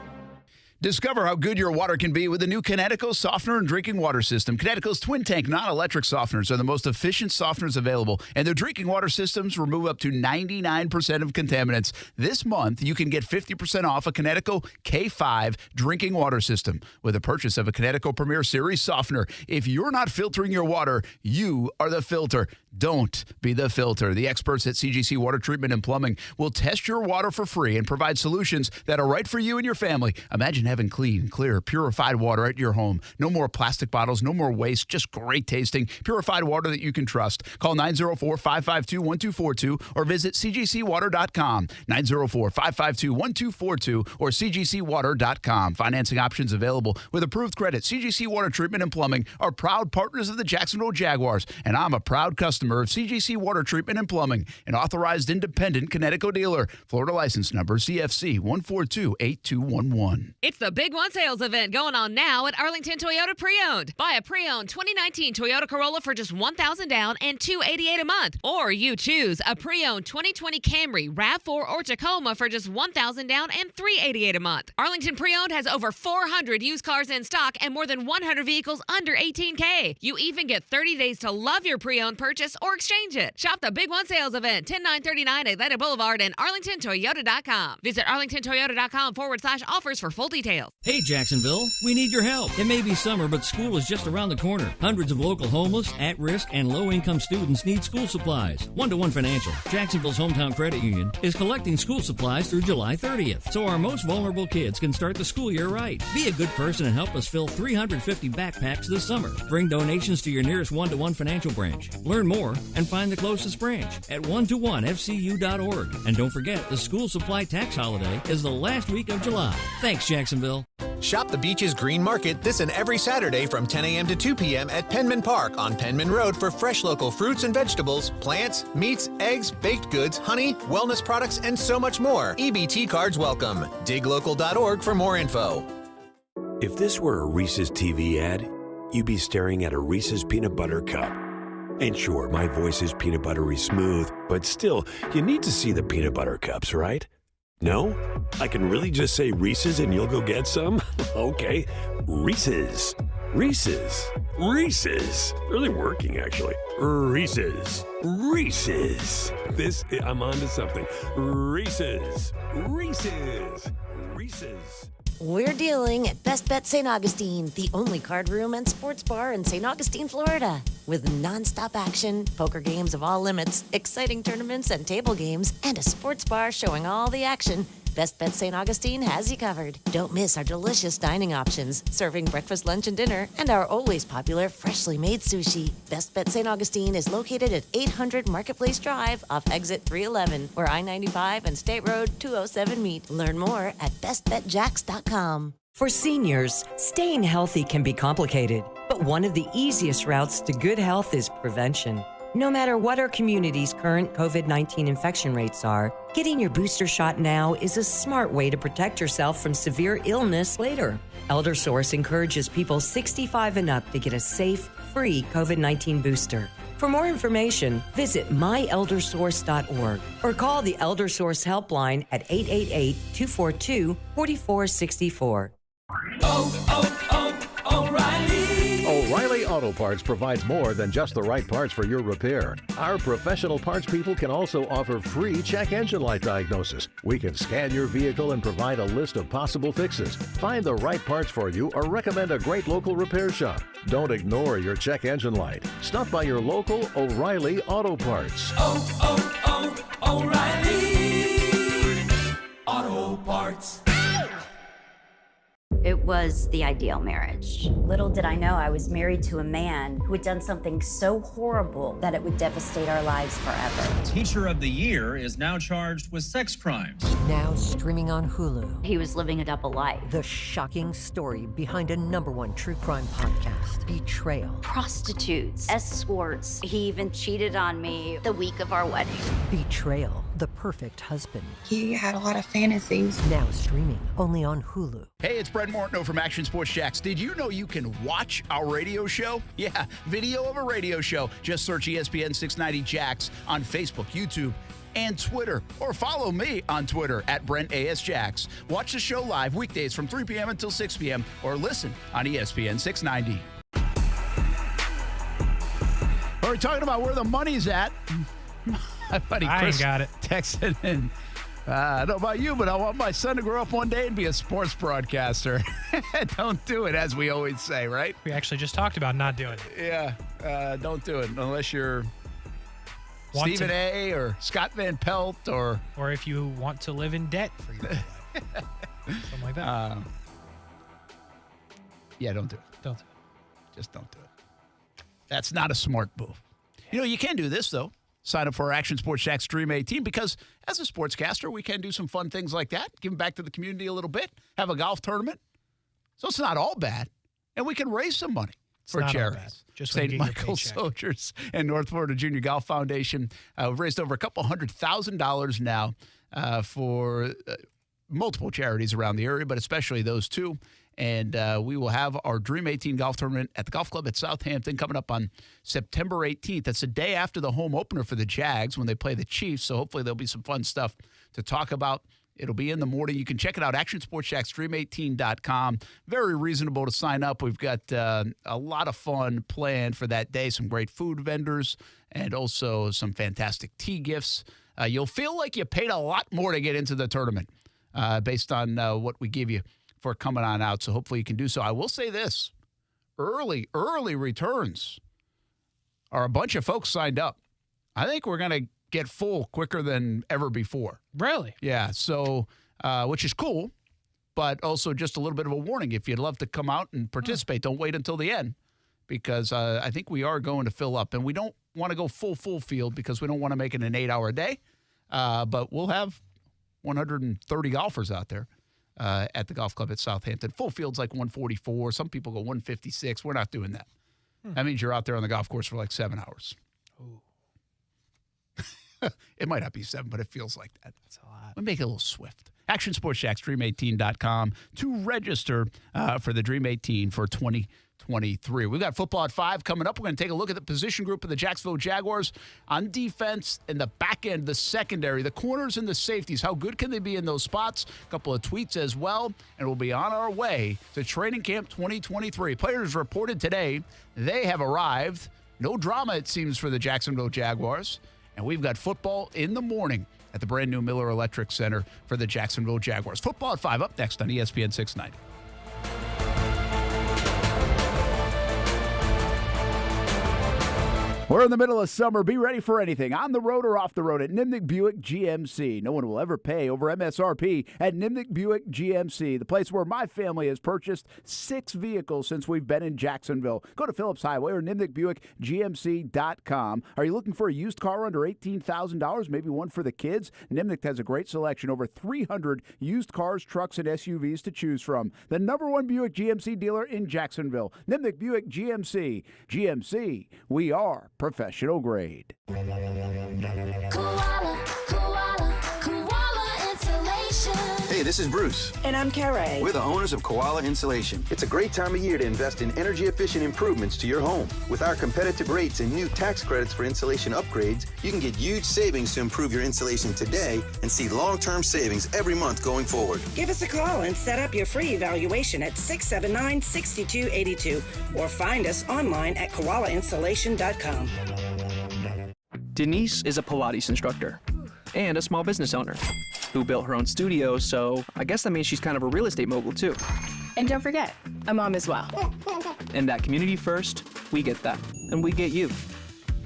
Discover how good your water can be with the new Connecticut softener and drinking water system. Connecticut's twin tank non-electric softeners are the most efficient softeners available, and their drinking water systems remove up to 99% of contaminants. This month, you can get 50% off a Connecticut K5 drinking water system with a purchase of a Connecticut Premier Series softener. If you're not filtering your water, you are the filter. Don't be the filter. The experts at CGC Water Treatment and Plumbing will test your water for free and provide solutions that are right for you and your family. Imagine having clean, clear, purified water at your home. No more plastic bottles, no more waste, just great tasting, purified water that you can trust. Call 904-552-1242 or visit cgcwater.com. 904-552-1242 or cgcwater.com. Financing options available with approved credit. CGC Water Treatment and Plumbing are proud partners of the Jacksonville Jaguars, and I'm a proud customer of CGC Water Treatment and Plumbing, an authorized independent Connecticut dealer. Florida license number CFC 1428211.
It's the Big One sales event going on now at Arlington Toyota Pre-Owned. Buy a pre-owned 2019 Toyota Corolla for just $1,000 down and $288 a month. Or you choose a pre-owned 2020 Camry, RAV4 or Tacoma for just $1,000 down and $388 a month. Arlington Pre-Owned has over 400 used cars in stock and more than 100 vehicles under $18K. You even get 30 days to love your pre-owned purchase or exchange it. Shop the Big One sales event, 10939 Atlanta Boulevard and ArlingtonToyota.com. Visit ArlingtonToyota.com/offers for full details.
Hey, Jacksonville, we need your help. It may be summer, but school is just around the corner. Hundreds of local homeless, at-risk, and low-income students need school supplies. One-to-One Financial, Jacksonville's hometown credit union, is collecting school supplies through July 30th, so our most vulnerable kids can start the school year right. Be a good person and help us fill 350 backpacks this summer. Bring donations to your nearest One-to-One Financial branch. Learn more and find the closest branch at one-to-one-fcu.org. And don't forget, the school supply tax holiday is the last week of July. Thanks, Jacksonville.
Shop the Beaches Green Market this and every Saturday from 10 a.m. to 2 p.m. at Penman Park on Penman Road for fresh local fruits and vegetables, plants, meats, eggs, baked goods, honey, wellness products, and so much more. EBT cards welcome. Diglocal.org for more info.
If this were a Reese's TV ad, you'd be staring at a Reese's peanut butter cup. And sure, my voice is peanut buttery smooth, but still, you need to see the peanut butter cups, right? No? I can really just say Reese's and you'll go get some? Okay, Reese's. Reese's. Reese's. Really working, actually. Reese's. Reese's. I'm on to something. Reese's. Reese's. Reese's.
We're dealing at Best Bet St. Augustine, the only card room and sports bar in St. Augustine, Florida. With nonstop action, poker games of all limits, exciting tournaments and table games, and a sports bar showing all the action, Best Bet St. Augustine has you covered. Don't miss our delicious dining options, serving breakfast, lunch, and dinner, and our always popular freshly made sushi. Best Bet St. Augustine is located at 800 Marketplace Drive off exit 311, where I-95 and State Road 207 meet. Learn more at bestbetjax.com.
For seniors, staying healthy can be complicated, but one of the easiest routes to good health is prevention. No matter what our community's current COVID-19 infection rates are, getting your booster shot now is a smart way to protect yourself from severe illness later. ElderSource encourages people 65 and up to get a safe, free COVID-19 booster. For more information, visit myeldersource.org or call the ElderSource helpline at 888-242-4464.
O'Reilly Auto Parts provides more than just the right parts for your repair. Our professional parts people can also offer free check engine light diagnosis. We can scan your vehicle and provide a list of possible fixes. Find the right parts for you or recommend a great local repair shop. Don't ignore your check engine light. Stop by your local O'Reilly Auto Parts.
O'Reilly Auto Parts.
It was the ideal marriage. Little did I know I was married to a man who had done something so horrible that it would devastate our lives forever.
Teacher of the Year is now charged with sex crimes.
Now streaming on Hulu.
He was living a double life.
The shocking story behind a #1 true crime podcast, Betrayal.
Prostitutes, escorts. He even cheated on me the week of our wedding.
Betrayal, the perfect husband.
He had a lot of fantasies.
Now streaming only on Hulu.
Hey, it's Brent Martineau from Action Sports Jacks. Did you know you can watch our radio show? Yeah, video of a radio show. Just search ESPN 690 Jacks on Facebook, YouTube, and Twitter. Or follow me on Twitter at Brent AS Jacks. Watch the show live weekdays from 3 p.m. until 6 p.m. or listen on ESPN 690. We're talking about where the money's at. My buddy Chris
got it.
Texted in. I don't know about you, but I want my son to grow up one day and be a sports broadcaster. Don't do it, as we always say, right?
We actually just talked about not doing it.
Yeah, don't do it unless you're Stephen A. or Scott Van Pelt or
if you want to live in debt for your life. Something like that.
Yeah, don't do it.
Don't do
it. Just don't do it. That's not a smart move. You can do this, though. Sign up for our Action Sports Jax Dream 18 because as a sportscaster, we can do some fun things like that. Give back to the community a little bit. Have a golf tournament. So it's not all bad. And we can raise some money for charities.
Just
St. Michael's Soldiers and North Florida Junior Golf Foundation. We've raised over $200,000 now for multiple charities around the area, but especially those two. And we will have our Dream 18 golf tournament at the Golf Club at Southampton coming up on September 18th. That's the day after the home opener for the Jags when they play the Chiefs. So hopefully there'll be some fun stuff to talk about. It'll be in the morning. You can check it out, actionsportsjaxdream18.com. Very reasonable to sign up. We've got a lot of fun planned for that day, some great food vendors, and also some fantastic tea gifts. You'll feel like you paid a lot more to get into the tournament based on what we give you for coming on out. So hopefully you can do so. I will say this, early returns are a bunch of folks signed up. I think we're going to get full quicker than ever before.
Really?
Yeah. So, which is cool, but also just a little bit of a warning. If you'd love to come out and participate, don't wait until the end because I think we are going to fill up. And we don't want to go full field because we don't want to make it an 8-hour day. But we'll have 130 golfers out there at the golf club at Southampton. Full field's like 144. Some people go 156. We're not doing that. That means you're out there on the golf course for like 7 hours.
Ooh.
It might not be 7, but it feels like that.
That's a lot.
We make it a little swift. ActionSportsJaxDream18.com to register for the Dream 18 for 2023. We've got football at 5 coming up. We're going to take a look at the position group of the Jacksonville Jaguars on defense in the back end, the secondary, the corners and the safeties. How good can they be in those spots? A couple of tweets as well. And we'll be on our way to training camp 2023. Players reported today they have arrived. No drama, it seems, for the Jacksonville Jaguars. And we've got football in the morning at the brand new Miller Electric Center for the Jacksonville Jaguars. Football at 5 up next on ESPN 690. We're in the middle of summer. Be ready for anything, on the road or off the road, at Nimnicht Buick GMC. No one will ever pay over MSRP at Nimnicht Buick GMC, the place where my family has purchased 6 vehicles since we've been in Jacksonville. Go to Phillips Highway or NimnichtBuickGMC.com. Are you looking for a used car under $18,000, maybe one for the kids? Nimnicht has a great selection, over 300 used cars, trucks, and SUVs to choose from. The #1 Buick GMC dealer in Jacksonville, Nimnicht Buick GMC. GMC, we are professional grade.
Koala Insulation.
Hey, this is Bruce.
And I'm Carrie.
We're the owners of Koala Insulation. It's a great time of year to invest in energy-efficient improvements to your home. With our competitive rates and new tax credits for insulation upgrades, you can get huge savings to improve your insulation today and see long-term savings every month going forward.
Give us a call and set up your free evaluation at 679-6282 or find us online at koalainsulation.com.
Denise is a Pilates instructor and a small business owner who built her own studio, so I guess that means she's kind of a real estate mogul too.
And don't forget, a mom as well.
And that community first, we get that, and we get you.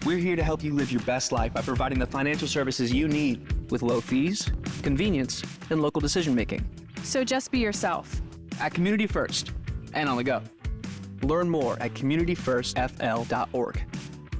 We're here to help you live your best life by providing the financial services you need with low fees, convenience, and local decision making.
So just be yourself.
At Community First and on the go. Learn more at communityfirstfl.org.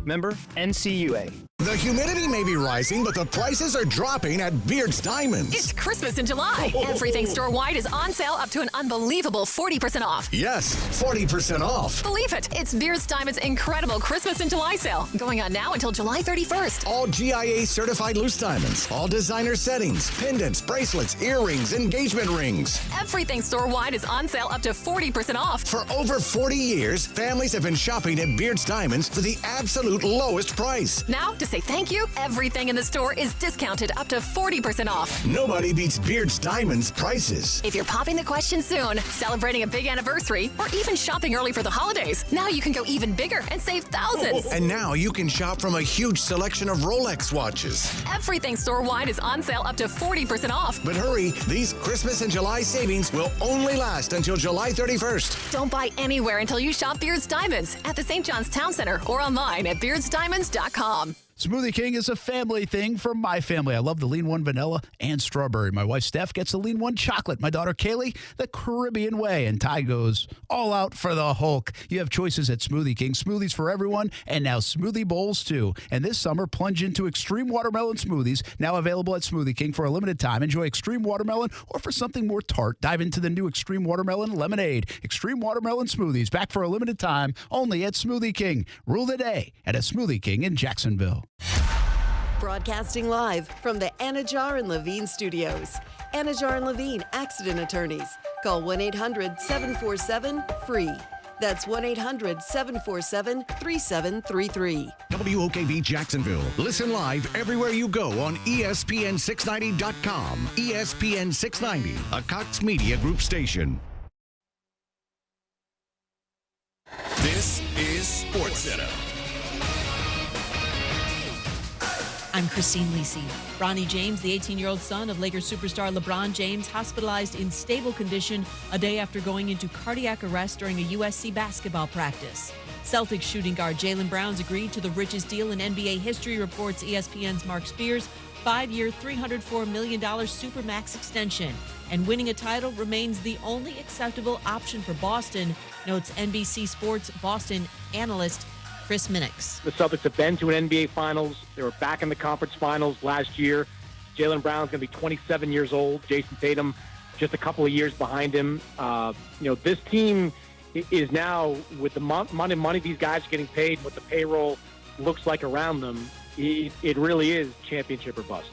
Member NCUA.
The humidity may be rising, but the prices are dropping at Beard's Diamonds.
It's Christmas in July. Everything store-wide is on sale up to an unbelievable 40% off.
Yes, 40% off.
Believe it. It's Beard's Diamonds' incredible Christmas in July sale. Going on now until July 31st.
All GIA certified loose diamonds. All designer settings, pendants, bracelets, earrings, engagement rings.
Everything store-wide is on sale up to 40% off.
For over 40 years, families have been shopping at Beard's Diamonds for the absolute lowest price.
Now, to say thank you, everything in the store is discounted up to 40% off.
Nobody beats Beard's Diamonds prices.
If you're popping the question soon, celebrating a big anniversary, or even shopping early for the holidays, now you can go even bigger and save thousands.
And now you can shop from a huge selection of Rolex watches.
Everything store-wide is on sale up to 40% off.
But hurry, these Christmas and July savings will only last until July 31st.
Don't buy anywhere until you shop Beard's Diamonds at the St. John's Town Center or online at beardsdiamonds.com.
Smoothie King is a family thing from my family. I love the Lean One vanilla and strawberry. My wife, Steph, gets the Lean One chocolate. My daughter, Kaylee, the Caribbean way. And Ty goes all out for the Hulk. You have choices at Smoothie King. Smoothies for everyone, and now smoothie bowls, too. And this summer, plunge into extreme watermelon smoothies, now available at Smoothie King for a limited time. Enjoy extreme watermelon, or for something more tart, dive into the new extreme watermelon lemonade. Extreme watermelon smoothies, back for a limited time, only at Smoothie King. Rule the day at a Smoothie King in Jacksonville.
Broadcasting live from the Anajar and Levine studios. Anajar and Levine Accident Attorneys. Call 1-800-747-FREE. That's 1-800-747-3733.
WOKV Jacksonville. Listen live everywhere you go on ESPN690.com. ESPN 690, a Cox Media Group station.
This is SportsCenter.
I'm Christine Lisi. Bronny James, the 18-year-old son of Lakers superstar LeBron James, hospitalized in stable condition a day after going into cardiac arrest during a USC basketball practice. Celtics shooting guard Jaylen Brown's agreed to the richest deal in NBA history, reports ESPN's Mark Spears. 5-year, $304 million Supermax extension. And winning a title remains the only acceptable option for Boston, notes NBC Sports Boston analyst Chris Minix.
The Celtics have been to an NBA Finals. They were back in the conference finals last year. Jaylen Brown's going to be 27 years old. Jason Tatum just a couple of years behind him. This team is now, with the money these guys are getting paid, what the payroll looks like around them, it really is championship or bust.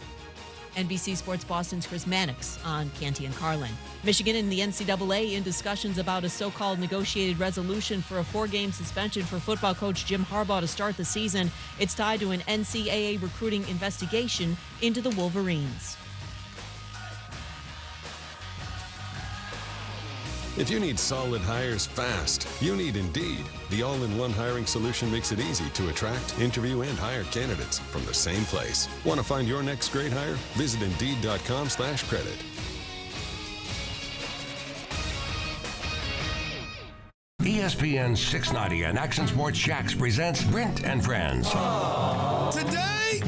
NBC Sports Boston's Chris Mannix on Canty and Carlin. Michigan and the NCAA in discussions about a so-called negotiated resolution for a 4-game suspension for football coach Jim Harbaugh to start the season. It's tied to an NCAA recruiting investigation into the Wolverines.
If you need solid hires fast, you need Indeed. The all-in-one hiring solution makes it easy to attract, interview, and hire candidates from the same place. Want to find your next great hire? Visit Indeed.com/credit.
ESPN 690 and Action Sports Shacks presents Brent and Friends.
Today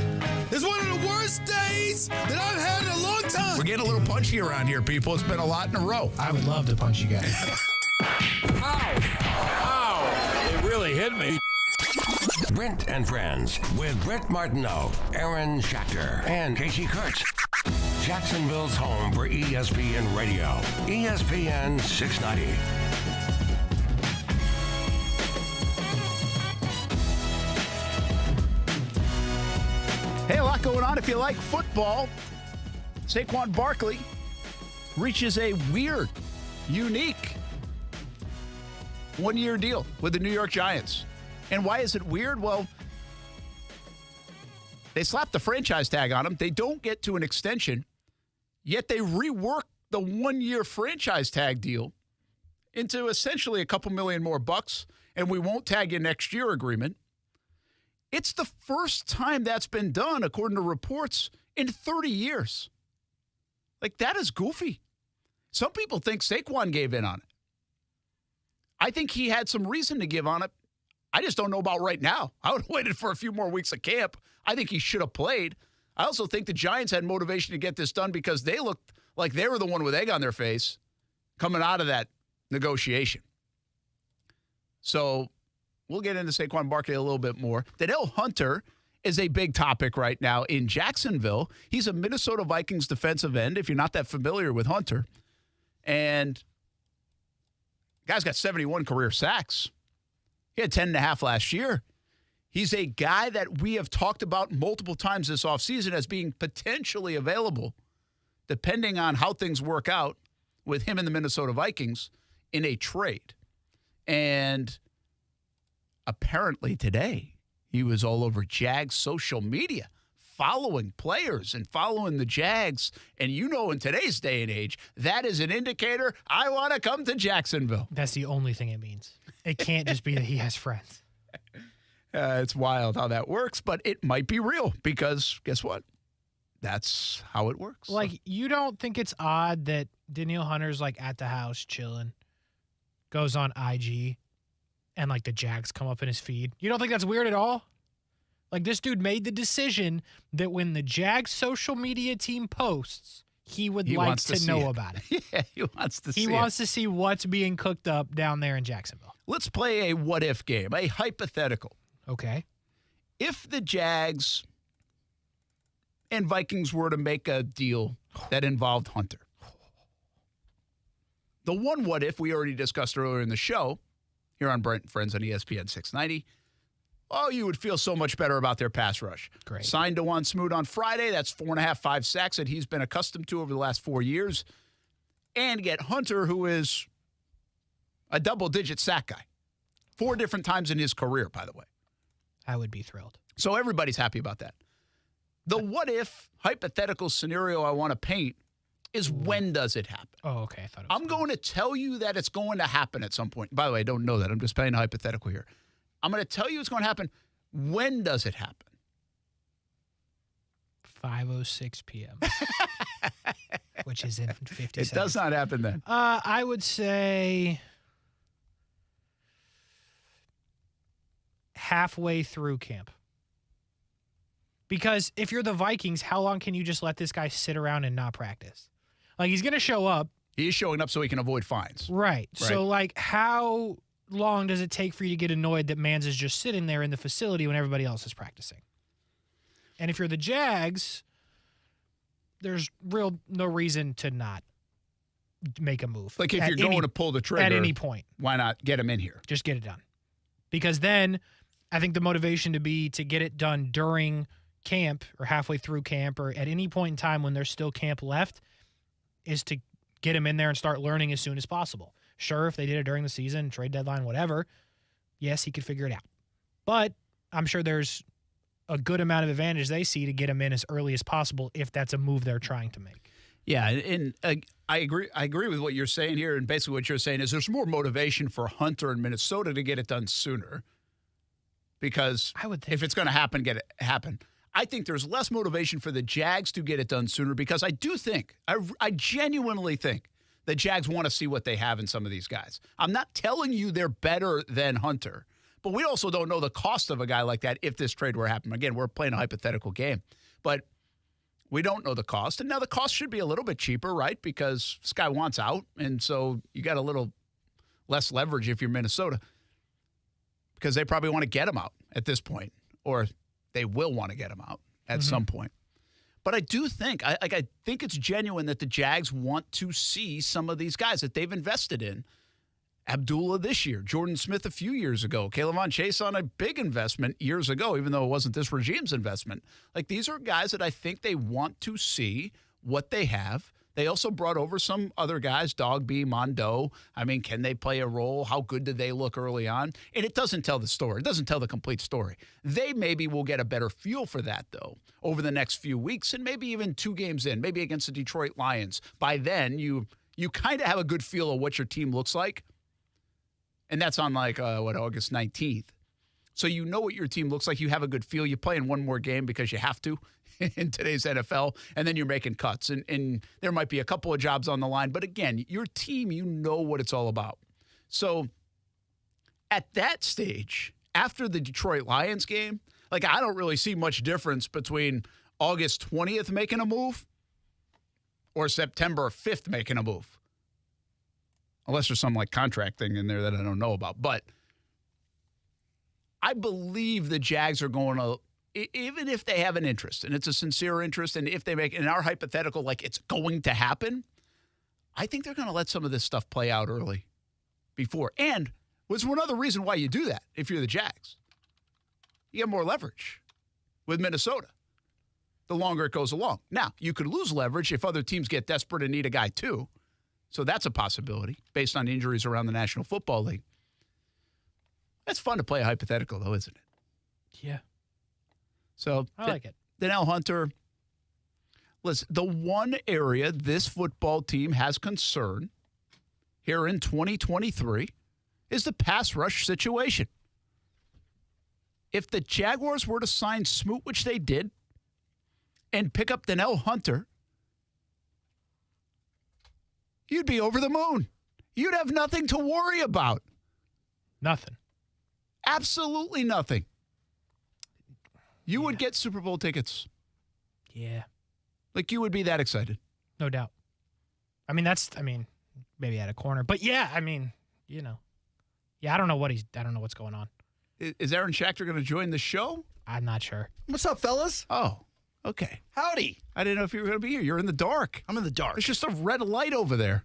is one of the worst days that I've had in a long time.
We're getting a little punchy around here, people. It's been a lot in a row.
I would love to punch you guys.
Ow! It really hit me.
Brent and Friends with Brent Martineau, Aaron Schachter, and Kasey Kuhrts. Jacksonville's home for ESPN Radio. ESPN 690.
Hey, a lot going on if you like football. Saquon Barkley reaches a weird, unique one-year deal with the New York Giants. And why is it weird? Well, they slapped the franchise tag on him. They don't get to an extension, yet they rework the one-year franchise tag deal into essentially a couple million more bucks, and we won't tag you next year agreement. It's the first time that's been done, according to reports, in 30 years. Like, that is goofy. Some people think Saquon gave in on it. I think he had some reason to give on it. I just don't know about right now. I would have waited for a few more weeks of camp. I think he should have played. I also think the Giants had motivation to get this done because they looked like they were the one with egg on their face coming out of that negotiation. So we'll get into Saquon Barkley a little bit more. Danielle Hunter is a big topic right now in Jacksonville. He's a Minnesota Vikings defensive end, if you're not that familiar with Hunter. And the guy's got 71 career sacks. He had 10.5 last year. He's a guy that we have talked about multiple times this offseason as being potentially available, depending on how things work out with him and the Minnesota Vikings in a trade. And apparently today, he was all over Jags social media, following players and following the Jags. And you know, in today's day and age, that is an indicator I want to come to Jacksonville.
That's the only thing it means. It can't just be that he has friends.
It's wild how that works, but it might be real because guess what? That's how it works.
Like, you don't think it's odd that Danielle Hunter's like at the house chilling, goes on IG, and like the Jags come up in his feed? You don't think that's weird at all? Like, this dude made the decision that when the Jags social media team posts, he would like to know about it.
Yeah, he wants to see it.
He wants to see what's being cooked up down there in Jacksonville.
Let's play a what-if game, a hypothetical.
Okay.
If the Jags and Vikings were to make a deal that involved Hunter. The one what if we already discussed earlier in the show here on Brent Friends on ESPN 690. Oh, you would feel so much better about their pass rush.
Great.
Signed Dewan Smoot on Friday. That's 4.5, 5 sacks that he's been accustomed to over the last 4 years. And get Hunter, who is a double-digit sack guy. 4 different times in his career, by the way.
I would be thrilled.
So everybody's happy about that. The what-if hypothetical scenario I want to paint is when does it happen?
Oh, okay. I thought
I'm going to tell you that it's going to happen at some point. By the way, I don't know that. I'm just playing a hypothetical here. I'm going to tell you it's going to happen. When does it happen?
5:06 p.m., which is in 50
It
seconds.
does not happen then.
I would say halfway through camp. Because if you're the Vikings, how long can you just let this guy sit around and not practice? Like, he's going to show up.
He is showing up so he can avoid fines.
Right. So, like, how long does it take for you to get annoyed that Mans is just sitting there in the facility when everybody else is practicing? And if you're the Jags, there's no reason to not make a move.
Like, if you're going to pull the trigger.
At any point.
Why not get him in here?
Just get it done. Because then I think the motivation to get it done during camp or halfway through camp or at any point in time when there's still camp left is to get him in there and start learning as soon as possible. Sure, if they did it during the season, trade deadline, whatever, yes, he could figure it out. But I'm sure there's a good amount of advantage they see to get him in as early as possible if that's a move they're trying to make.
Yeah, and I agree with what you're saying here, and basically what you're saying is there's more motivation for Hunter in Minnesota to get it done sooner because
I would think
if it's going to happen, get it happen. I think there's less motivation for the Jags to get it done sooner because I do think, I genuinely think the Jags want to see what they have in some of these guys. I'm not telling you they're better than Hunter, but we also don't know the cost of a guy like that if this trade were to happen. Again, we're playing a hypothetical game, but we don't know the cost. And now the cost should be a little bit cheaper, right? Because this guy wants out, and so you got a little less leverage if you're Minnesota because they probably want to get him out at this point, or they will want to get him out at some point. But I do think, I think it's genuine that the Jags want to see some of these guys that they've invested in. Abdullah this year, Jordan Smith a few years ago, Kayvon Chase on a big investment years ago, even though it wasn't this regime's investment. Like, these are guys that I think they want to see what they have. They also brought over some other guys, Dogby, Mondo. I mean, can they play a role? How good did they look early on? And it doesn't tell the story. It doesn't tell the complete story. They maybe will get a better feel for that, though, over the next few weeks and maybe even 2 games in, maybe against the Detroit Lions. By then, you kind of have a good feel of what your team looks like. And that's on August 19th. So you know what your team looks like. You have a good feel. You play in one more game because you have to in today's NFL, and then you're making cuts. And there might be a couple of jobs on the line. But again, your team, you know what it's all about. So at that stage, after the Detroit Lions game, like, I don't really see much difference between August 20th making a move or September 5th making a move. Unless there's some contract thing in there that I don't know about. But I believe the Jags are going to, even if they have an interest, and it's a sincere interest, and if they make, in our hypothetical, it's going to happen, I think they're going to let some of this stuff play out early before. And was one other reason why you do that if you're the Jags. You get more leverage with Minnesota the longer it goes along. Now, you could lose leverage if other teams get desperate and need a guy too. So that's a possibility based on injuries around the National Football League. That's fun to play a hypothetical, though, isn't it?
Yeah.
So
I like it.
Danielle Hunter, listen, the one area this football team has concern here in 2023 is the pass rush situation. If the Jaguars were to sign Smoot, which they did, and pick up Danielle Hunter, you'd be over the moon. You'd have nothing to worry about.
Nothing.
Absolutely nothing. You would get Super Bowl tickets.
Yeah.
Like, you would be that excited.
No doubt. I mean, maybe at a corner. But, yeah, I mean, Yeah, I don't know what's going on.
Is Aaron Schachter going to join the show?
I'm not sure.
What's up, fellas?
Oh, okay.
Howdy.
I didn't know if you were going to be here. You're in the dark.
I'm in the dark.
There's just a red light over there.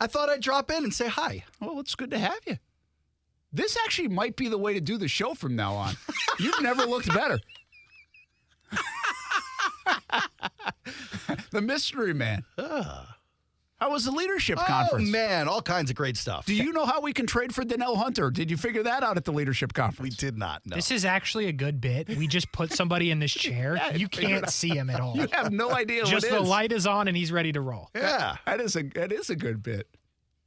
I thought I'd drop in and say hi.
Well, it's good to have you. This actually might be the way to do the show from now on. You've never looked better. The mystery man. How was the leadership conference?
Oh, man, all kinds of great stuff.
Do you know how we can trade for Danielle Hunter? Did you figure that out at the leadership conference?
We did not, no.
This is actually a good bit. We just put somebody in this chair.
Yeah,
you can't see him at all.
You have no idea
just
what it is.
the light is on and he's ready to roll.
Yeah.
That is a good bit.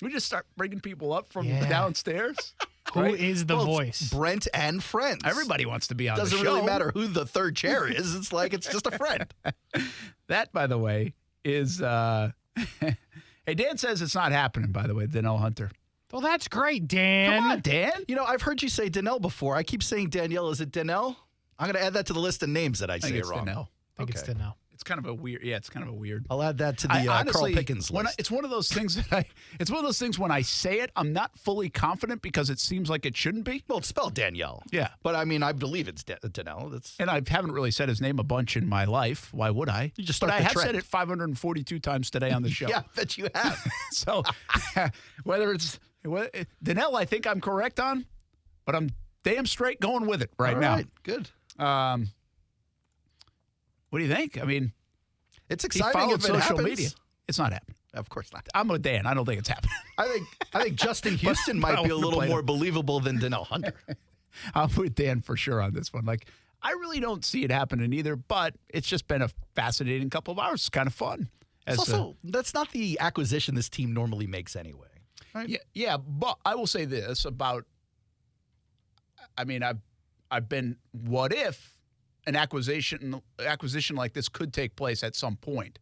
We just start bringing people up from downstairs.
Who is the voice?
Brent and Friends.
Everybody wants to be on the show.
Doesn't really matter who the third chair is. It's like it's just a friend.
That, by the way, is hey, Dan says it's not happening, by the way, Danielle Hunter.
Well, that's great, Dan.
Come on, Dan.
I've heard you say Danielle before. I keep saying Danielle. Is it Danielle? I'm going to add that to the list of names that I say
it's
wrong.
Danielle.
I think it's Danielle.
It's kind of a weird.
I'll add that to the
honestly,
Carl Pickens list.
It's one of those things it's one of those things when I say it, I'm not fully confident because it seems like it shouldn't be.
Well, it's spelled Danielle.
Yeah.
But I mean, I believe it's Danielle.
And I haven't really said his name a bunch in my life. Why would I?
You just
but
start
I
the
have
trend.
said it 542 times today on the show.
Yeah, I bet you have.
So whether it's Danielle, I think I'm correct on, but I'm damn straight going with it right now.
Good.
What do you think? I mean,
it's exciting if it
social
happens.
media. It's not happening.
Of course not.
I'm with Dan. I don't think it's happening.
I think Justin Houston might be a little more believable than Danielle Hunter.
I'm with Dan for sure on this one. Like, I really don't see it happening either, but it's just been a fascinating couple of hours. It's kind of fun.
It's also, that's not the acquisition this team normally makes anyway. Right?
Yeah, but I will say this about, I mean, I've been, what if an acquisition like this could take place at some point,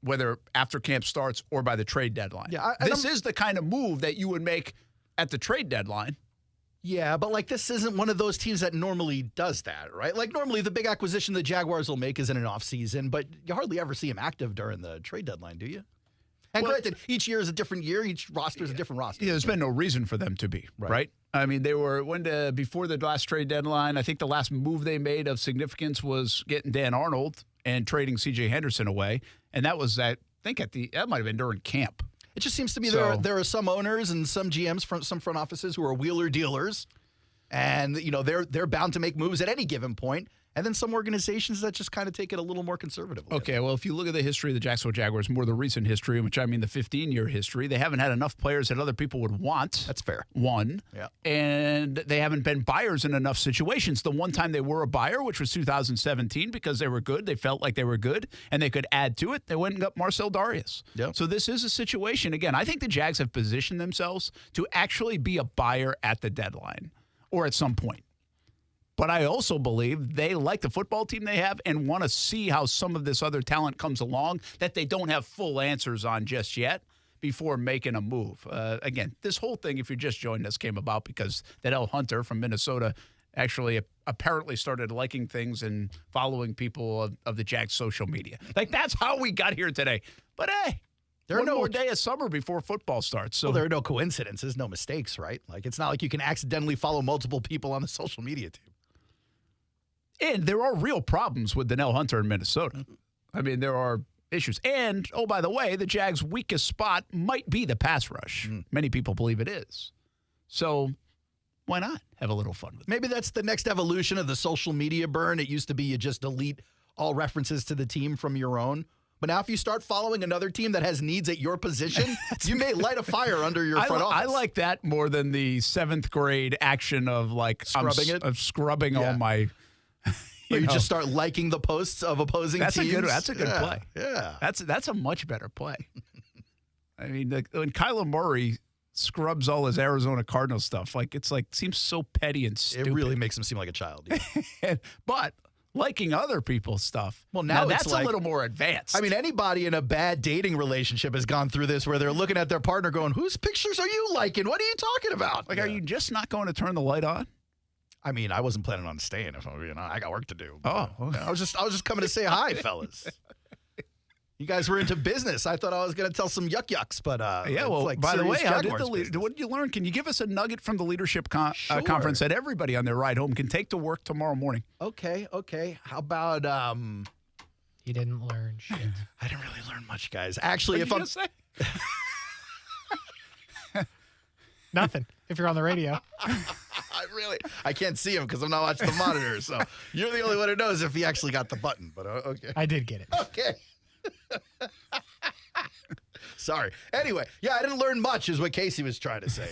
whether after camp starts or by the trade deadline.
Yeah,
this is the kind of move that you would make at the trade deadline.
Yeah, but like this isn't one of those teams that normally does that, right? Like normally the big acquisition the Jaguars will make is in an offseason, but you hardly ever see them active during the trade deadline, do you? And granted, each year is a different year. Each roster is a different roster.
Yeah, there's been no reason for them to be, right? I mean, they were before the last trade deadline. I think the last move they made of significance was getting Dan Arnold and trading C.J. Henderson away, and that was that might have been during camp.
It just seems to me there are some owners and some GMs from some front offices who are wheeler dealers, and they're bound to make moves at any given point. And then some organizations that just kind of take it a little more conservatively.
Okay, well, if you look at the history of the Jacksonville Jaguars, more the recent history, which I mean the 15-year history, they haven't had enough players that other people would want.
That's fair.
One.
Yeah.
And they haven't been buyers in enough situations. The one time they were a buyer, which was 2017, because they were good, they felt like they were good, and they could add to it, they went and got Marcel Darius.
Yep.
So this is a situation, again, I think the Jags have positioned themselves to actually be a buyer at the deadline or at some point. But I also believe they like the football team they have and want to see how some of this other talent comes along that they don't have full answers on just yet before making a move. Again, this whole thing, if you're just joining us, came about because Danielle Hunter from Minnesota actually apparently started liking things and following people of the Jags social media. Like, that's how we got here today. But, hey, one more day of summer before football starts. So
there are no coincidences, no mistakes, right? Like, it's not like you can accidentally follow multiple people on the social media team.
And there are real problems with Danielle Hunter in Minnesota. I mean, there are issues. And, oh, by the way, the Jags' weakest spot might be the pass rush. Many people believe it is. So why not have a little fun with it?
Maybe that's the next evolution of the social media burn. It used to be you just delete all references to the team from your own. But now if you start following another team that has needs at your position, you may light a fire under your front office.
I like that more than the 7th grade action of, like, scrubbing all my...
You just start liking the posts of opposing teams.
That's a good play.
Yeah.
That's a much better play. I mean, when Kyler Murray scrubs all his Arizona Cardinals stuff, seems so petty and stupid.
It really makes him seem like a child. Yeah.
But liking other people's stuff,
well, now
that's
it's like,
a little more advanced.
I mean, anybody in a bad dating relationship has gone through this where they're looking at their partner going, whose pictures are you liking? What are you talking about?
Like, are you just not going to turn the light on?
I mean, I wasn't planning on staying. If I got work to do.
Oh, okay.
I was just coming to say hi, fellas. You guys were into business. I thought I was going to tell some yucks, but
yeah. Well,
like
by the way,
what
did you learn? Can you give us a nugget from the leadership conference that everybody on their ride home can take to work tomorrow morning?
Okay. How about
He didn't learn shit.
I didn't really learn much, guys. Actually,
What did you just say?
Nothing. If you're on the radio.
I can't see him because I'm not watching the monitor. So you're the only one who knows if he actually got the button. But okay.
I did get it.
Okay. Sorry. Anyway, yeah, I didn't learn much is what Kasey was trying to say.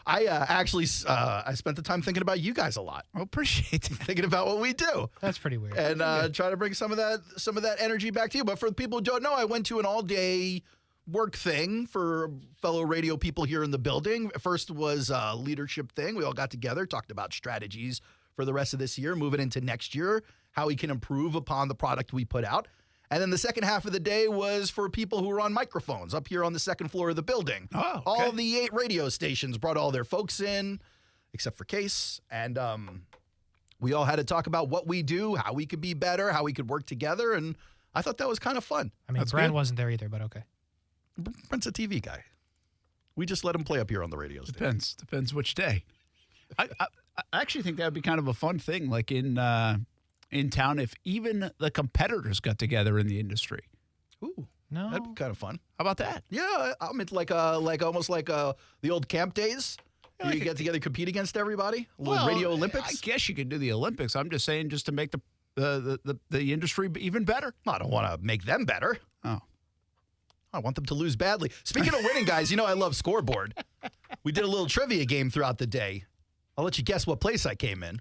I actually spent the time thinking about you guys a lot.
I appreciate it.
Thinking about what we do.
That's pretty weird.
And try to bring some of that energy back to you. But for the people who don't know, I went to an all-day work thing for fellow radio people here in the building. First was a leadership thing. We all got together, talked about strategies for the rest of this year, moving into next year, how we can improve upon the product we put out. And then the second half of the day was for people who were on microphones up here on the second floor of the building.
Oh, okay.
All the 8 radio stations brought all their folks in, except for Case. And we all had to talk about what we do, how we could be better, how we could work together. And I thought that was kind of fun.
I mean, Brent wasn't there either, but okay.
Brent's a TV guy. We just let him play up here on the radio station.
Depends which day. I actually think that would be kind of a fun thing, like in town, if even the competitors got together in the industry.
Ooh,
no,
that'd be kind of fun.
How about that?
Yeah, I'm into almost like the old camp days. Yeah, you get together, compete against everybody. Radio Olympics.
I guess you could do the Olympics. I'm just saying, just to make the industry even better.
I don't want to make them better.
Oh.
I want them to lose badly. Speaking of winning, guys, I love Scoreboard. We did a little trivia game throughout the day. I'll let you guess what place I came in.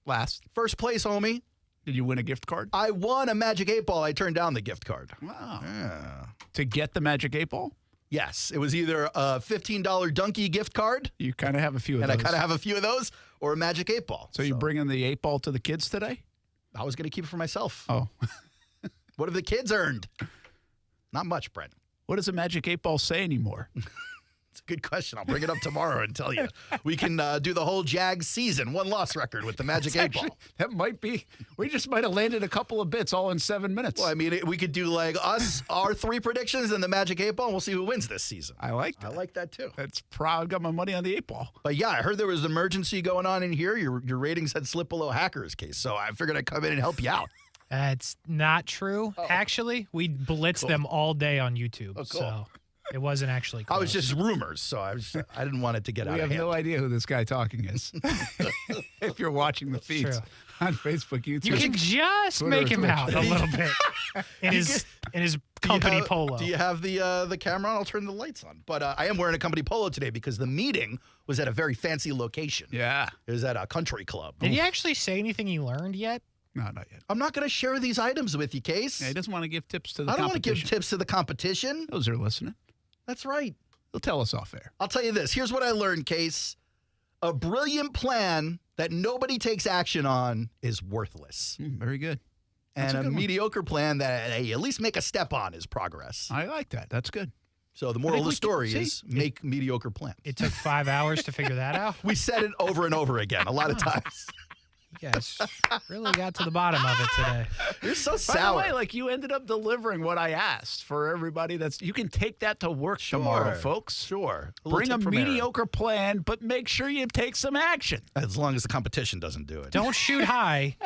Last.
First place, homie.
Did you win a gift card?
I won a Magic 8 Ball. I turned down the gift card.
Wow.
Yeah.
To get the Magic 8 Ball?
Yes. It was either a $15 Donkey gift card.
You kind of have a few of those.
And I kind of have a few of those, or a Magic 8 Ball.
So you're bringing the 8 Ball to the kids today?
I was going to keep it for myself.
Oh.
What have the kids earned? Not much, Brent.
What does a Magic 8 Ball say anymore?
It's a good question. I'll bring it up tomorrow and tell you. We can do the whole Jags season, 1-loss record with the Magic 8 Ball.
That might be. We just might have landed a couple of bits all in 7 minutes.
Well, I mean, we could do like our 3 predictions and the Magic 8 Ball, and we'll see who wins this season.
I like that.
I like that too.
That's proud. Got my money on the 8 Ball.
But yeah, I heard there was an emergency going on in here. Your ratings had slipped below Hackers Case, so I figured I'd come in and help you out.
It's not true.
Oh.
Actually, we blitzed them all day on YouTube,
cool.
So it wasn't actually close.
I was just rumors, so I didn't want it to get out of hand.
We have no idea who this guy talking is. If you're watching the feeds on Facebook, YouTube.
You can just
Twitter,
make him
Twitch.
out a little bit in his company polo.
Do you have the camera on? I'll turn the lights on. But I am wearing a company polo today because the meeting was at a very fancy location.
Yeah.
It was at a country club.
Did he actually say anything he learned yet?
No, not yet.
I'm not going to share these items with you, Case.
Yeah, he doesn't want to give tips to the
I don't
competition.
want to give tips to the competition.
Those are listening.
That's right.
They'll tell us off air.
I'll tell you this. Here's what I learned, Case. A brilliant plan that nobody takes action on is worthless.
Very good.
And
That's
a
good one.
mediocre plan that hey, at least make a step on is progress.
I like that. That's good.
So the moral of the story is make mediocre plans.
It took 5 hours to figure that out.
We said it over and over again a lot of times.
Yes, really got to the bottom of it today.
You're so
By
sour.
the way, like you ended up delivering what I asked for everybody. You can take that to work tomorrow, folks.
Sure.
Bring a
tip from Aaron.
mediocre plan, but make sure you take some action.
As long as the competition doesn't do it.
Don't shoot high.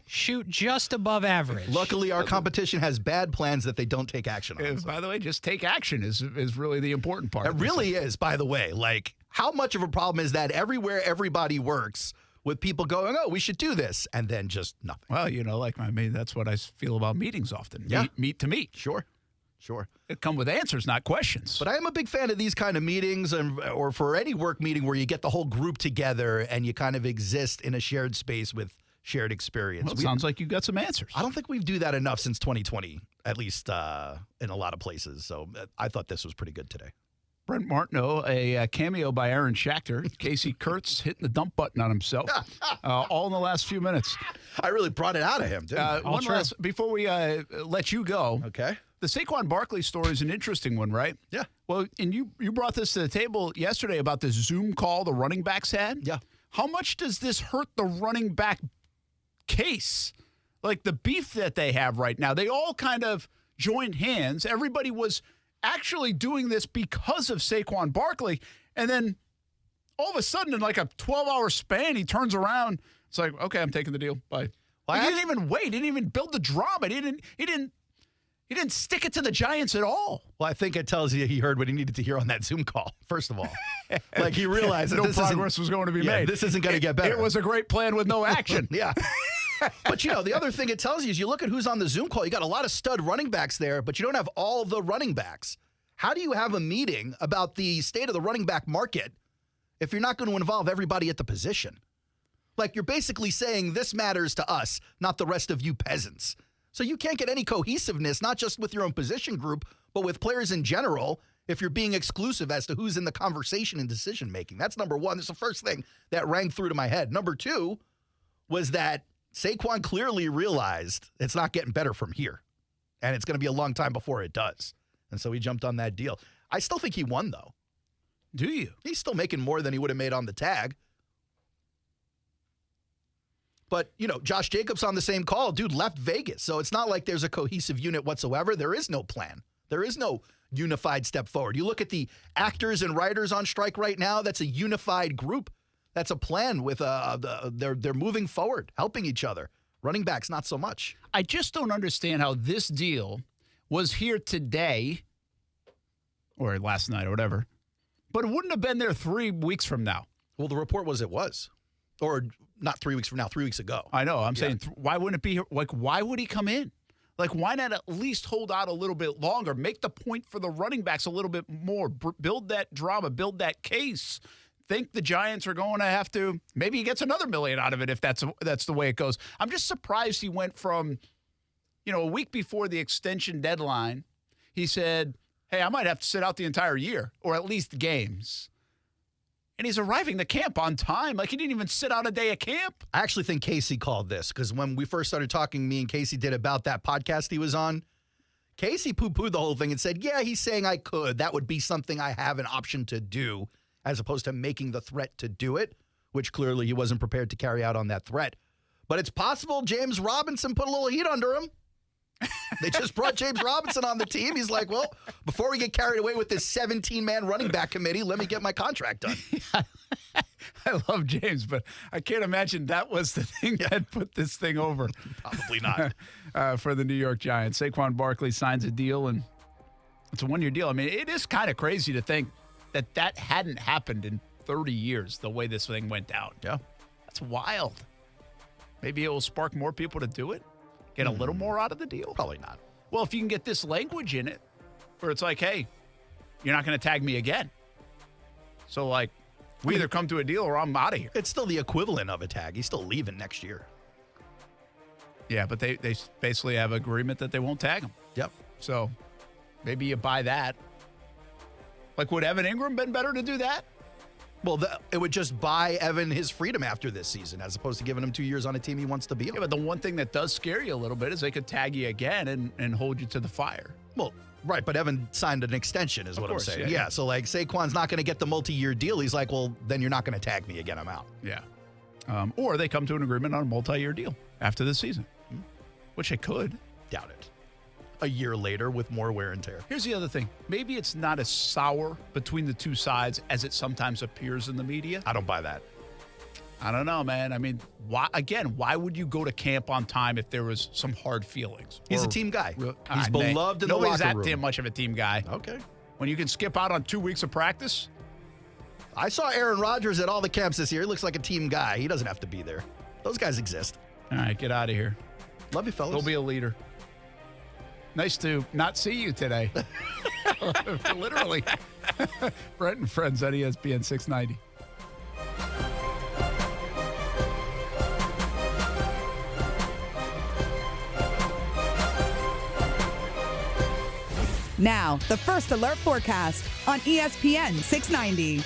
Shoot just above average.
Luckily, our competition has bad plans that they don't take action on.
By the way, just take action is really the important part.
It really is, by the way. Like, how much of a problem is that everywhere everybody works with people going, oh, we should do this, and then just nothing?
Well, that's what I feel about meetings often.
Yeah.
Meet to meet.
Sure.
It come with answers, not questions.
But I am a big fan of these kind of meetings or for any work meeting where you get the whole group together and you kind of exist in a shared space with shared experience.
Well, it sounds like you got some answers.
I don't think we do that enough since 2020, at least in a lot of places. So I thought this was pretty good today.
Brent Martineau, a cameo by Aaron Schachter. Kasey Kuhrts hitting the dump button on himself, all in the last few minutes.
I really brought it out of him, didn't I?
Before we let you go.
Okay.
The Saquon Barkley story is an interesting one, right?
Yeah.
Well, and you brought this to the table yesterday about this Zoom call the running backs had.
Yeah.
how much does this hurt the running back case? Like the beef that they have right now. They all kind of joined hands. Everybody was actually doing this because of Saquon Barkley. And then all of a sudden, in like a 12-hour span, he turns around. It's like, okay, I'm taking the deal. Bye. Well, he didn't even wait. He didn't even build the drama. He didn't stick it to the Giants at all.
Well, I think it tells you he heard what he needed to hear on that Zoom call, first of all. Like he realized that
no progress was going to be made.
This isn't going to get better.
It was a great plan with no action.
Yeah. But, the other thing it tells you is you look at who's on the Zoom call. You got a lot of stud running backs there, but you don't have all the running backs. How do you have a meeting about the state of the running back market if you're not going to involve everybody at the position? Like, you're basically saying this matters to us, not the rest of you peasants. So you can't get any cohesiveness, not just with your own position group, but with players in general, if you're being exclusive as to who's in the conversation and decision-making. That's number one. That's the first thing that rang through to my head. Number two was that Saquon clearly realized it's not getting better from here, and it's going to be a long time before it does. And so he jumped on that deal. I still think he won, though.
Do you?
He's still making more than he would have made on the tag. But, Josh Jacobs on the same call, dude left Vegas. So it's not like there's a cohesive unit whatsoever. There is no plan. There is no unified step forward. You look at the actors and writers on strike right now, that's a unified group. That's a plan with they're moving forward, helping each other. Running backs, not so much.
I just don't understand how this deal was here today or last night or whatever, but it wouldn't have been there 3 weeks from now.
Well, the report was it was. Or not 3 weeks from now, 3 weeks ago.
I know. I'm saying, why wouldn't it be here? Like, why would he come in? Like, why not at least hold out a little bit longer? Make the point for the running backs a little bit more. Build that drama. Build that case. Think the Giants are going to have to. Maybe he gets another $1 million out of it if that's the way it goes. I'm just surprised he went from, a week before the extension deadline, he said, hey, I might have to sit out the entire year or at least games. And he's arriving to camp on time. Like, he didn't even sit out a day of camp.
I actually think Kasey called this because when we first started talking, me and Kasey did about that podcast he was on, Kasey poo-pooed the whole thing and said, yeah, he's saying I could. That would be something I have an option to do as opposed to making the threat to do it, which clearly he wasn't prepared to carry out on that threat. But it's possible James Robinson put a little heat under him. They just brought James Robinson on the team. He's like, well, before we get carried away with this 17-man running back committee, let me get my contract done.
I love James, but I can't imagine that was the thing that put this thing over.
Probably not.
For the New York Giants. Saquon Barkley signs a deal, and it's a one-year deal. I mean, it is kind of crazy to think that hadn't happened in 30 years, the way this thing went down.
Yeah.
That's wild. Maybe it will spark more people to do it? Get a little more out of the deal?
Probably not.
Well, if you can get this language in it, where it's like, hey, you're not going to tag me again. So, like, we either come to a deal or I'm out of here.
It's still the equivalent of a tag. He's still leaving next year.
Yeah, but they basically have agreement that they won't tag him.
Yep.
So maybe you buy that. Like, would Evan Ingram been better to do that?
Well, it would just buy Evan his freedom after this season, as opposed to giving him 2 years on a team he wants to be on.
Yeah, but the one thing that does scare you a little bit is they could tag you again and hold you to the fire.
Well, right, but Evan signed an extension is what I'm saying.
Yeah.
So, like, Saquon's not going to get the multi-year deal. He's like, well, then you're not going to tag me again. I'm out.
Yeah. Or they come to an agreement on a multi-year deal after this season, which they could.
Doubt it. A year later with more wear and tear.
Here's the other thing. Maybe it's not as sour between the two sides as it sometimes appears in the media.
I don't buy that.
I don't know, man. I mean, why would you go to camp on time if there was some hard feelings?
He's a team guy. He's beloved in the locker room.
Nobody's that damn much of a team guy.
Okay.
When you can skip out on 2 weeks of practice.
I saw Aaron Rodgers at all the camps this year. He looks like a team guy. He doesn't have to be there. Those guys exist.
All right, get out of here.
Love you, fellas.
Go be a leader. Nice to not see you today. Literally. Brent Friends on ESPN 690.
Now, the First Alert forecast on ESPN 690.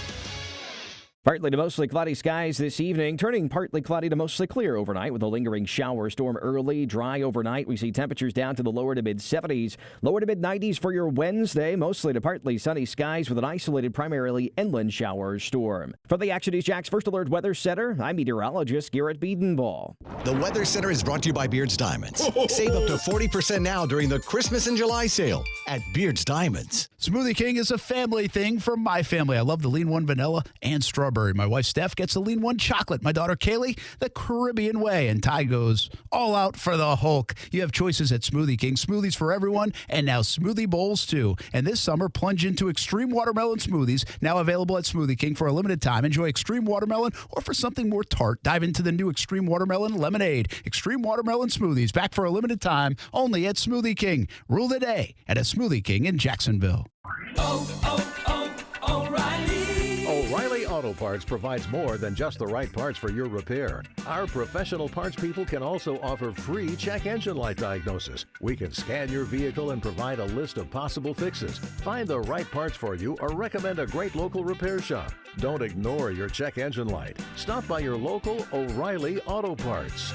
Partly to mostly cloudy skies this evening, turning partly cloudy to mostly clear overnight with a lingering shower storm early. Dry overnight. We see temperatures down to the lower to mid-70s. Lower to mid-90s for your Wednesday. Mostly to partly sunny skies with an isolated primarily inland shower storm. From the Action News Jax First Alert Weather Center, I'm meteorologist Garrett Biedenball.
The Weather Center is brought to you by Beard's Diamonds. Save up to 40% now during the Christmas and July sale at Beard's Diamonds.
Smoothie King is a family thing for my family. I love the Lean One vanilla and strawberry. My wife, Steph, gets the Lean One chocolate. My daughter, Kaylee, the Caribbean way. And Ty goes all out for the Hulk. You have choices at Smoothie King. Smoothies for everyone, and now smoothie bowls, too. And this summer, plunge into extreme watermelon smoothies, now available at Smoothie King for a limited time. Enjoy extreme watermelon, or for something more tart, dive into the new extreme watermelon lemonade. Extreme watermelon smoothies, back for a limited time, only at Smoothie King. Rule the day at a Smoothie King in Jacksonville.
O'Reilly Auto Parts provides more than just the right parts for your repair. Our professional parts people can also offer free check engine light diagnosis. We can scan your vehicle and provide a list of possible fixes. Find the right parts for you or recommend a great local repair shop. Don't ignore your check engine light. Stop by your local O'Reilly Auto Parts.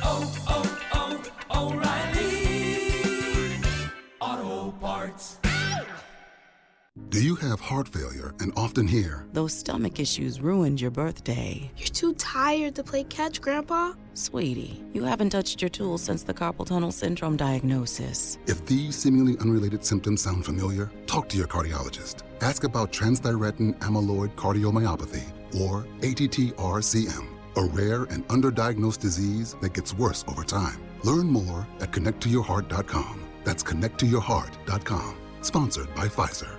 O'Reilly Auto Parts.
Do you have heart failure and often hear,
"Those stomach issues ruined your birthday"?
"You're too tired to play catch, Grandpa."
Sweetie, you haven't touched your tools since the carpal tunnel syndrome diagnosis.
If these seemingly unrelated symptoms sound familiar, talk to your cardiologist. Ask about transthyretin amyloid cardiomyopathy, or ATTR-CM, a rare and underdiagnosed disease that gets worse over time. Learn more at connecttoyourheart.com. That's connecttoyourheart.com. Sponsored by Pfizer.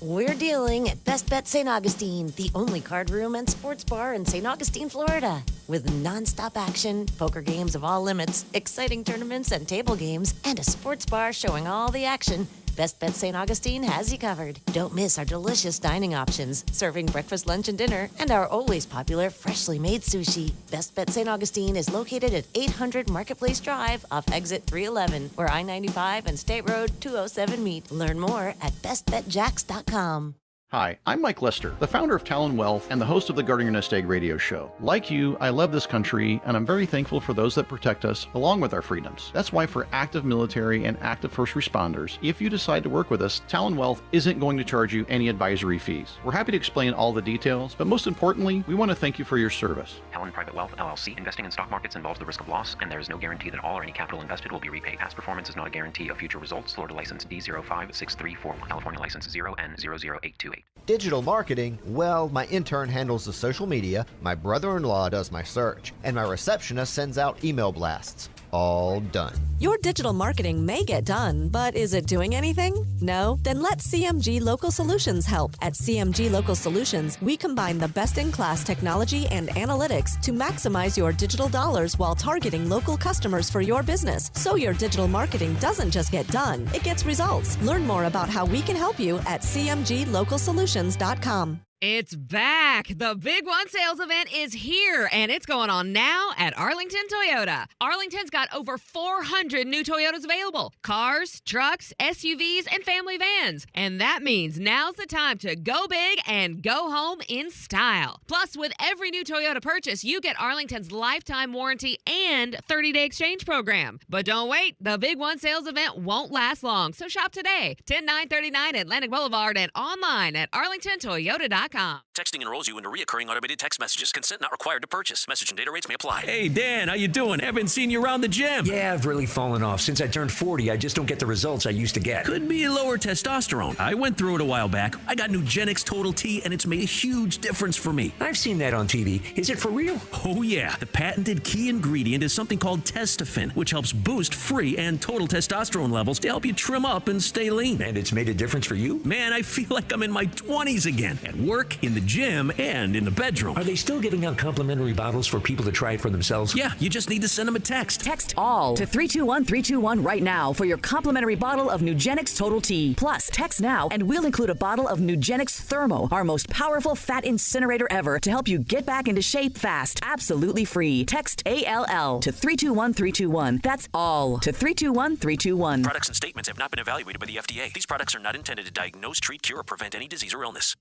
We're dealing at Best Bet St. Augustine, the only card room and sports bar in St. Augustine, Florida. With nonstop action, poker games of all limits, exciting tournaments and table games, and a sports bar showing all the action, Best Bet St. Augustine has you covered. Don't miss our delicious dining options, serving breakfast, lunch, and dinner, and our always popular freshly made sushi. Best Bet St. Augustine is located at 800 Marketplace Drive off exit 311, where I-95 and State Road 207 meet. Learn more at bestbetjax.com.
Hi, I'm Mike Lester, the founder of Talon Wealth and the host of the Guarding Your Nest Egg radio show. Like you, I love this country, and I'm very thankful for those that protect us along with our freedoms. That's why for active military and active first responders, if you decide to work with us, Talon Wealth isn't going to charge you any advisory fees. We're happy to explain all the details, but most importantly, we want to thank you for your service.
Talon Private Wealth, LLC. Investing in stock markets involves the risk of loss, and there is no guarantee that all or any capital invested will be repaid. Past performance is not a guarantee of future results. Florida license D056341. California license 0N00828.
Digital marketing, well, my intern handles the social media, my brother-in-law does my search, and my receptionist sends out email blasts. All done.
Your digital marketing may get done, but is it doing anything? No? Then let CMG Local Solutions help. At CMG Local Solutions, we combine the best-in-class technology and analytics to maximize your digital dollars while targeting local customers for your business. So your digital marketing doesn't just get done, it gets results. Learn more about how we can help you at cmglocalsolutions.com.
It's back. The Big One sales event is here, and it's going on now at Arlington Toyota. Arlington's got over 400 new Toyotas available. Cars, trucks, SUVs, and family vans. And that means now's the time to go big and go home in style. Plus, with every new Toyota purchase, you get Arlington's lifetime warranty and 30-day exchange program. But don't wait. The Big One sales event won't last long, so shop today. 10939 Atlantic Boulevard and online at arlingtontoyota.com.
Texting enrolls you into recurring automated text messages. Consent not required to purchase. Message and data rates may apply.
Hey, Dan, how you doing? Haven't seen you around the gym.
Yeah, I've really fallen off. Since I turned 40, I just don't get the results I used to get.
Could be lower testosterone. I went through it a while back. I got Nugenix Total T, and it's made a huge difference for me.
I've seen that on TV. Is it for real?
Oh, yeah. The patented key ingredient is something called Testofen, which helps boost free and total testosterone levels to help you trim up and stay lean.
And it's made a difference for you?
Man, I feel like I'm in my 20s again. At work, in the gym, and in the bedroom.
Are they still giving out complimentary bottles for people to try it for themselves?
Yeah, you just need to send them a text.
Text ALL to 321-321 right now for your complimentary bottle of Nugenix Total T. Plus, text now and we'll include a bottle of Nugenix Thermo, our most powerful fat incinerator ever, to help you get back into shape fast. Absolutely free. Text ALL to 321-321. That's ALL to 321-321.
Products and statements have not been evaluated by the FDA. These products are not intended to diagnose, treat, cure, or prevent any disease or illness.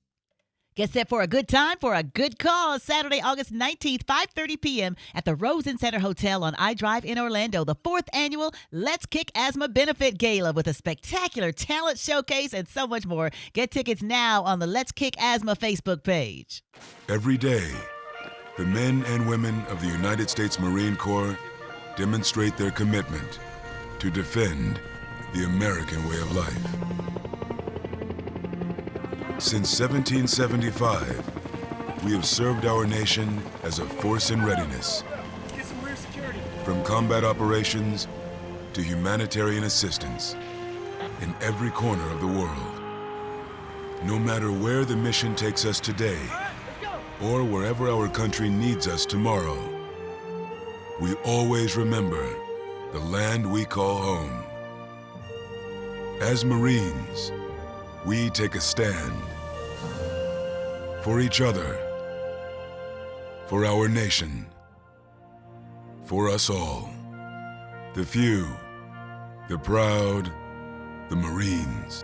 Get set for a good time for a good cause Saturday, August 19th, 5:30 p.m. at the Rosen Center Hotel on I-Drive in Orlando. The 4th annual Let's Kick Asthma Benefit Gala with a spectacular talent showcase and so much more. Get tickets now on the Let's Kick Asthma Facebook page.
Every day, the men and women of the United States Marine Corps demonstrate their commitment to defend the American way of life. Since 1775, we have served our nation as a force in readiness. From combat operations to humanitarian assistance in every corner of the world. No matter where the mission takes us today, or wherever our country needs us tomorrow, we always remember the land we call home. As Marines, we take a stand for each other, for our nation, for us all. The few, the proud, the Marines.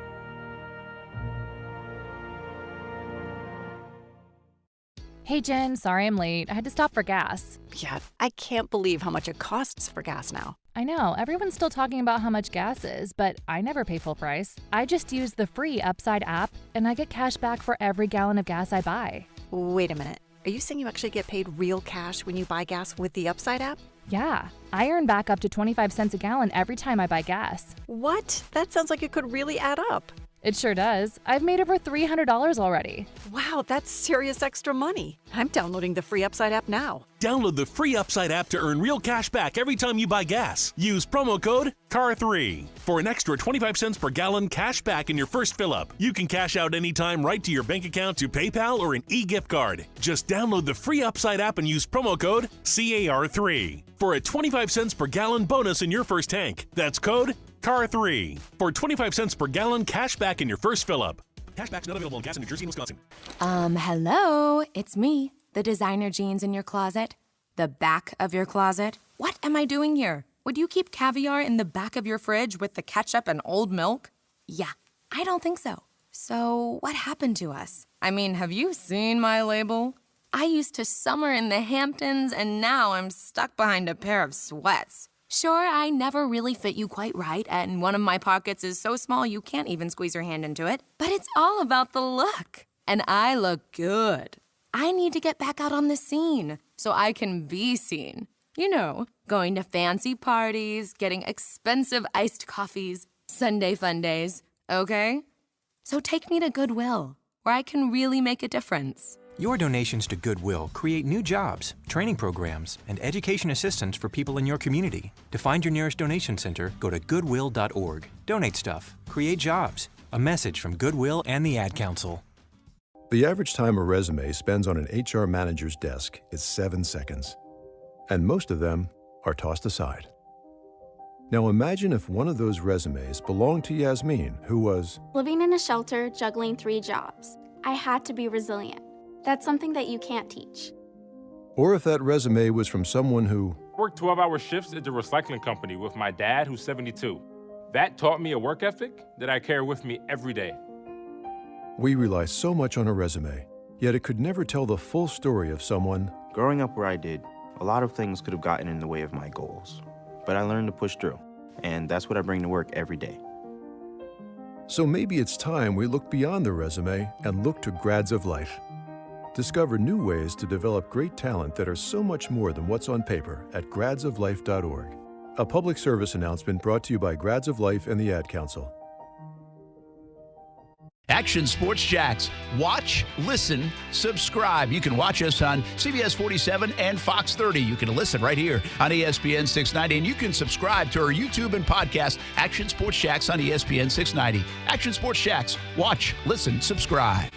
Hey, Jen, sorry I'm late. I had to stop for gas.
Yeah, I can't believe how much it costs for gas now.
I know, everyone's still talking about how much gas is, but I never pay full price. I just use the free Upside app, and I get cash back for every gallon of gas I buy.
Wait a minute. Are you saying you actually get paid real cash when you buy gas with the Upside app?
Yeah, I earn back up to 25 cents a gallon every time I buy gas.
What? That sounds like it could really add up.
It sure does. I've made over $300 already.
Wow, that's serious extra money. I'm downloading the free Upside app now.
Download the free Upside app to earn real cash back every time you buy gas. Use promo code CAR3 for an extra 25 cents per gallon cash back in your first fill-up. You can cash out anytime right to your bank account, to PayPal, or an e-gift card. Just download the free Upside app and use promo code CAR3 for a 25 cents per gallon bonus in your first tank. That's code CAR3 for 25 cents per gallon cash back in your first fill-up. Cashback's not available in gas in New Jersey and Wisconsin.
Hello, it's me, the designer jeans in your closet, the back of your closet. What am I doing here? Would you keep caviar in the back of your fridge with the ketchup and old milk? Yeah, I don't think so. So what happened to us? I mean, have you seen my label? I used to summer in the Hamptons, and now I'm stuck behind a pair of sweats. Sure, I never really fit you quite right, and one of my pockets is so small you can't even squeeze your hand into it. But it's all about the look. And I look good. I need to get back out on the scene so I can be seen. You know, going to fancy parties, getting expensive iced coffees, Sunday fun days, okay? So take me to Goodwill, where I can really make a difference.
Your donations to Goodwill create new jobs, training programs, and education assistance for people in your community. To find your nearest donation center, go to goodwill.org. Donate stuff. Create jobs. A message from Goodwill and the Ad Council.
The average time a resume spends on an HR manager's desk is 7 seconds. And most of them are tossed aside. Now imagine if one of those resumes belonged to Yasmin, who was
living in a shelter, juggling 3 jobs. I had to be resilient. That's something that you can't teach.
Or if that resume was from someone who
worked 12-hour shifts at the recycling company with my dad, who's 72. That taught me a work ethic that I carry with me every day.
We rely so much on a resume, yet it could never tell the full story of someone.
Growing up where I did, a lot of things could have gotten in the way of my goals. But I learned to push through, and that's what I bring to work every day.
So maybe it's time we look beyond the resume and look to Grads of Life. Discover new ways to develop great talent that are so much more than what's on paper at gradsoflife.org. A public service announcement brought to you by Grads of Life and the Ad Council.
Action Sports Jax. Watch, listen, subscribe. You can watch us on CBS 47 and Fox 30. You can listen right here on ESPN 690. And you can subscribe to our YouTube and podcast, Action Sports Jax on ESPN 690. Action Sports Jax. Watch, listen, subscribe.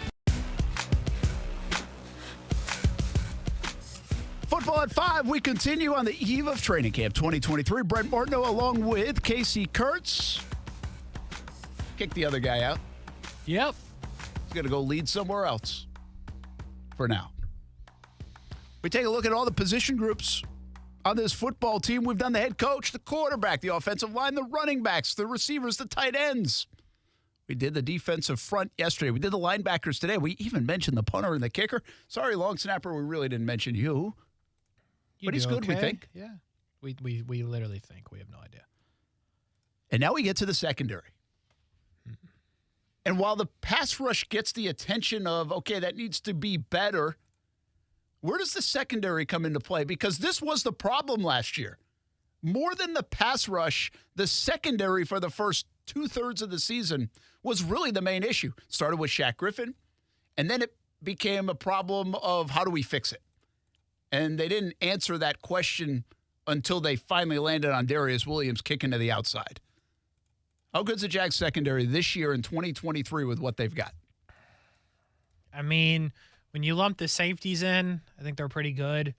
Football at 5, we continue on the eve of training camp 2023. Brent Martineau along with Kasey Kuhrts. Kick the other guy out.
Yep.
He's going to go lead somewhere else for now. We take a look at all the position groups on this football team. We've done the head coach, the quarterback, the offensive line, the running backs, the receivers, the tight ends. We did the defensive front yesterday. We did the linebackers today. We even mentioned the punter and the kicker. Sorry, long snapper, we really didn't mention you. But he's good, we think.
Yeah. We literally think. We have no idea.
And now we get to the secondary. And while the pass rush gets the attention of, okay, that needs to be better, where does the secondary come into play? Because this was the problem last year. More than the pass rush, the secondary for the first 2/3 of the season was really the main issue. Started with Shaq Griffin, and then it became a problem of how do we fix it? And they didn't answer that question until they finally landed on Darius Williams kicking to the outside. How good's the Jags secondary this year in 2023 with what they've got?
I mean, when you lump the safeties in, I think they're pretty good.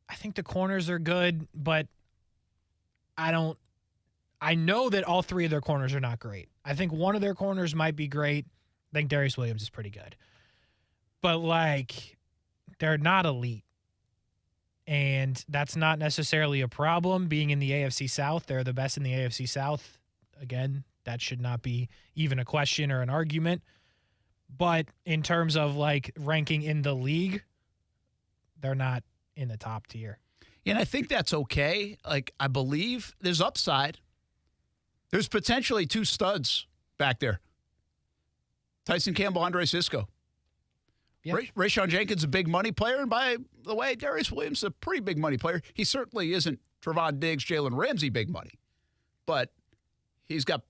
I think the corners are good, but I know that all three of their corners are not great. I think one of their corners might be great. I think Darius Williams is pretty good. But, they're not elite. And that's not necessarily a problem. Being in the AFC South, they're the best in the AFC South. Again, that should not be even a question or an argument. But in terms of, ranking in the league, they're not in the top tier.
And I think that's okay. I believe there's upside. There's potentially two studs back there. Tyson Campbell, Andre Sisco. Yep. Rayshon Jenkins, a big money player. And by the way, Darius Williams, a pretty big money player. He certainly isn't Trevon Diggs, Jalen Ramsey big money. But he's got,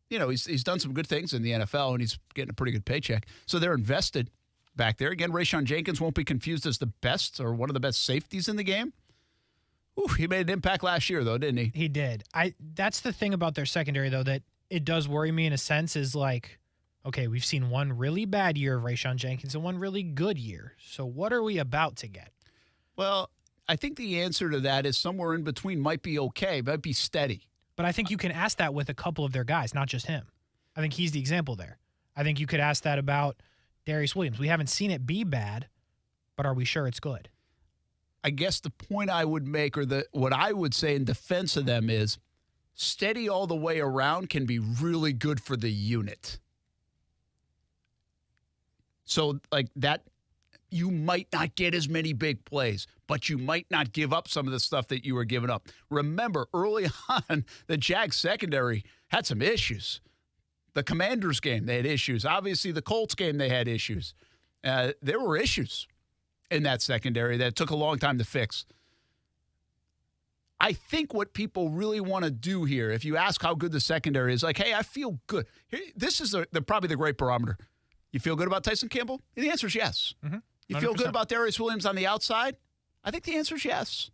he's done some good things in the NFL, and he's getting a pretty good paycheck. So they're invested back there. Again, Rayshon Jenkins won't be confused as the best or one of the best safeties in the game. Ooh, he made an impact last year, though, didn't he?
He did. That's the thing about their secondary, though, that it does worry me in a sense is okay, we've seen one really bad year of Rayshon Jenkins and one really good year. So what are we about to get?
Well, I think the answer to that is somewhere in between. Might be okay, might be steady.
But I think you can ask that with a couple of their guys, not just him. I think he's the example there. I think you could ask that about Darius Williams. We haven't seen it be bad, but are we sure it's good?
I guess the point I would make, or what I would say in defense of them is steady all the way around can be really good for the unit. So, that, you might not get as many big plays, but you might not give up some of the stuff that you were giving up. Remember, early on, the Jags secondary had some issues. The Commanders game, they had issues. Obviously, the Colts game, they had issues. There were issues in that secondary that took a long time to fix. I think what people really want to do here, if you ask how good the secondary is, hey, I feel good. This is probably the great barometer. You feel good about Tyson Campbell? The answer is yes.
Mm-hmm.
You feel good about Darius Williams on the outside? I think the answer is yes.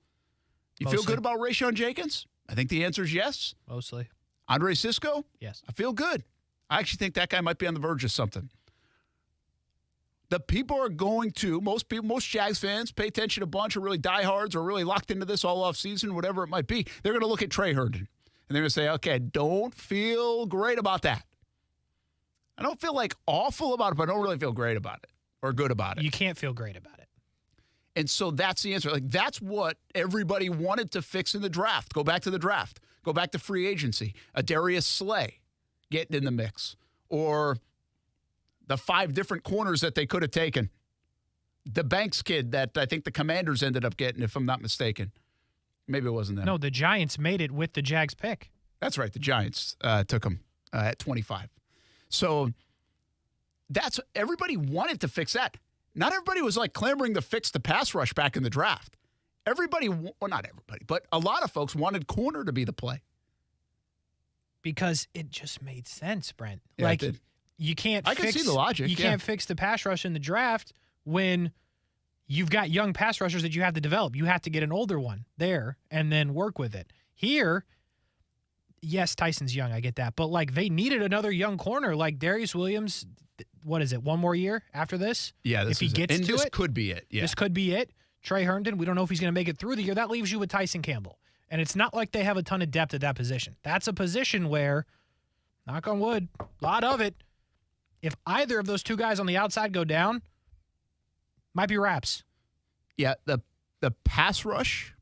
You feel good about Rayshon Jenkins? I think the answer is yes.
Mostly.
Andre Sisco?
Yes.
I feel good. I actually think that guy might be on the verge of something. The people are going to, most Jags fans pay attention a bunch, or really diehards, or really locked into this all off season, whatever it might be. They're going to look at Trey Herndon, and they're going to say, okay, don't feel great about that. I don't feel awful about it, but I don't really feel great about it or good about it.
You can't feel great about it.
And so that's the answer. That's what everybody wanted to fix in the draft. Go back to the draft. Go back to free agency. A Darius Slay getting in the mix. Or the 5 different corners that they could have taken. The Banks kid that I think the Commanders ended up getting, if I'm not mistaken. Maybe it wasn't them.
No, the Giants made it with the Jags pick.
That's right. The Giants took him at 25. So everybody wanted to fix that. Not everybody was clamoring to fix the pass rush back in the draft. Everybody, well, not everybody, but a lot of folks wanted corner to be the play.
Because it just made sense, Brent.
Yeah, it did.
You can't
I can see the logic.
You can't fix the pass rush in the draft when you've got young pass rushers that you have to develop. You have to get an older one there and then work with it. Here, yes, Tyson's young. I get that. But, they needed another young corner. Darius Williams, what is it, one more year after this?
Yeah,
if he gets to
this
it.
could be it. Yeah.
This could be it. Trey Herndon, we don't know if he's going to make it through the year. That leaves you with Tyson Campbell. And it's not like they have a ton of depth at that position. That's a position where, knock on wood, a lot of it, if either of those two guys on the outside go down, might be wraps.
Yeah, the pass rush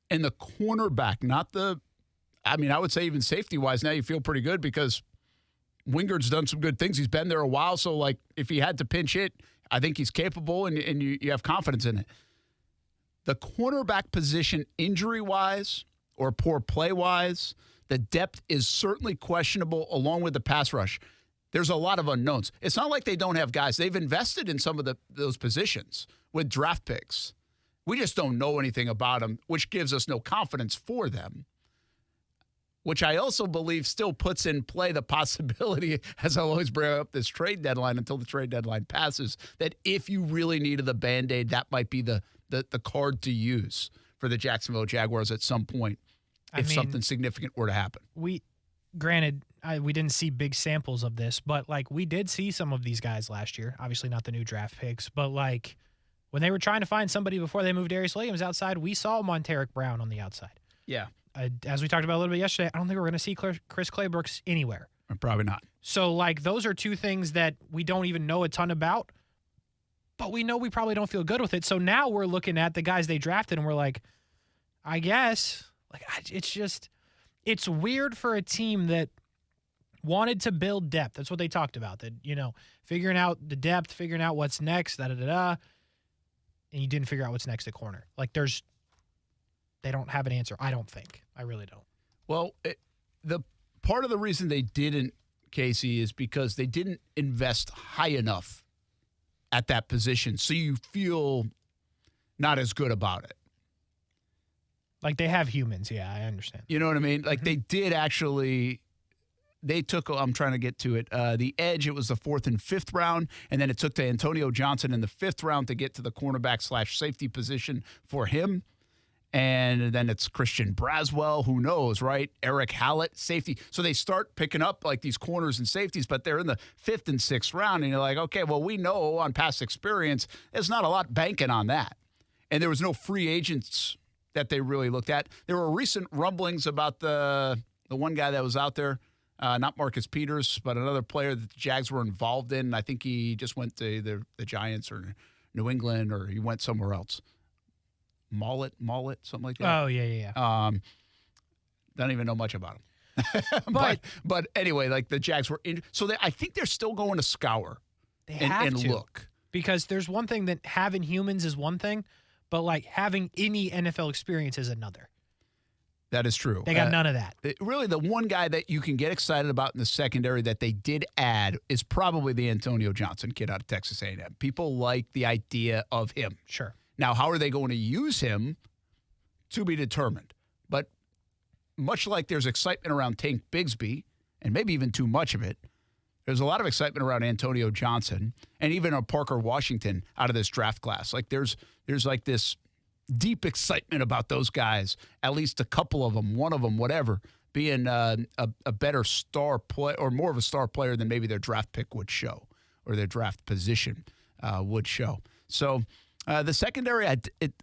and the cornerback, not the – I would say even safety-wise, now you feel pretty good because Wingard's done some good things. He's been there a while, so, like, if he had to pinch hit, I think he's capable, and you have confidence in it. The cornerback position, injury-wise or poor play-wise, the depth is certainly questionable along with the pass rush. There's a lot of unknowns. It's not like they don't have guys. They've invested in some of those positions with draft picks. We just don't know anything about them, which gives us no confidence for them, which I also believe still puts in play the possibility, as I'll always bring up this trade deadline until the trade deadline passes, that if you really needed the Band-Aid, that might be the card to use for the Jacksonville Jaguars at some point if something significant were to happen.
Granted, we didn't see big samples of this, but, like, we did see some of these guys last year. Obviously not the new draft picks, but, like, when they were trying to find somebody before they moved Darius Williams outside, we saw Monteric Brown on the outside.
Yeah.
As we talked about a little bit yesterday, I don't think we're going to see Chris Claybrooks anywhere.
Probably not.
So, like, those are two things that we don't even know a ton about, but we know we probably don't feel good with it. So now we're looking at the guys they drafted, and we're like, I guess. Like, it's weird for a team that wanted to build depth. That's what they talked about, that, figuring out the depth, figuring out what's next, and you didn't figure out what's next at corner. Like, they don't have an answer, I don't think. I really don't.
Well, the part of the reason they didn't, Kasey, is because they didn't invest high enough at that position, so you feel not as good about it.
Like, they have humans, yeah, I understand.
You know what I mean? Like, they did actually – they took – I'm trying to get to it. The edge, it was the 4th and 5th round, and then it took to Antonio Johnson in the 5th round to get to the cornerback/safety position for him. And then it's Christian Braswell, who knows, right? Eric Hallett, safety. So they start picking up, like, these corners and safeties, but they're in the 5th and 6th round, and you're like, okay, well, we know on past experience there's not a lot banking on that. And there was no free agents that they really looked at. There were recent rumblings about the one guy that was out there, not Marcus Peters, but another player that the Jags were involved in. I think he just went to the Giants or New England, or he went somewhere else. Mullet, something like that.
Oh, yeah.
Don't even know much about him. but anyway, like, the Jags were in. So I think they're still going to scour and look.
Because there's one thing that having humans is one thing, but, like, having any NFL experience is another.
That is true.
They got none of that.
Really, the one guy that you can get excited about in the secondary that they did add is probably the Antonio Johnson kid out of Texas A&M. People like the idea of him.
Sure.
Now, how are they going to use him to be determined? But much like there's excitement around Tank Bigsby, and maybe even too much of it, there's a lot of excitement around Antonio Johnson and even a Parker Washington out of this draft class. Like, there's like this deep excitement about those guys, at least a couple of them, one of them, whatever, being a better star play or more of a star player than maybe their draft pick would show or their draft position would show. So the secondary,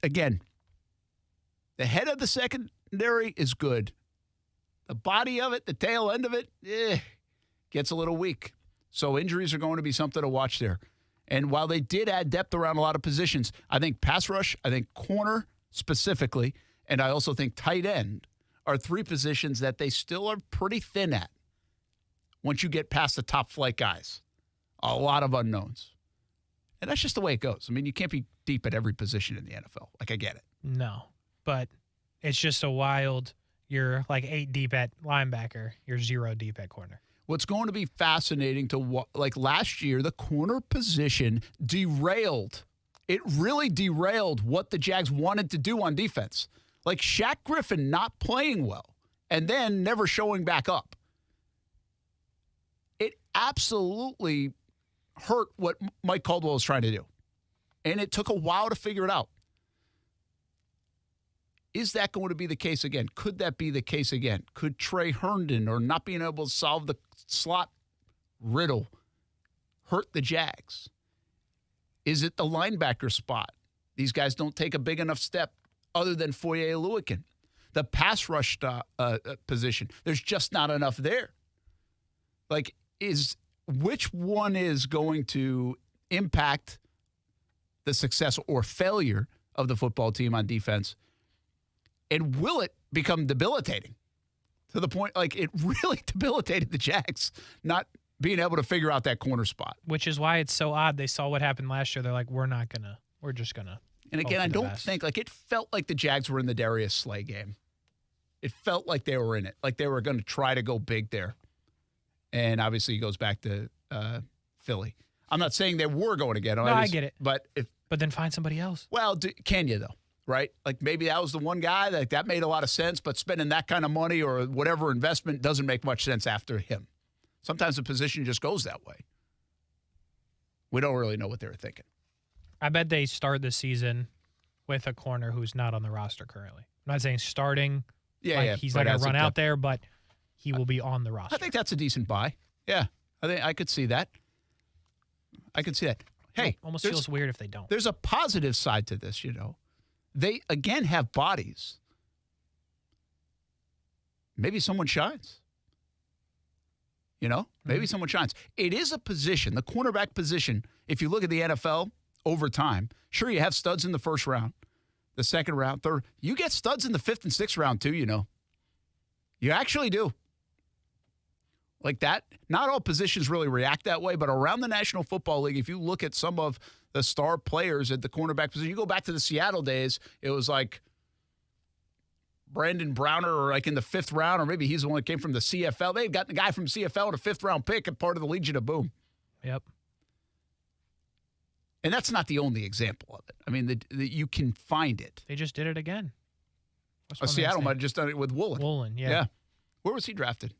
again, the head of the secondary is good. The body of it, the tail end of it, gets a little weak. So injuries are going to be something to watch there. And while they did add depth around a lot of positions, I think pass rush, I think corner specifically, and I also think tight end are three positions that they still are pretty thin at once you get past the top flight guys. A lot of unknowns. And that's just the way it goes. I mean, you can't be deep at every position in the NFL. Like, I get it.
No, but it's just a wild, you're like 8 deep at linebacker, you're 0 deep at corner.
What's going to be fascinating to like last year, the corner position derailed. It really derailed what the Jags wanted to do on defense. Like Shaq Griffin not playing well and then never showing back up. It absolutely hurt what Mike Caldwell was trying to do. And it took a while to figure it out. Is that going to be the case again? Could that be the case again? Could Trey Herndon or not being able to solve the slot riddle hurt the Jags? Is it the linebacker spot? These guys don't take a big enough step other than Foye Oluokun. The pass rush position, there's just not enough there. Like, which one is going to impact the success or failure of the football team on defense? And will it become debilitating to the point, like it really debilitated the Jags not being able to figure out that corner spot.
Which is why it's so odd. They saw what happened last year. They're like, we're just going to.
And again, I don't think, it felt like the Jags were in the Darius Slay game. It felt like they were in it, like they were going to try to go big there. And obviously he goes back to Philly. I'm not saying they were going to get him.
No, I get it.
But
then find somebody else.
Well, can you, though? Right? Like maybe that was the one guy that made a lot of sense, but spending that kind of money or whatever investment doesn't make much sense after him. Sometimes the position just goes that way. We don't really know what they were thinking.
I bet they start the season with a corner who's not on the roster currently. I'm not saying starting. He's not going to run out there, but he will be on the roster.
I think that's a decent buy. Yeah, I think I could see that. Hey,
almost feels weird if they don't.
There's a positive side to this, They, again, have bodies. Maybe someone shines. Maybe someone shines. It is a position, the cornerback position, if you look at the NFL over time, sure, you have studs in the first round, the second round, third. You get studs in the fifth and sixth round, too, You actually do. Like that. Not all positions really react that way, but around the National Football League, if you look at some of the star players at the cornerback position, you go back to the Seattle days, it was like Brandon Browner or like in the fifth round, or maybe he's the one that came from the CFL. They've got the guy from CFL in a fifth-round pick and part of the Legion of Boom.
Yep.
And that's not the only example of it. I mean, you can find it.
They just did it again.
Seattle might have just done it with Woolen.
Woolen, yeah.
Where was he drafted?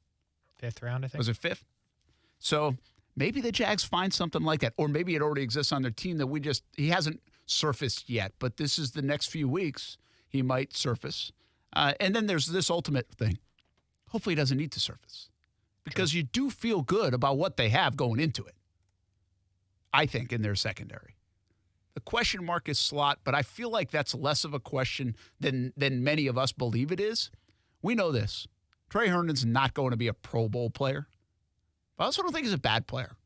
Fifth round, I think.
Was it fifth? So maybe the Jags find something like that, or maybe it already exists on their team that he hasn't surfaced yet, but this is the next few weeks he might surface. And then there's this ultimate thing. Hopefully he doesn't need to surface because you do feel good about what they have going into it, I think, in their secondary. The question mark is slot, but I feel like that's less of a question than many of us believe it is. We know this. Trey Herndon's not going to be a Pro Bowl player. But I also don't think he's a bad player.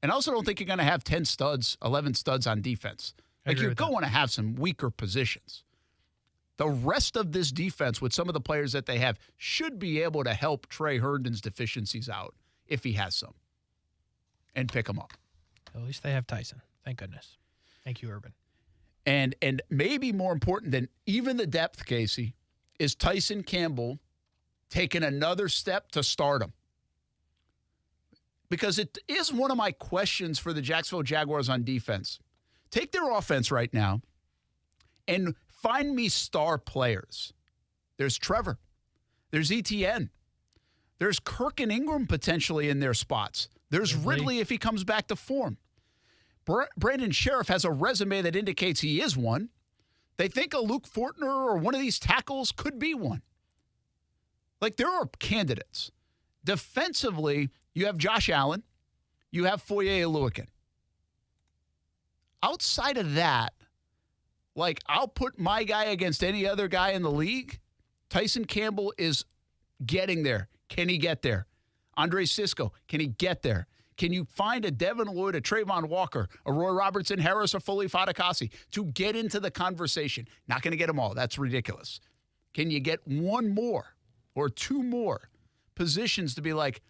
And I also don't think you're going to have 10 studs, 11 studs on defense. Like you're going to have some weaker positions. The rest of this defense with some of the players that they have should be able to help Trey Herndon's deficiencies out if he has some and pick them up.
At least they have Tyson. Thank goodness. Thank you, Urban.
And maybe more important than even the depth, Kasey, is Tyson Campbell taking another step to stardom. Because it is one of my questions for the Jacksonville Jaguars on defense. Take their offense right now and find me star players. There's Trevor. There's Etienne. There's Kirk and Ingram potentially in their spots. There's Ridley if he comes back to form. Brandon Sheriff has a resume that indicates he is one. They think a Luke Fortner or one of these tackles could be one. Like, there are candidates. Defensively, you have Josh Allen. You have Foye Oluokun. Outside of that, like, I'll put my guy against any other guy in the league. Tyson Campbell is getting there. Can he get there? Andre Sisco, can he get there? Can you find a Devin Lloyd, a Trayvon Walker, a Roy Robertson Harris, or Foley Fatukasi to get into the conversation? Not going to get them all. That's ridiculous. Can you get one more or two more positions to be like,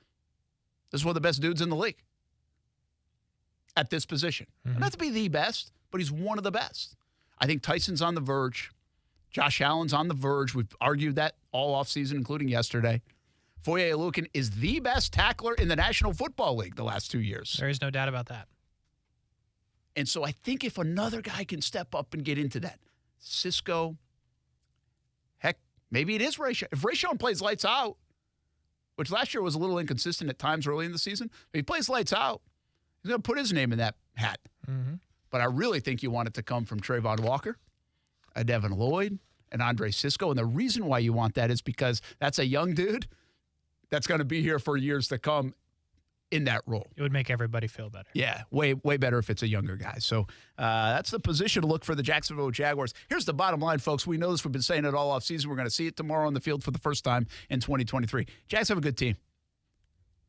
this is one of the best dudes in the league at this position? Mm-hmm. Not to be the best, but he's one of the best. I think Tyson's on the verge. Josh Allen's on the verge. We've argued that all offseason, including yesterday. Foye Oluokun is the best tackler in the National Football League the last 2 years.
There is no doubt about that.
And so I think if another guy can step up and get into that, Sisco, heck, maybe it is Rayshon. If Rayshon plays lights out, which last year was a little inconsistent at times early in the season, if he plays lights out, he's going to put his name in that hat.
Mm-hmm.
But I really think you want it to come from Trayvon Walker, a Devin Lloyd, and Andre Sisco. And the reason why you want that is because that's a young dude that's going to be here for years to come in that role.
It would make everybody feel better.
Yeah, way better if it's a younger guy. So that's the position to look for the Jacksonville Jaguars. Here's the bottom line, folks. We know this. We've been saying it all offseason. We're going to see it tomorrow on the field for the first time in 2023. Jags have a good team.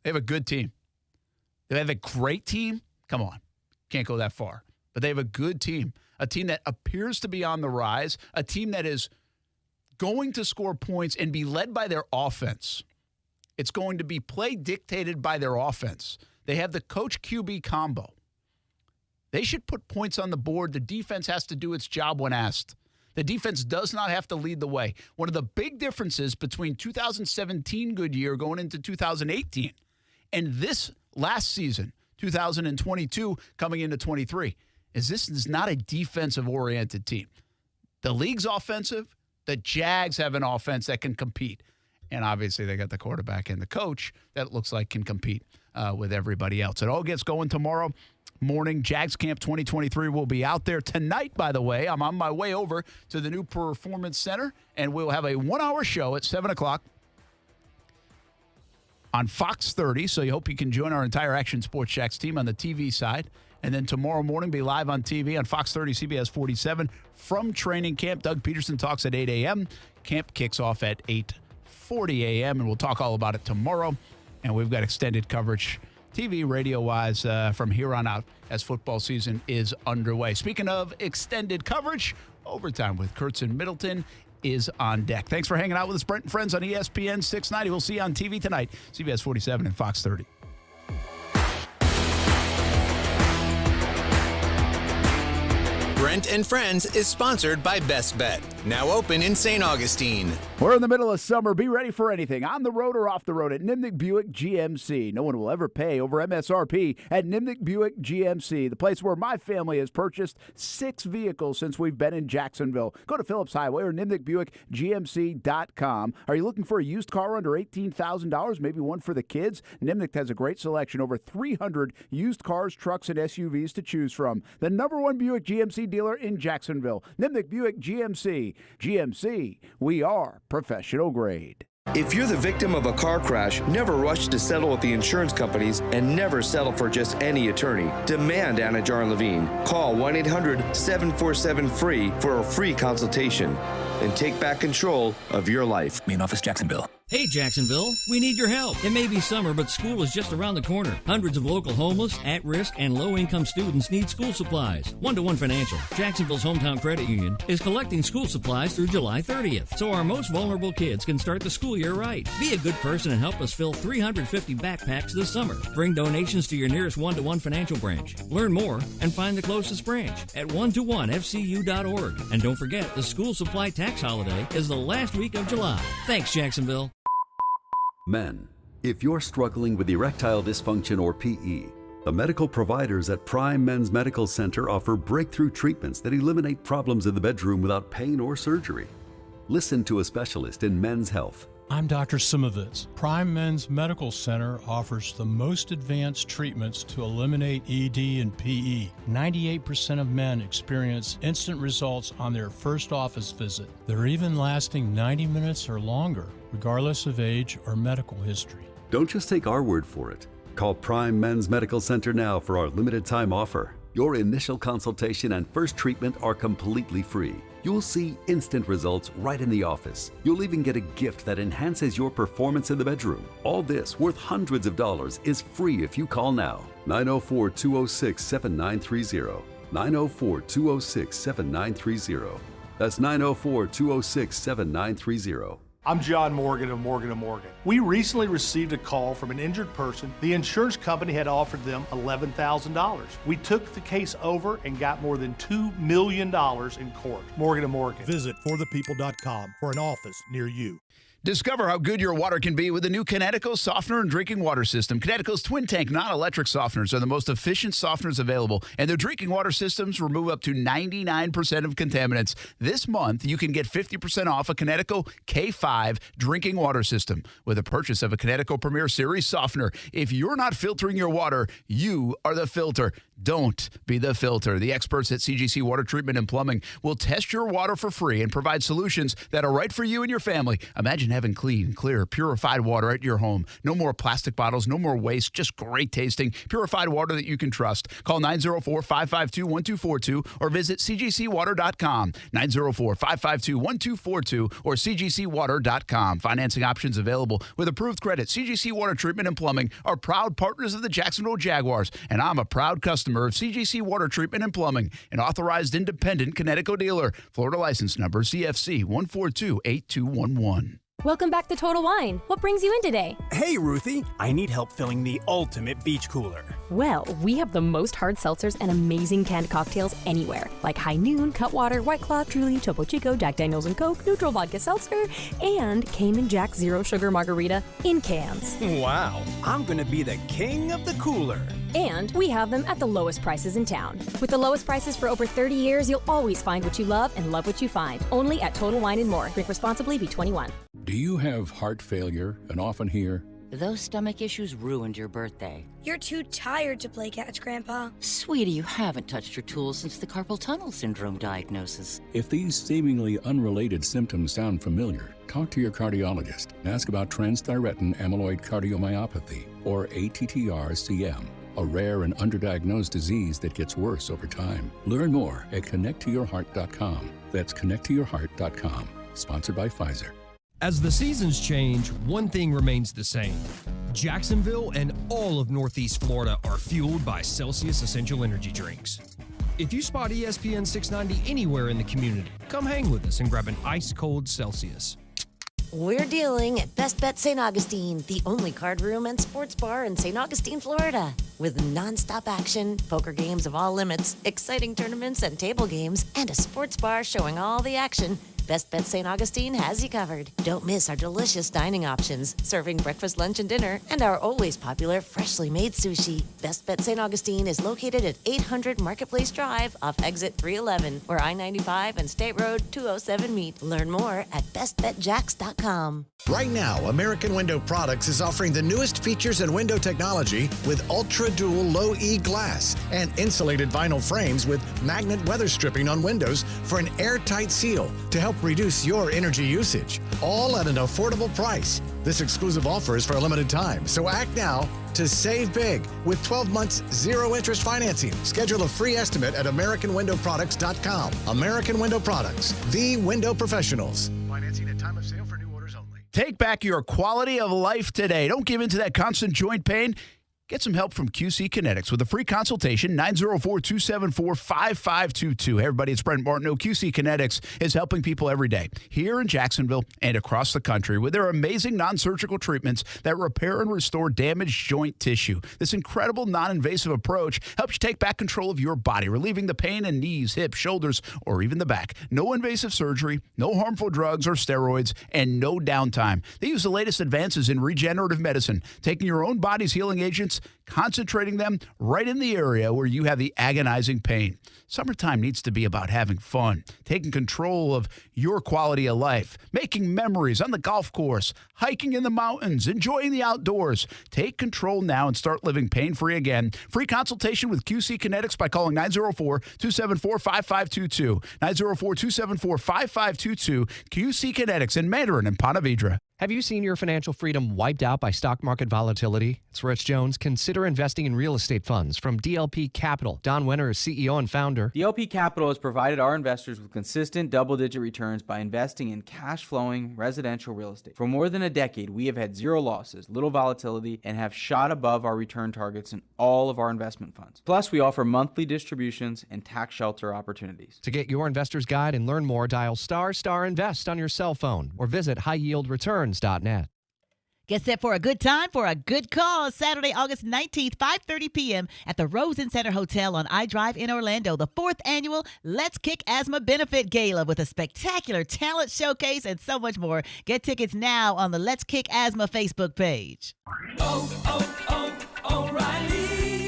They have a good team. They have a great team. Come on. Can't go that far. But they have a good team. A team that appears to be on the rise. A team that is going to score points and be led by their offense. It's going to be play dictated by their offense. They have the coach QB combo. They should put points on the board. The defense has to do its job when asked. The defense does not have to lead the way. One of the big differences between 2017 good year going into 2018 and this last season, 2022 coming into 23, is this is not a defensive-oriented team. The league's offensive. The Jags have an offense that can compete. And obviously they got the quarterback and the coach that looks like can compete with everybody else. It all gets going tomorrow morning. Jags Camp 2023 will be out there tonight, by the way. I'm on my way over to the new Performance Center, and we'll have a 1-hour show at 7 o'clock on Fox 30. So you hope you can join our entire Action Sports Jax team on the TV side. And then tomorrow morning, be live on TV on Fox 30, CBS 47 from training camp. Doug Peterson talks at 8 a.m. Camp kicks off at 8:40 a.m., and we'll talk all about it tomorrow. And we've got extended coverage, TV, radio-wise, from here on out as football season is underway. Speaking of extended coverage, Overtime with Kuhrts and Middleton is on deck. Thanks for hanging out with us, Brent Friends on ESPN 690. We'll see you on TV tonight, CBS 47 and Fox 30.
Brent and Friends is sponsored by Best Bet, now open in St. Augustine.
We're in the middle of summer. Be ready for anything, on the road or off the road, at Nimnick Buick GMC. No one will ever pay over MSRP at Nimnick Buick GMC, the place where my family has purchased 6 vehicles since we've been in Jacksonville. Go to Phillips Highway or NimnickBuickGMC.com. Are you looking for a used car under $18,000, maybe one for the kids? Nimnick has a great selection, over 300 used cars, trucks, and SUVs to choose from. The #1 Buick GMC dealer in Jacksonville, Nimnick Buick GMC. GMC, we are professional grade.
If you're the victim of a car crash, never rush to settle with the insurance companies and never settle for just any attorney. Demand Anna Jar Levine. Call 1-800-747-FREE for a free consultation and take back control of your life.
Main office, Jacksonville. Hey, Jacksonville, we need your help. It may be summer, but school is just around the corner. Hundreds of local homeless, at-risk, and low-income students need school supplies. One-to-One Financial, Jacksonville's hometown credit union, is collecting school supplies through July 30th, so our most vulnerable kids can start the school year right. Be a good person and help us fill 350 backpacks this summer. Bring donations to your nearest One-to-One Financial branch. Learn more and find the closest branch at 121fcu.org. And don't forget, the school supply tax holiday is the last week of July. Thanks, Jacksonville.
Men, if you're struggling with erectile dysfunction or PE, the medical providers at Prime Men's Medical Center offer breakthrough treatments that eliminate problems in the bedroom without pain or surgery. Listen to a specialist in men's health.
I'm Dr. Simovitz. Prime Men's Medical Center offers the most advanced treatments to eliminate ED and PE. 98% of men experience instant results on their first office visit. They're even lasting 90 minutes or longer, regardless of age or medical history.
Don't just take our word for it. Call Prime Men's Medical Center now for our limited time offer. Your initial consultation and first treatment are completely free. You'll see instant results right in the office. You'll even get a gift that enhances your performance in the bedroom. All this, worth hundreds of dollars, is free if you call now. 904-206-7930. 904-206-7930. That's 904-206-7930.
I'm John Morgan of Morgan & Morgan. We recently received a call from an injured person. The insurance company had offered them $11,000. We took the case over and got more than $2 million in court. Morgan & Morgan.
Visit forthepeople.com for an office near you.
Discover how good your water can be with the new Connecticut softener and drinking water system. Connecticut's twin tank non-electric softeners are the most efficient softeners available, and their drinking water systems remove up to 99% of contaminants. This month, you can get 50% off a Connecticut K5 drinking water system with a purchase of a Connecticut Premier Series softener. If you're not filtering your water, you are the filter. Don't be the filter. The experts at CGC Water Treatment and Plumbing will test your water for free and provide solutions that are right for you and your family. Imagine having clean, clear, purified water at your home. No more plastic bottles, no more waste, just great tasting, purified water that you can trust. Call 904-552-1242 or visit cgcwater.com. 904-552-1242 or cgcwater.com. Financing options available with approved credit. CGC Water Treatment and Plumbing are proud partners of the Jacksonville Jaguars, and I'm a proud customer of CGC Water Treatment and Plumbing, an authorized independent Connecticut dealer. Florida license number CFC 1428211.
Welcome back to Total Wine. What brings you in today?
Hey, Ruthie. I need help filling the ultimate beach cooler.
Well, we have the most hard seltzers and amazing canned cocktails anywhere, like High Noon, Cutwater, White Claw, Truly, Topo Chico, Jack Daniels & Coke, Neutral Vodka Seltzer, and Cayman Jack Zero Sugar Margarita in cans.
Wow. I'm going to be the king of the cooler.
And we have them at the lowest prices in town. With the lowest prices for over 30 years, you'll always find what you love and love what you find. Only at Total Wine & More. Drink responsibly, be 21.
Do you have heart failure and often hear,
"Those stomach issues ruined your birthday"?
"You're too tired to play catch, Grandpa."
Sweetie, you haven't touched your tools since the carpal tunnel syndrome diagnosis.
If these seemingly unrelated symptoms sound familiar, talk to your cardiologist and ask about transthyretin amyloid cardiomyopathy, or ATTR-CM, a rare and underdiagnosed disease that gets worse over time. Learn more at connecttoyourheart.com. That's connecttoyourheart.com. Sponsored by Pfizer.
As the seasons change, one thing remains the same. Jacksonville and all of Northeast Florida are fueled by Celsius Essential Energy Drinks. If you spot ESPN 690 anywhere in the community, come hang with us and grab an ice-cold Celsius.
We're dealing at Best Bet St. Augustine, the only card room and sports bar in St. Augustine, Florida. With nonstop action, poker games of all limits, exciting tournaments and table games, and a sports bar showing all the action, Best Bet St. Augustine has you covered. Don't miss our delicious dining options, serving breakfast, lunch, and dinner, and our always popular freshly made sushi. Best Bet St. Augustine is located at 800 Marketplace Drive off exit 311, where I-95 and State Road 207 meet. Learn more at bestbetjacks.com.
Right now, American Window Products is offering the newest features in window technology with Ultra Dual Low E glass and insulated vinyl frames with magnet weather stripping on windows for an airtight seal to help reduce your energy usage, all at an affordable price. This exclusive offer is for a limited time, so act now to save big with 12 months, zero interest financing. Schedule a free estimate at AmericanWindowProducts.com. American Window Products, the window professionals. Financing at time of sale for new orders only.
Take back your quality of life today. Don't give in to that constant joint pain. Get some help from QC Kinetics with a free consultation, 904-274-5522. Hey, everybody, it's Brent Martineau. QC Kinetics is helping people every day here in Jacksonville and across the country with their amazing non-surgical treatments that repair and restore damaged joint tissue. This incredible non-invasive approach helps you take back control of your body, relieving the pain in knees, hips, shoulders, or even the back. No invasive surgery, no harmful drugs or steroids, and no downtime. They use the latest advances in regenerative medicine, taking your own body's healing agents, concentrating them right in the area where you have the agonizing pain. Summertime needs to be about having fun, taking control of your quality of life, making memories on the golf course, hiking in the mountains, enjoying the outdoors. Take control now and start living pain-free again. Free consultation with QC Kinetics by calling 904-274-5522. 904-274-5522. QC Kinetics in Mandarin and Ponte Vedra.
Have you seen your financial freedom wiped out by stock market volatility? It's Rich Jones. Consider investing in real estate funds from DLP Capital. Don Wenner is CEO and founder.
DLP Capital has provided our investors with consistent double-digit returns by investing in cash-flowing residential real estate. For more than a decade, we have had zero losses, little volatility, and have shot above our return targets in all of our investment funds. Plus, we offer monthly distributions and tax shelter opportunities.
To get your investor's guide and learn more, dial **invest on your cell phone or visit highyieldreturns.net.
Get set for a good time for a good cause. Saturday, August 19th, 5:30 p.m. at the Rosen Center Hotel on iDrive in Orlando. The 4th annual Let's Kick Asthma Benefit Gala with a spectacular talent showcase and so much more. Get tickets now on the Let's Kick Asthma Facebook page.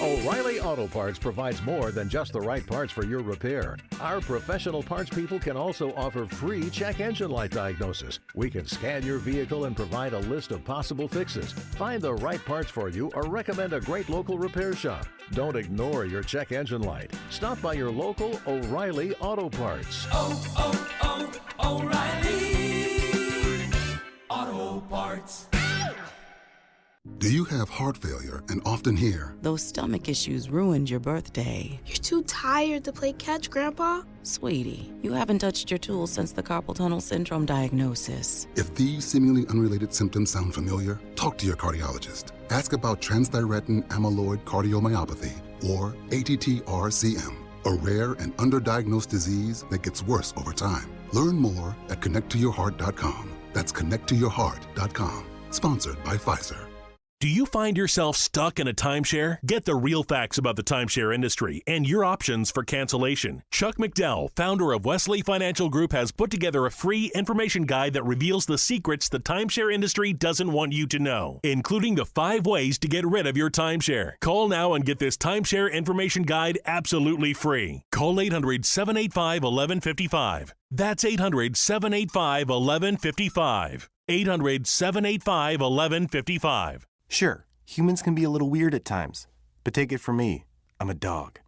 O'Reilly Auto Parts provides more than just the right parts for your repair. Our professional parts people can also offer free check engine light diagnosis. We can scan your vehicle and provide a list of possible fixes. Find the right parts for you or recommend a great local repair shop. Don't ignore your check engine light. Stop by your local O'Reilly Auto Parts.
O'Reilly Auto Parts.
Do you have heart failure and often hear,
"Those stomach issues ruined your birthday"?
"You're too tired to play catch, Grandpa."
Sweetie, you haven't touched your tools since the carpal tunnel syndrome diagnosis.
If these seemingly unrelated symptoms sound familiar, talk to your cardiologist. Ask about transthyretin amyloid cardiomyopathy, or ATTR-CM, a rare and underdiagnosed disease that gets worse over time. Learn more at connecttoyourheart.com. That's connecttoyourheart.com. Sponsored by Pfizer.
Do you find yourself stuck in a timeshare? Get the real facts about the timeshare industry and your options for cancellation. Chuck McDowell, founder of Wesley Financial Group, has put together a free information guide that reveals the secrets the timeshare industry doesn't want you to know, including the 5 ways to get rid of your timeshare. Call now and get this timeshare information guide absolutely free. Call 800-785-1155. That's 800-785-1155. 800-785-1155.
Sure, humans can be a little weird at times, but take it from me, I'm a dog.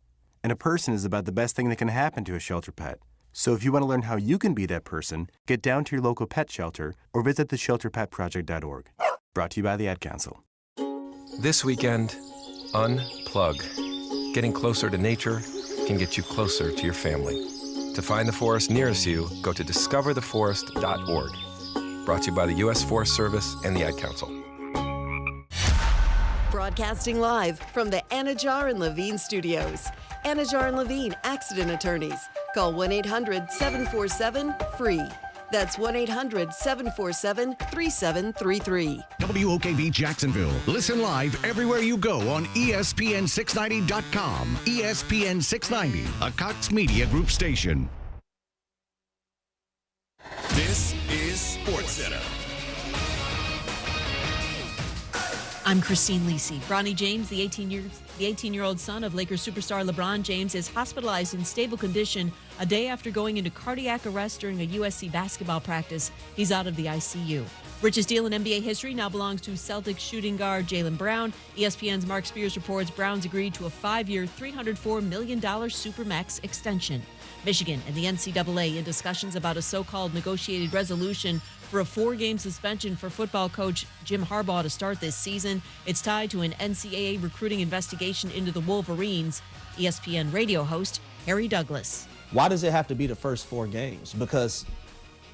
And a person is about the best thing that can happen to a shelter pet. So if you want to learn how you can be that person, get down to your local pet shelter or visit theshelterpetproject.org. Brought to you by the Ad Council.
This weekend, unplug. Getting closer to nature can get you closer to your family. To find the forest nearest you, go to discovertheforest.org. Brought to you by the U.S. Forest Service and the Ad Council.
Broadcasting live from the Anajar and Levine studios. Anajar and Levine Accident Attorneys. Call 1-800-747-FREE. That's 1-800-747-3733.
WOKV Jacksonville. Listen live everywhere you go on ESPN690.com. ESPN 690, a Cox Media Group station.
This is SportsCenter.
I'm Christine Lisi. Bronny James, the 18-year-old son of Lakers superstar LeBron James, is hospitalized in stable condition a day after going into cardiac arrest during a USC basketball practice. He's out of the ICU. Richest deal in NBA history now belongs to Celtics shooting guard Jaylen Brown. ESPN's Mark Spears reports Brown's agreed to a 5-year, $304 million Supermax extension. Michigan and the NCAA in discussions about a so-called negotiated resolution for a 4-game suspension for football coach Jim Harbaugh to start this season. It's tied to an NCAA recruiting investigation into the Wolverines. ESPN radio host Harry Douglas.
Why does it have to be the first 4 games? Because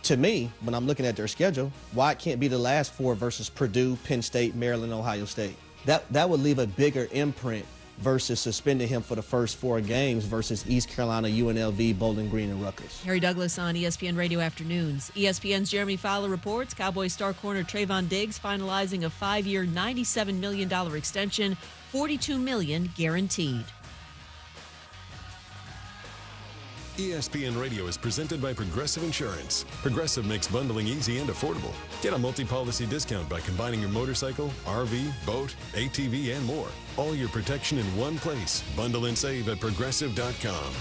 to me, when I'm looking at their schedule, why it can't be the last 4 versus Purdue, Penn State, Maryland, Ohio State? That would leave a bigger imprint versus suspending him for the first 4 games versus East Carolina, UNLV, Bowling Green, and Rutgers.
Harry Douglas on ESPN Radio Afternoons. ESPN's Jeremy Fowler reports Cowboys star corner Trayvon Diggs finalizing a 5-year, $97 million extension, $42 million guaranteed.
ESPN Radio is presented by Progressive Insurance. Progressive makes bundling easy and affordable. Get a multi-policy discount by combining your motorcycle, RV, boat, ATV, and more. All your protection in one place. Bundle and save at Progressive.com.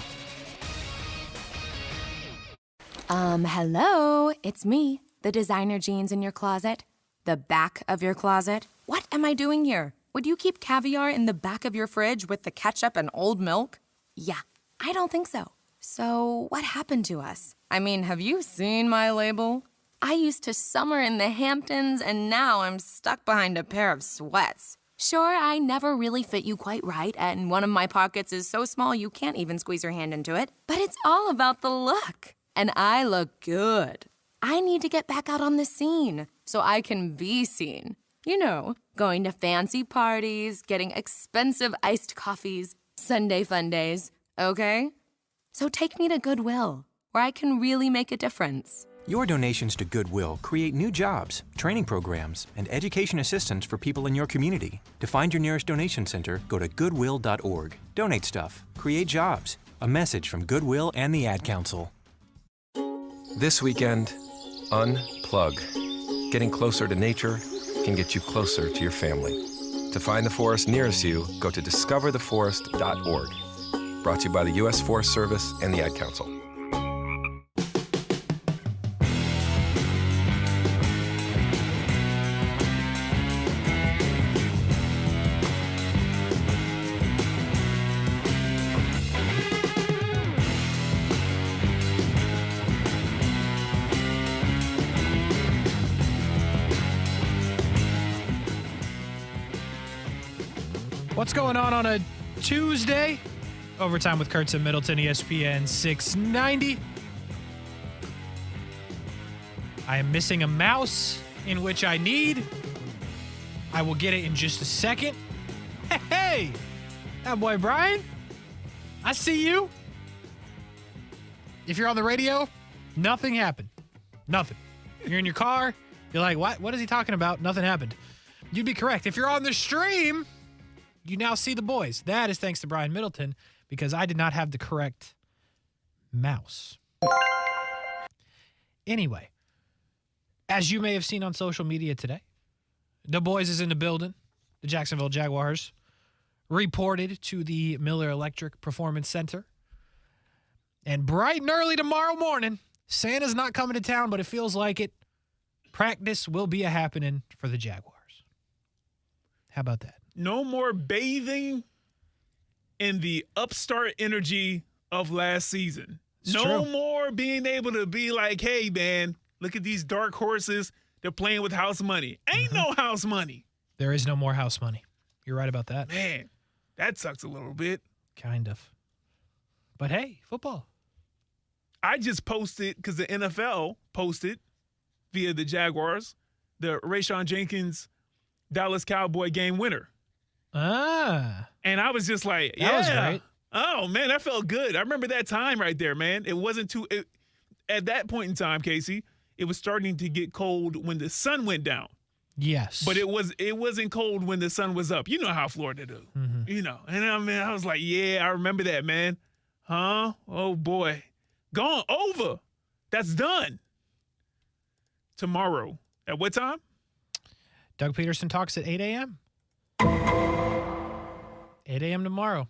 Hello, it's me, the designer jeans in your closet. The back of your closet. What am I doing here? Would you keep caviar in the back of your fridge with the ketchup and old milk? Yeah, I don't think so. So, what happened to us? I mean, have you seen my label? I used to summer in the Hamptons, and now I'm stuck behind a pair of sweats. Sure, I never really fit you quite right, and one of my pockets is so small you can't even squeeze your hand into it. But it's all about the look. And I look good. I need to get back out on the scene so I can be seen. You know, going to fancy parties, getting expensive iced coffees, Sunday fun days, okay? So take me to Goodwill, where I can really make a difference.
Your donations to Goodwill create new jobs, training programs, and education assistance for people in your community. To find your nearest donation center, go to goodwill.org. Donate stuff. Create jobs. A message from Goodwill and the Ad Council.
This weekend, unplug. Getting closer to nature can get you closer to your family. To find the forest nearest you, go to discovertheforest.org. Brought to you by the U.S. Forest Service and the Ad Council.
What's going on a Tuesday? Overtime with Kuhrts and Middleton, ESPN 690. I am missing a mouse in which I need. I will get it in just a second. Hey, that boy Brian, I see you. If you're on the radio, nothing happened. Nothing. You're in your car, You're like, what is he talking about? Nothing happened. You'd be correct. If you're on the stream, you now see the boys. That is thanks to Brian Middleton, because I did not have the correct mouse. Anyway, as you may have seen on social media today, the boys is in the building. The Jacksonville Jaguars reported to the Miller Electric Performance Center. And bright and early tomorrow morning, Santa's not coming to town, but it feels like it. Practice will be a happening for the Jaguars. How about that?
No more bathing in the upstart energy of last season.
It's
no
true.
more being able to be like, hey, man, look at these dark horses. They're playing with house money. Ain't no house money.
There is no more house money. You're right about that.
Man, that sucks a little bit.
Kind of. But hey, football.
I just posted, because the NFL posted via the Jaguars, the Rayshon Jenkins Dallas Cowboy game winner.
Ah.
And I was just like,
That was great.
Oh, man, that felt good. I remember that time right there, man. It wasn't at that point in time, Kasey, it was starting to get cold when the sun went down.
Yes.
But it wasn't cold when the sun was up. You know how Florida do.
Mm-hmm.
You know. And I was like, yeah, I remember that, man. Huh? Oh, boy. Gone over. That's done. Tomorrow. At what time?
Doug Peterson talks at 8 a.m. 8 a.m. tomorrow.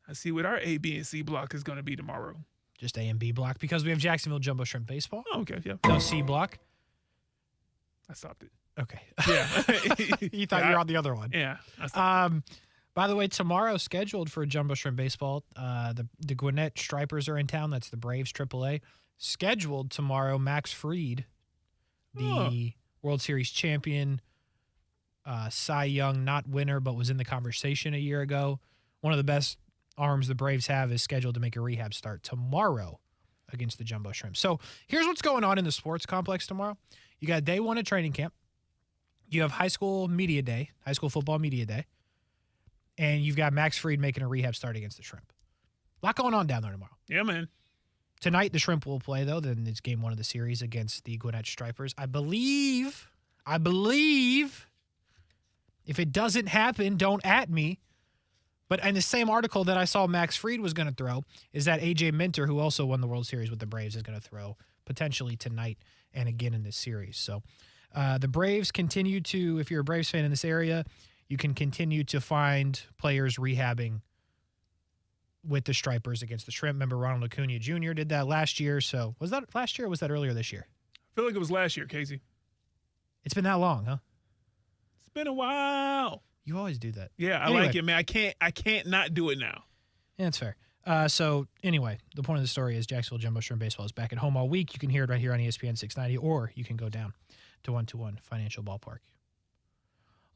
I see what our A, B, and C block is going to be tomorrow.
Just A and B block because we have Jacksonville Jumbo Shrimp Baseball.
Oh, okay, yeah.
No C block.
I stopped it.
Okay.
Yeah.
You thought you were on the other one.
Yeah. I stopped it.
By the way, tomorrow scheduled for Jumbo Shrimp Baseball, the Gwinnett Stripers are in town. That's the Braves AAA. Scheduled tomorrow, Max Fried, the World Series champion, Cy Young, not winner, but was in the conversation a year ago. One of the best arms the Braves have is scheduled to make a rehab start tomorrow against the Jumbo Shrimp. So here's what's going on in the sports complex tomorrow. You got day one of training camp. You have high school media day, high school football media day. And you've got Max Fried making a rehab start against the Shrimp. A lot going on down there tomorrow.
Yeah, man.
Tonight, the Shrimp will play, though. Then it's game one of the series against the Gwinnett Stripers. I believe, if it doesn't happen, don't at me. But in the same article that I saw Max Fried was going to throw is that A.J. Minter, who also won the World Series with the Braves, is going to throw potentially tonight and again in this series. So the Braves continue to, if you're a Braves fan in this area, you can continue to find players rehabbing with the Stripers against the Shrimp. Remember, Ronald Acuna Jr. did that last year. So was that last year or was that earlier this year?
I feel like it was last year, Kasey.
It's been that long, huh?
It's been a while.
You always do that.
Yeah, I
Anyway.
like it, man. I can't not do it now.
Yeah, that's fair. So anyway, the point of the story is Jacksonville Jumbo Shrimp Baseball is back at home all week. You can hear it right here on ESPN 690, or you can go down to 121 Financial Ballpark.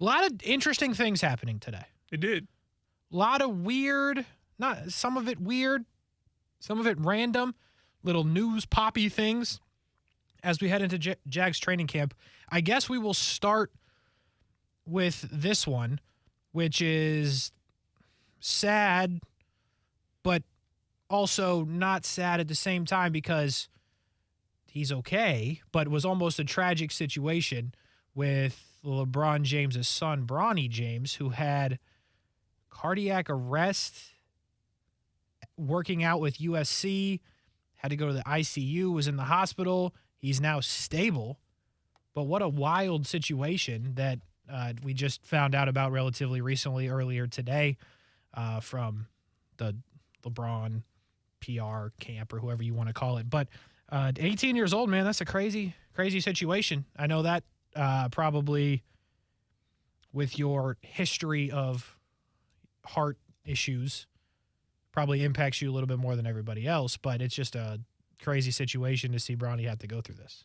A lot of interesting things happening today.
It did.
A lot of weird, some of it weird, some of it random, little news poppy things as we head into Jags training camp. I guess we will start with this one, which is sad, but also not sad at the same time because he's okay, but it was almost a tragic situation with LeBron James' son, Bronny James, who had cardiac arrest working out with USC, had to go to the ICU, was in the hospital. He's now stable. But what a wild situation that we just found out about relatively recently, earlier today, from the LeBron PR camp or whoever you want to call it. But 18 years old, man, that's a crazy, crazy situation. I know that probably with your history of heart issues probably impacts you a little bit more than everybody else, but it's just a crazy situation to see Bronny have to go through this.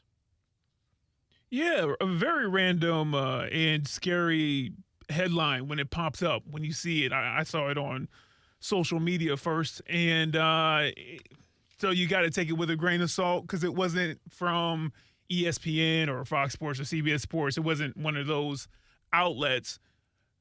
Yeah, a very random and scary headline when it pops up, when you see it. I saw it on social media first, and so you got to take it with a grain of salt because it wasn't from ESPN or Fox Sports or CBS Sports. It wasn't one of those outlets.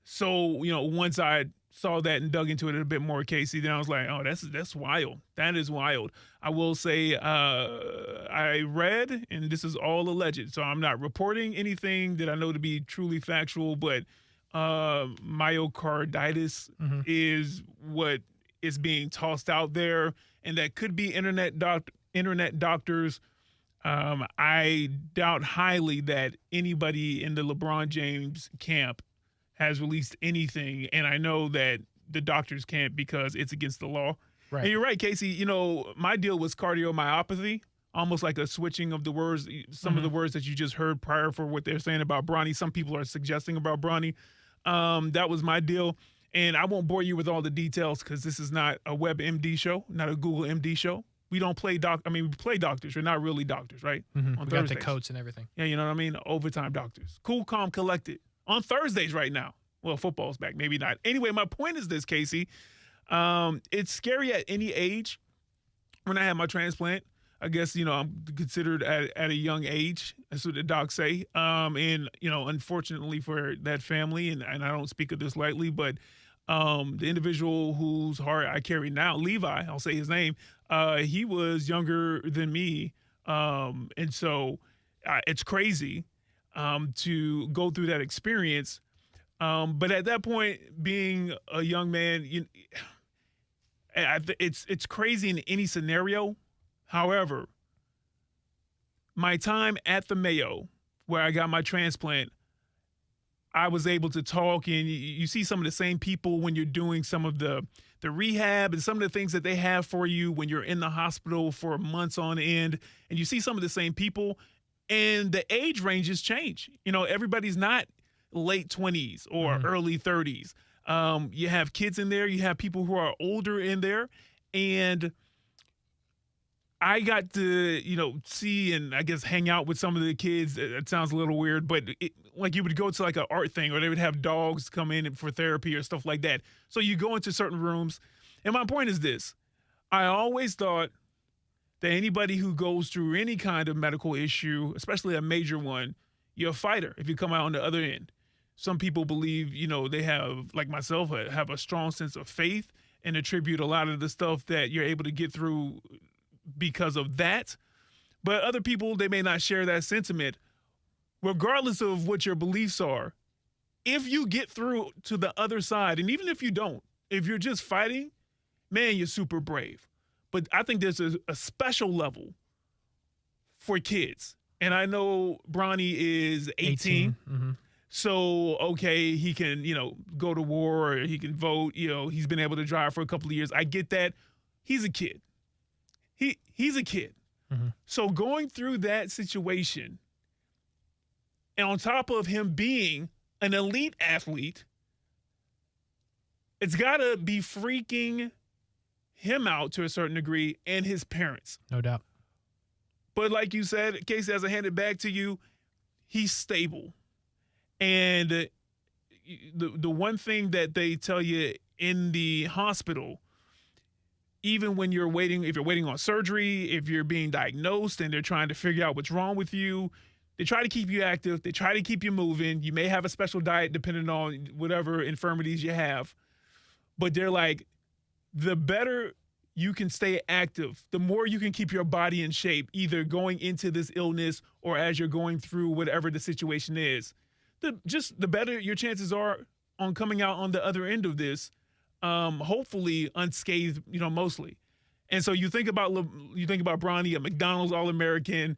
So, once I saw that and dug into it a bit more, Kasey, then I was like, oh, that's wild. That is wild. I will say I read, and this is all alleged, so I'm not reporting anything that I know to be truly factual, but myocarditis is what is being tossed out there, and that could be internet doctors. I doubt highly that anybody in the LeBron James camp has released anything, and I know that the doctors can't because it's against the law. Right. And you're right, Kasey. You know, my deal was cardiomyopathy, almost like a switching of the words, some of the words that you just heard prior for what they're saying about Bronny. Some people are suggesting about Bronny. That was my deal. And I won't bore you with all the details because this is not a WebMD show, not a Google MD show. We don't play we play doctors. We're not really doctors, right?
On
On
we got the
Thursdays.
coats and everything.
Yeah, you know what I mean? Overtime doctors. Cool, calm, collected. On Thursdays right now. Well, football's back. Maybe not. Anyway, my point is this, Kasey. It's scary at any age. When I had my transplant, I guess, you know, I'm considered at a young age. That's what the docs say. And, you know, unfortunately for that family, and I don't speak of this lightly, but the individual whose heart I carry now, Levi, I'll say his name, he was younger than me. And so it's crazy to go through that experience. But at that point, being a young man, it's crazy in any scenario. However, my time at the Mayo, where I got my transplant, I was able to talk, and you see some of the same people when you're doing some of the rehab and some of the things that they have for you when you're in the hospital for months on end, and you see some of the same people, and the age ranges change. You know, everybody's not late 20s or early 30s. You have kids in there, you have people who are older in there, and I got to, you know, see and I guess hang out with some of the kids. It sounds a little weird, but like you would go to like an art thing, or they would have dogs come in for therapy or stuff like that. So you go into certain rooms. And my point is this. I always thought that anybody who goes through any kind of medical issue, especially a major one, you're a fighter if you come out on the other end. Some people believe, you know, they have, like myself, have a strong sense of faith and attribute a lot of the stuff that you're able to get through because of that. But other people, they may not share that sentiment. Regardless of what your beliefs are, if you get through to the other side, and even if you don't, if you're just fighting, man, you're super brave. But I think there's a special level for kids. And I know Bronny is 18. So, okay, he can, you know, go to war, or he can vote. You know, he's been able to drive for a couple of years. I get that. He's a kid. He's a kid. So going through that situation, and on top of him being an elite athlete, it's got to be freaking him out to a certain degree, and his parents.
No doubt.
But like you said, Kasey, as I hand it back to you, he's stable. And the one thing that they tell you in the hospital, even when you're waiting, if you're waiting on surgery, if you're being diagnosed and they're trying to figure out what's wrong with you, they try to keep you active. They try to keep you moving. You may have a special diet depending on whatever infirmities you have. But they're like, the better you can stay active, the more you can keep your body in shape, either going into this illness or as you're going through whatever the situation is. The better your chances are on coming out on the other end of this, hopefully unscathed, you know, mostly. And so you think about Bronny, a McDonald's All-American,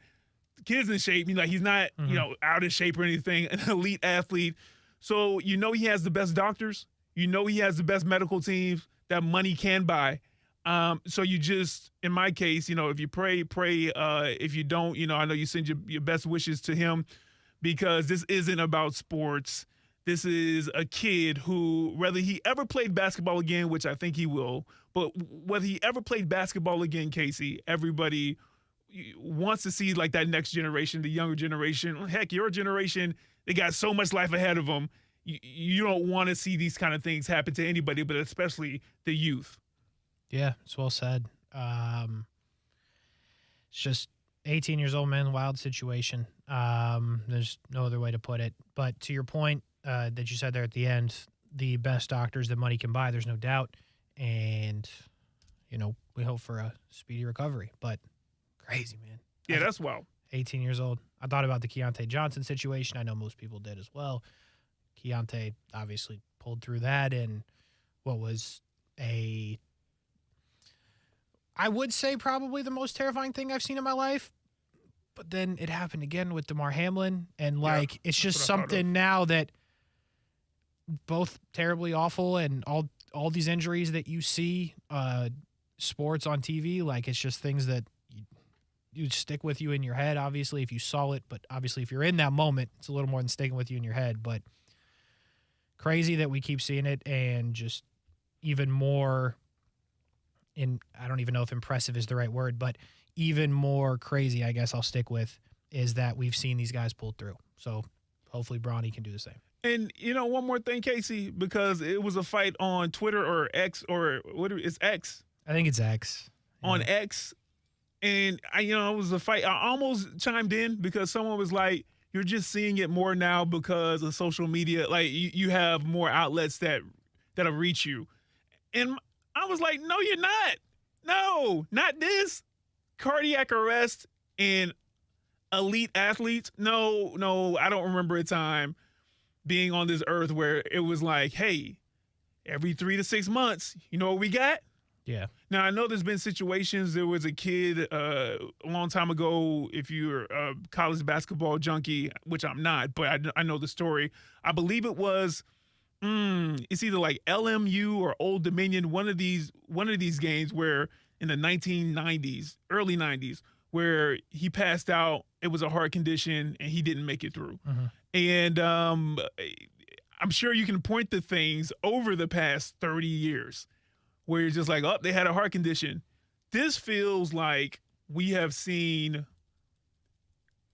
kid's in shape. You know, he's not, you know, out of shape or anything, an elite athlete. So you know he has the best doctors. You know he has the best medical teams that money can buy. So you just, in my case, you know, if you pray. If you don't, you know, I know you send your best wishes to him, because this isn't about sports. This is a kid who, whether he ever played basketball again, which I think he will, but whether he ever played basketball again, Kasey, everybody wants to see like that next generation, the younger generation. Heck, your generation, they got so much life ahead of them. You don't want to see these kind of things happen to anybody, but especially the youth.
Yeah, it's well said. It's just 18 years old, man, wild situation. There's no other way to put it. But to your point that you said there at the end, the best doctors that money can buy. There's no doubt. And, we hope for a speedy recovery. But crazy, man.
Yeah, that's wild.
18 years old. I thought about the Keontae Johnson situation. I know most people did as well. Keontae obviously pulled through that in what was I would say probably the most terrifying thing I've seen in my life. But then it happened again with DeMar Hamlin. And, it's just something now that both terribly awful and all these injuries that you see, sports on TV, it's just things that you stick with you in your head, obviously, if you saw it. But obviously, if you're in that moment, it's a little more than sticking with you in your head. But crazy that we keep seeing it, and just even more I don't even know if impressive is the right word, but even more crazy, I guess I'll stick with, is that we've seen these guys pull through. So hopefully Bronny can do the same.
And, one more thing, Kasey, because it was a fight on Twitter or X, or it's X.
I think it's X.
On X. And, it was a fight. I almost chimed in because someone was like, you're just seeing it more now because of social media. Like, you have more outlets that'll reach you. And I was like, no, you're not. No, not this. Cardiac arrest and elite athletes. No, I don't remember a time being on this earth where it was like, hey, every 3 to 6 months, you know what we got?
Yeah.
Now, I know there's been situations. There was a kid a long time ago, if you're a college basketball junkie, which I'm not, but I know the story. I believe it was it's either like LMU or Old Dominion, one of these games where in the 1990s, early 90s, where he passed out. It was a heart condition, and he didn't make it through.
Mm-hmm.
And I'm sure you can point to things over the past 30 years where you're just like, oh, they had a heart condition. This feels like we have seen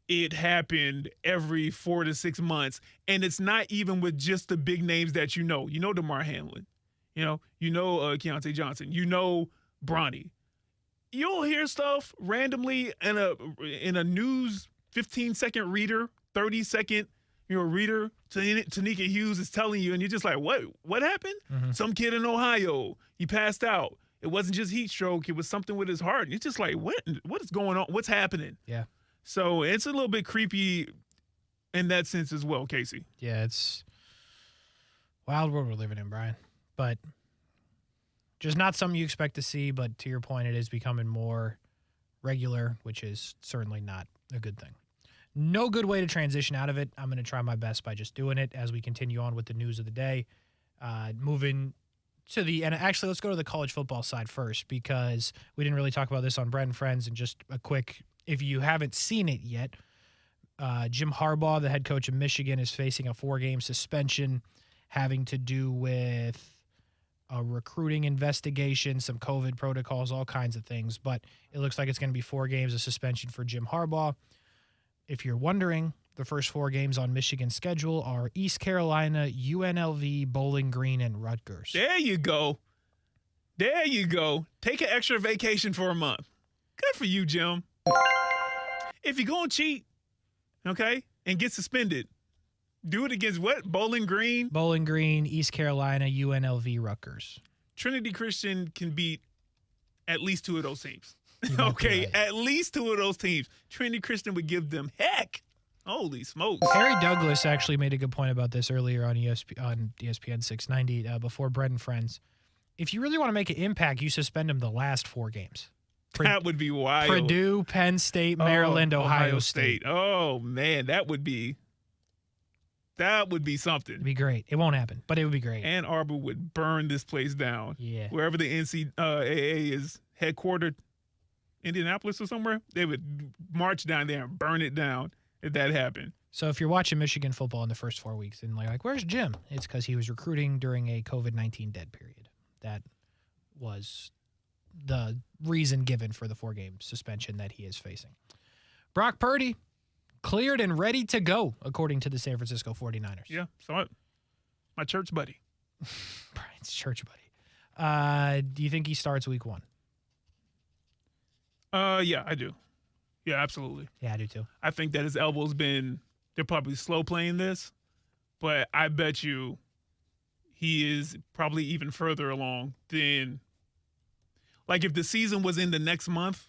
it happen every 4 to 6 months. And it's not even with just the big names that you know. You know DeMar Hamlin. Keontae Johnson. Bronny. You'll hear stuff randomly in a news 15-second reader, 30-second reader. Tanika Hughes is telling you, and you're just like, what happened?
Mm-hmm.
Some kid in Ohio, he passed out. It wasn't just heat stroke. It was something with his heart. And it's just like, what is going on? What's happening?
Yeah.
So it's a little bit creepy in that sense as well, Kasey.
Yeah, it's wild world we're living in, Brian. But just not something you expect to see, but to your point, it is becoming more regular, which is certainly not a good thing. No good way to transition out of it. I'm going to try my best by just doing it as we continue on with the news of the day. Moving to and actually, let's go to the college football side first, because we didn't really talk about this on Brent Friends. And just a quick, if you haven't seen it yet, Jim Harbaugh, the head coach of Michigan, is facing a 4-game suspension having to do with a recruiting investigation, some COVID protocols, all kinds of things. But it looks like it's going to be 4 games of suspension for Jim Harbaugh. If you're wondering, the first 4 games on Michigan's schedule are East Carolina, UNLV, Bowling Green, and Rutgers.
There you go. Take an extra vacation for a month. Good for you, Jim. If you're going to cheat, okay, and get suspended, do it against what? Bowling Green?
Bowling Green, East Carolina, UNLV, Rutgers.
Trinity Christian can beat at least 2 of those teams. Okay, right. At least 2 of those teams. Trinity Christian would give them heck. Holy smokes.
Harry Douglas actually made a good point about this earlier on ESPN 690 before Brent Friends. If you really want to make an impact, you suspend them the last 4 games.
That would be wild.
Purdue, Penn State, Maryland, Ohio State.
Oh, man, that would be something.
It'd be great. It won't happen, but it would be great.
Ann Arbor would burn this place down.
Yeah.
Wherever the NCAA is headquartered, Indianapolis or somewhere, they would march down there and burn it down if that happened.
So if you're watching Michigan football in the first 4 weeks and like, where's Jim? It's because he was recruiting during a COVID-19 dead period. That was the reason given for the 4-game suspension that he is facing. Brock Purdy cleared and ready to go, according to the San Francisco 49ers.
Yeah, saw it. My church buddy.
Brian's church buddy. Do you think he starts week 1?
Yeah, I do. Yeah, absolutely.
Yeah, I do too.
I think that his elbow's they're probably slow playing this, but I bet you he is probably even further along than, like, if the season was in the next month.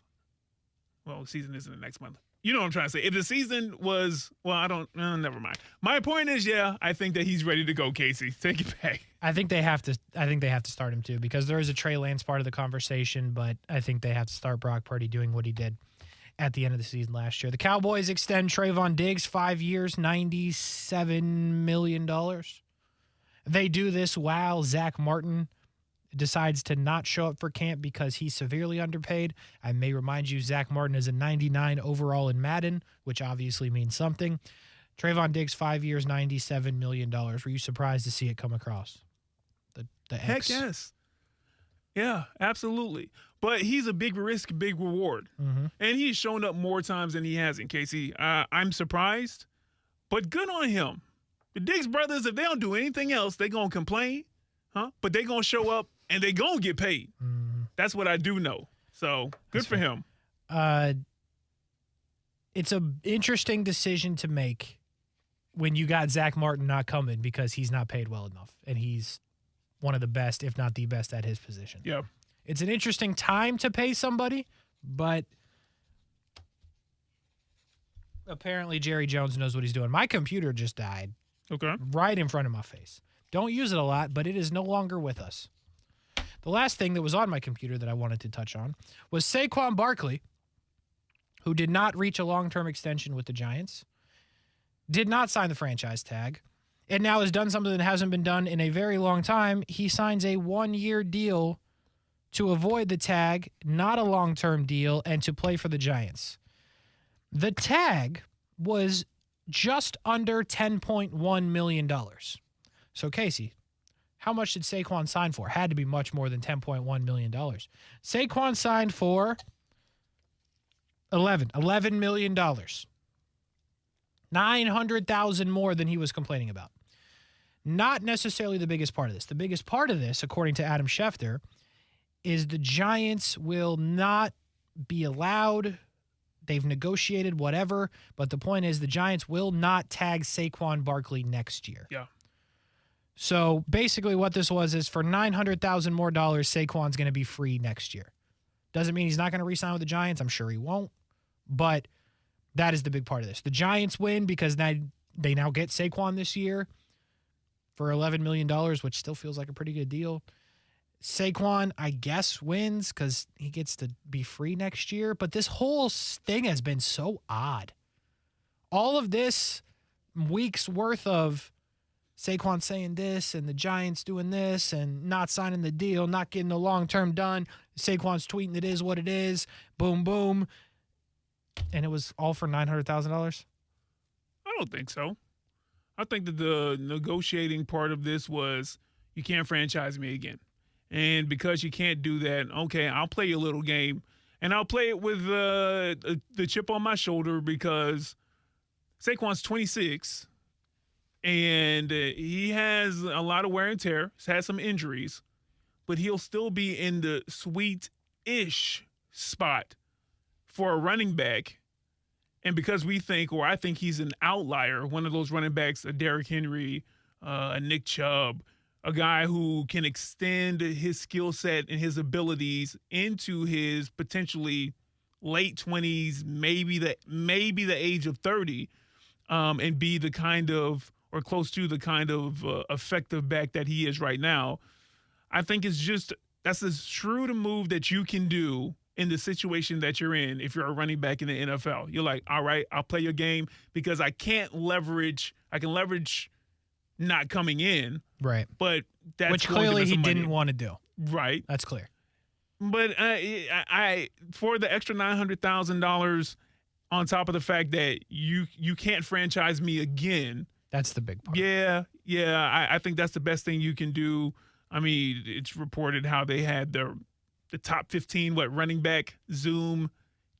Well, the season isn't the next month. You know what I'm trying to say. If the season was, never mind. My point is, I think that he's ready to go, Kasey. Take it back.
I think they have to start him too, because there is a Trey Lance part of the conversation, but I think they have to start Brock Purdy doing what he did at the end of the season last year. The Cowboys extend Trayvon Diggs 5 years, $97 million. They do this while Zach Martin decides to not show up for camp because he's severely underpaid. I may remind you, Zach Martin is a 99 overall in Madden, which obviously means something. Trayvon Diggs, 5 years, $97 million. Were you surprised to see it come across? The X?
Heck yes. Yeah, absolutely. But he's a big risk, big reward.
Mm-hmm.
And he's shown up more times than he hasn't, Kasey. I'm surprised, but good on him. The Diggs brothers, if they don't do anything else, they going to complain, but they going to show up and they going to get paid.
Mm-hmm.
That's what I do know. So good for him.
It's an interesting decision to make when you got Zach Martin not coming because he's not paid well enough, and he's one of the best, if not the best, at his position.
Yeah.
It's an interesting time to pay somebody, but apparently Jerry Jones knows what he's doing. My computer just died.
Okay.
Right in front of my face. Don't use it a lot, but it is no longer with us. The last thing that was on my computer that I wanted to touch on was Saquon Barkley, who did not reach a long-term extension with the Giants, did not sign the franchise tag, and now has done something that hasn't been done in a very long time. He signs a 1-year deal to avoid the tag, not a long-term deal, and to play for the Giants. The tag was just under $10.1 million. So, Kasey, how much did Saquon sign for? Had to be much more than $10.1 million. Saquon signed for $11 million. $900,000 more than he was complaining about. Not necessarily the biggest part of this. The biggest part of this, according to Adam Schefter, is the Giants will not be allowed. They've negotiated whatever, but the point is the Giants will not tag Saquon Barkley next year.
Yeah.
So basically what this was is for $900,000 more, Saquon's going to be free next year. Doesn't mean he's not going to re-sign with the Giants. I'm sure he won't. But that is the big part of this. The Giants win because they now get Saquon this year for $11 million, which still feels like a pretty good deal. Saquon, I guess, wins because he gets to be free next year. But this whole thing has been so odd. All of this week's worth of Saquon saying this and the Giants doing this and not signing the deal, not getting the long-term done. Saquon's tweeting it is what it is. Boom, boom. And it was all for $900,000?
I don't think so. I think that the negotiating part of this was you can't franchise me again. And because you can't do that, okay, I'll play a little game. And I'll play it with the chip on my shoulder because Saquon's 26, and he has a lot of wear and tear. He's had some injuries, but he'll still be in the sweet-ish spot for a running back. And because we think, or I think he's an outlier, one of those running backs, a Derrick Henry, a Nick Chubb, a guy who can extend his skill set and his abilities into his potentially late 20s, maybe the age of 30, and be the kind of, or close to the kind of effective back that he is right now. I think that's a shrewd move that you can do in the situation that you're in if you're a running back in the NFL. You're like, all right, I'll play your game because I can leverage not coming in.
Right.
But that's
which clearly he didn't want to do.
Right.
That's clear.
But I for the extra $900,000 on top of the fact that you can't franchise me again.
That's the big part.
Yeah. I think that's the best thing you can do. I mean, it's reported how they had the top 15 running back Zoom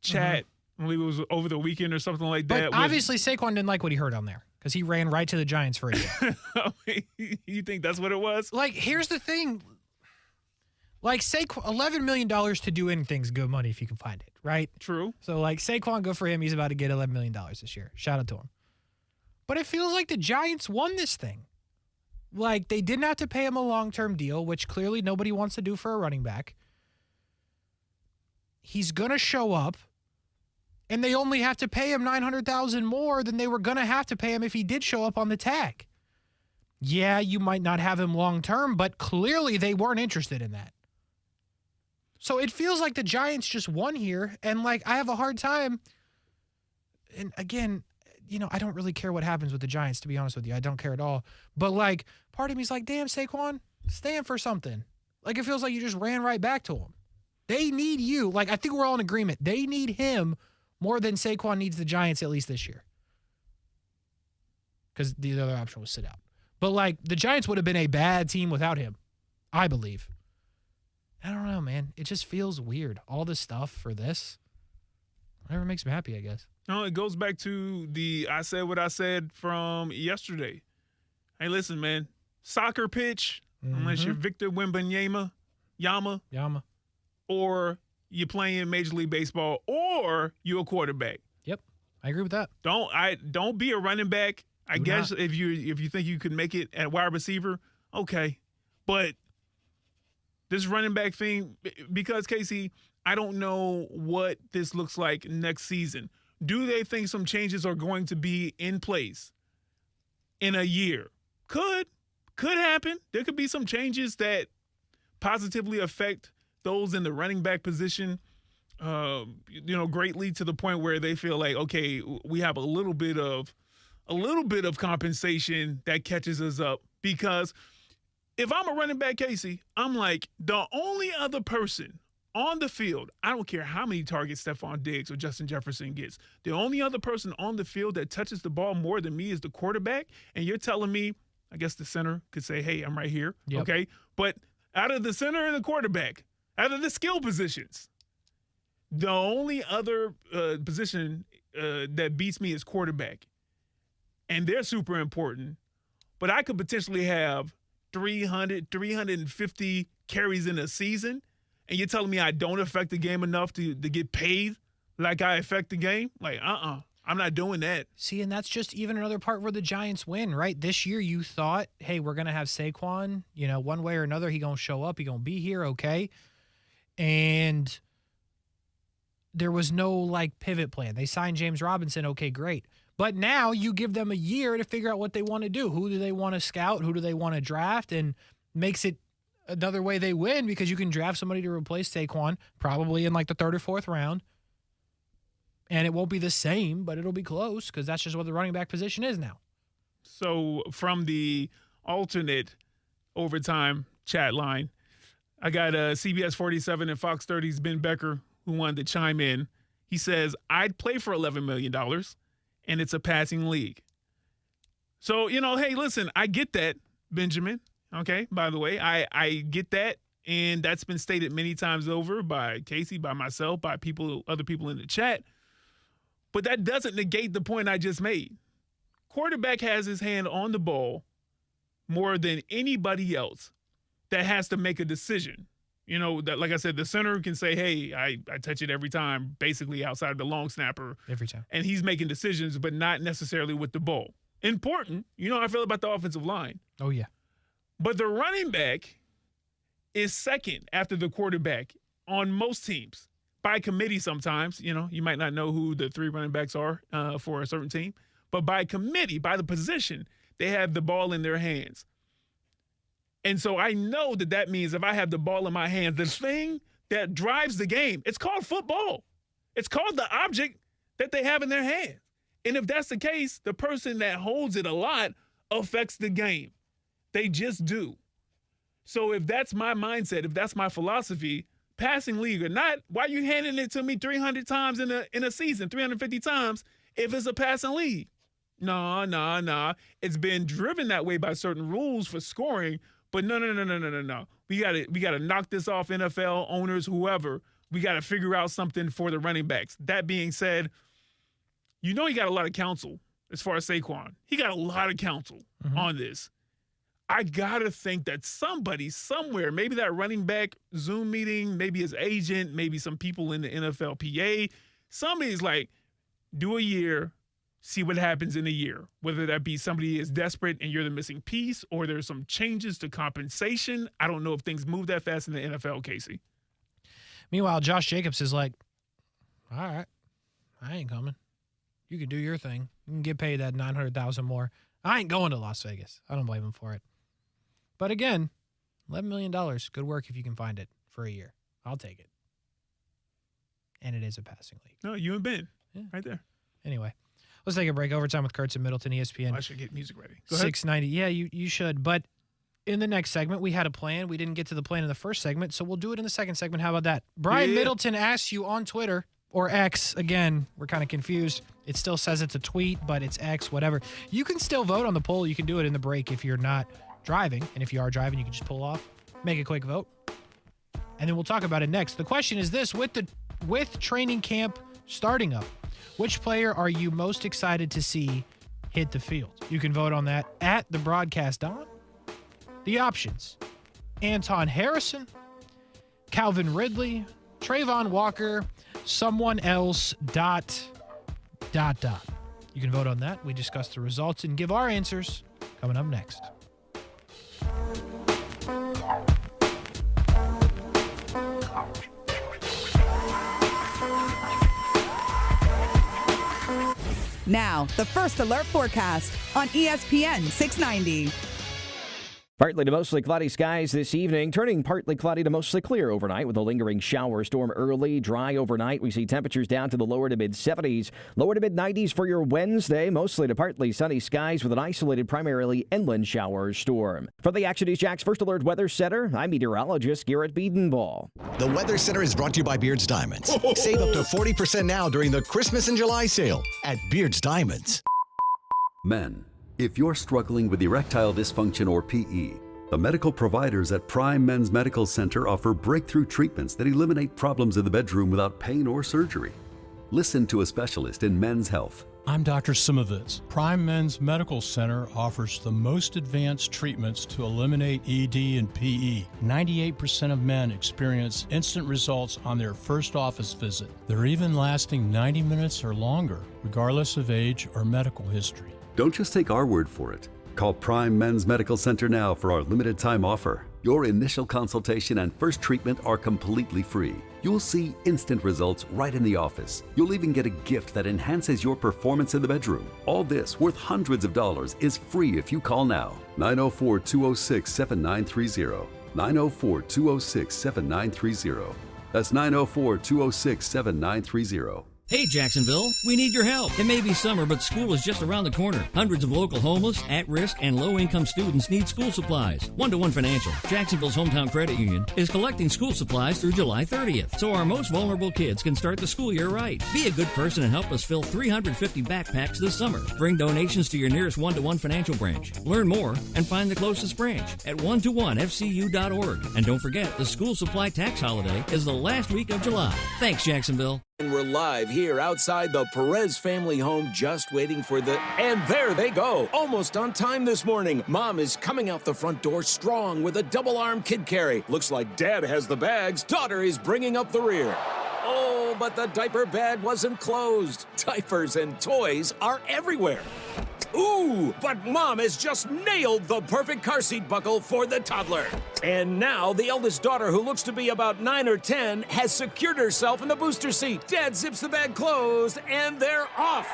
chat. I believe it was over the weekend or something like that.
But obviously Saquon didn't like what he heard on there because he ran right to the Giants for it.
You think that's what it was?
Like, here's the thing. Like, $11 million to do anything's good money if you can find it, right?
True.
So, like, Saquon, good for him. He's about to get $11 million this year. Shout out to him. But it feels like the Giants won this thing. Like, they didn't have to pay him a long-term deal, which clearly nobody wants to do for a running back. He's going to show up, and they only have to pay him $900,000 more than they were going to have to pay him if he did show up on the tag. Yeah, you might not have him long-term, but clearly they weren't interested in that. So it feels like the Giants just won here, and, like, I have a hard time. And, again, I don't really care what happens with the Giants, to be honest with you. I don't care at all. But, like, part of me is like, damn, Saquon, stand for something. Like, it feels like you just ran right back to him. They need you. Like, I think we're all in agreement. They need him more than Saquon needs the Giants, at least this year. Because the other option was sit out. But, like, the Giants would have been a bad team without him, I believe. I don't know, man. It just feels weird. All this stuff for this. Whatever makes me happy, I guess.
No, it goes back to I said what I said from yesterday. Hey, listen, man. Soccer pitch, unless you're Victor Wembanyama, Yama, or you're playing Major League Baseball, or you're a quarterback.
Yep, I agree with that.
Don't be a running back. I guess if you think you could make it at wide receiver, okay. But this running back thing, because Kasey, I don't know what this looks like next season. Do they think some changes are going to be in place in a year? Could happen. There could be some changes that positively affect those in the running back position, greatly, to the point where they feel like, okay, we have a little bit of compensation that catches us up. Because if I'm a running back, Kasey, I'm like, the only other person on the field, I don't care how many targets Stephon Diggs or Justin Jefferson gets, the only other person on the field that touches the ball more than me is the quarterback. And you're telling me, I guess the center could say, hey, I'm right here. Yep. Okay. But out of the center and the quarterback, out of the skill positions, the only other position that beats me is quarterback. And they're super important. But I could potentially have 350 carries in a season. And you're telling me I don't affect the game enough to get paid like I affect the game? Like, I'm not doing that.
See, and that's just even another part where the Giants win, right? This year you thought, hey, we're going to have Saquon, one way or another, he going to show up, he going to be here, okay? And there was no, like, pivot plan. They signed James Robinson, okay, great. But now you give them a year to figure out what they want to do. Who do they want to scout? Who do they want to draft? And makes it another way they win, because you can draft somebody to replace Saquon, probably in like the 3rd or 4th round. And it won't be the same, but it'll be close, because that's just what the running back position is now.
So from the alternate overtime chat line, I got CBS 47 and Fox 30's Ben Becker, who wanted to chime in. He says, I'd play for $11 million, and it's a passing league. So, hey, listen, I get that, Benjamin. Okay, by the way, I get that, and that's been stated many times over by Kasey, by myself, by other people in the chat. But that doesn't negate the point I just made. Quarterback has his hand on the ball more than anybody else that has to make a decision. That, like I said, the center can say, hey, I touch it every time, basically outside of the long snapper.
Every time. And
he's making decisions, but not necessarily with the ball. Important. How I feel about the offensive line.
Oh, yeah.
But the running back is second after the quarterback on most teams. By committee sometimes. You might not know who the 3 running backs are for a certain team. But by committee, by the position, they have the ball in their hands. And so I know that means if I have the ball in my hands, the thing that drives the game, it's called football. It's called the object that they have in their hands. And if that's the case, the person that holds it a lot affects the game. They just do. So if that's my mindset, if that's my philosophy, passing league or not, why are you handing it to me 300 times in a season, 350 times, if it's a passing league? No. It's been driven that way by certain rules for scoring, but no. We gotta knock this off, NFL owners, whoever. We gotta figure out something for the running backs. That being said, he got a lot of counsel as far as Saquon. He got a lot of counsel on this. I got to think that somebody somewhere, maybe that running back Zoom meeting, maybe his agent, maybe some people in the NFLPA, somebody's like, do a year, see what happens in a year, whether that be somebody is desperate and you're the missing piece, or there's some changes to compensation. I don't know if things move that fast in the NFL, Kasey.
Meanwhile, Josh Jacobs is like, all right, I ain't coming. You can do your thing. You can get paid that $900,000 more. I ain't going to Las Vegas. I don't blame him for it. But again, $11 million, good work if you can find it for a year. I'll take it. And it is a passing league.
No, you and Ben, right there.
Anyway, let's take a break. Overtime with Kuhrts and Middleton, ESPN.
I should get music ready. Go ahead.
690. Yeah, you should. But in the next segment, we had a plan. We didn't get to the plan in the first segment, so we'll do it in the second segment. How about that? Brian Middleton asks you on Twitter, or X. Again, we're kind of confused. It still says it's a tweet, but it's X, whatever. You can still vote on the poll. You can do it in the break if you're not driving. And if you are driving, you can just pull off, make a quick vote. And then we'll talk about it next. The question is this: with training camp starting up, which player are you most excited to see hit the field? You can vote on that at the broadcast on. The options: Anton Harrison, Calvin Ridley, Trayvon Walker, someone else, ... You can vote on that. We discuss the results and give our answers coming up next.
Now, the First Alert forecast on ESPN 690.
Partly to mostly cloudy skies this evening, turning partly cloudy to mostly clear overnight with a lingering shower storm early, dry overnight. We see temperatures down to the lower to mid-70s, lower to mid-90s for your Wednesday, mostly to partly sunny skies with an isolated primarily inland shower storm. From the Action News Jax First Alert Weather Center, I'm meteorologist Garrett Biedenball.
The Weather Center is brought to you by Beard's Diamonds. Save up to 40% now during the Christmas and July sale at Beard's Diamonds.
Men, if you're struggling with erectile dysfunction or PE, the medical providers at Prime Men's Medical Center offer breakthrough treatments that eliminate problems in the bedroom without pain or surgery. Listen to a specialist in men's health.
I'm Dr. Simovitz. Prime Men's Medical Center offers the most advanced treatments to eliminate ED and PE. 98% of men experience instant results on their first office visit. They're even lasting 90 minutes or longer, regardless of age or medical history.
Don't just take our word for it. Call Prime Men's Medical Center now for our limited time offer. Your initial consultation and first treatment are completely free. You'll see instant results right in the office. You'll even get a gift that enhances your performance in the bedroom. All this, worth hundreds of dollars, is free if you call now. 904-206-7930. 904-206-7930. That's 904-206-7930.
Hey, Jacksonville, we need your help. It may be summer, but school is just around the corner. Hundreds of local homeless, at-risk, and low-income students need school supplies. One-to-One Financial, Jacksonville's hometown credit union, is collecting school supplies through July 30th, so our most vulnerable kids can start the school year right. Be a good person and help us fill 350 backpacks this summer. Bring donations to your nearest One-to-One Financial branch. Learn more and find the closest branch at one-to-one-fcu.org. And don't forget, the school supply tax holiday is the last week of July. Thanks, Jacksonville.
And we're live here outside the Perez family home, just waiting for the... And there they go, almost on time this morning. Mom is coming out the front door strong with a double-arm kid carry. Looks like Dad has the bags. Daughter is bringing up the rear. Oh, but the diaper bag wasn't closed. Diapers and toys are everywhere. Ooh, but Mom has just nailed the perfect car seat buckle for the toddler. And now the eldest daughter, who looks to be about 9 or 10, has secured herself in the booster seat. Dad zips the bag closed, and they're off.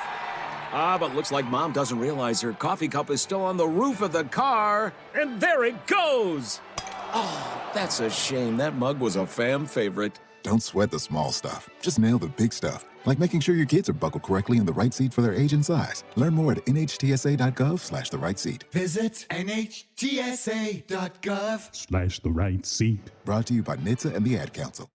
But looks like Mom doesn't realize her coffee cup is still on the roof of the car. And there it goes. Oh, that's a shame. That mug was a fam favorite.
Don't sweat the small stuff. Just nail the big stuff, like making sure your kids are buckled correctly in the right seat for their age and size. Learn more at nhtsa.gov/the right seat.
Visit nhtsa.gov/the
right seat. Brought to you by NHTSA and the Ad Council.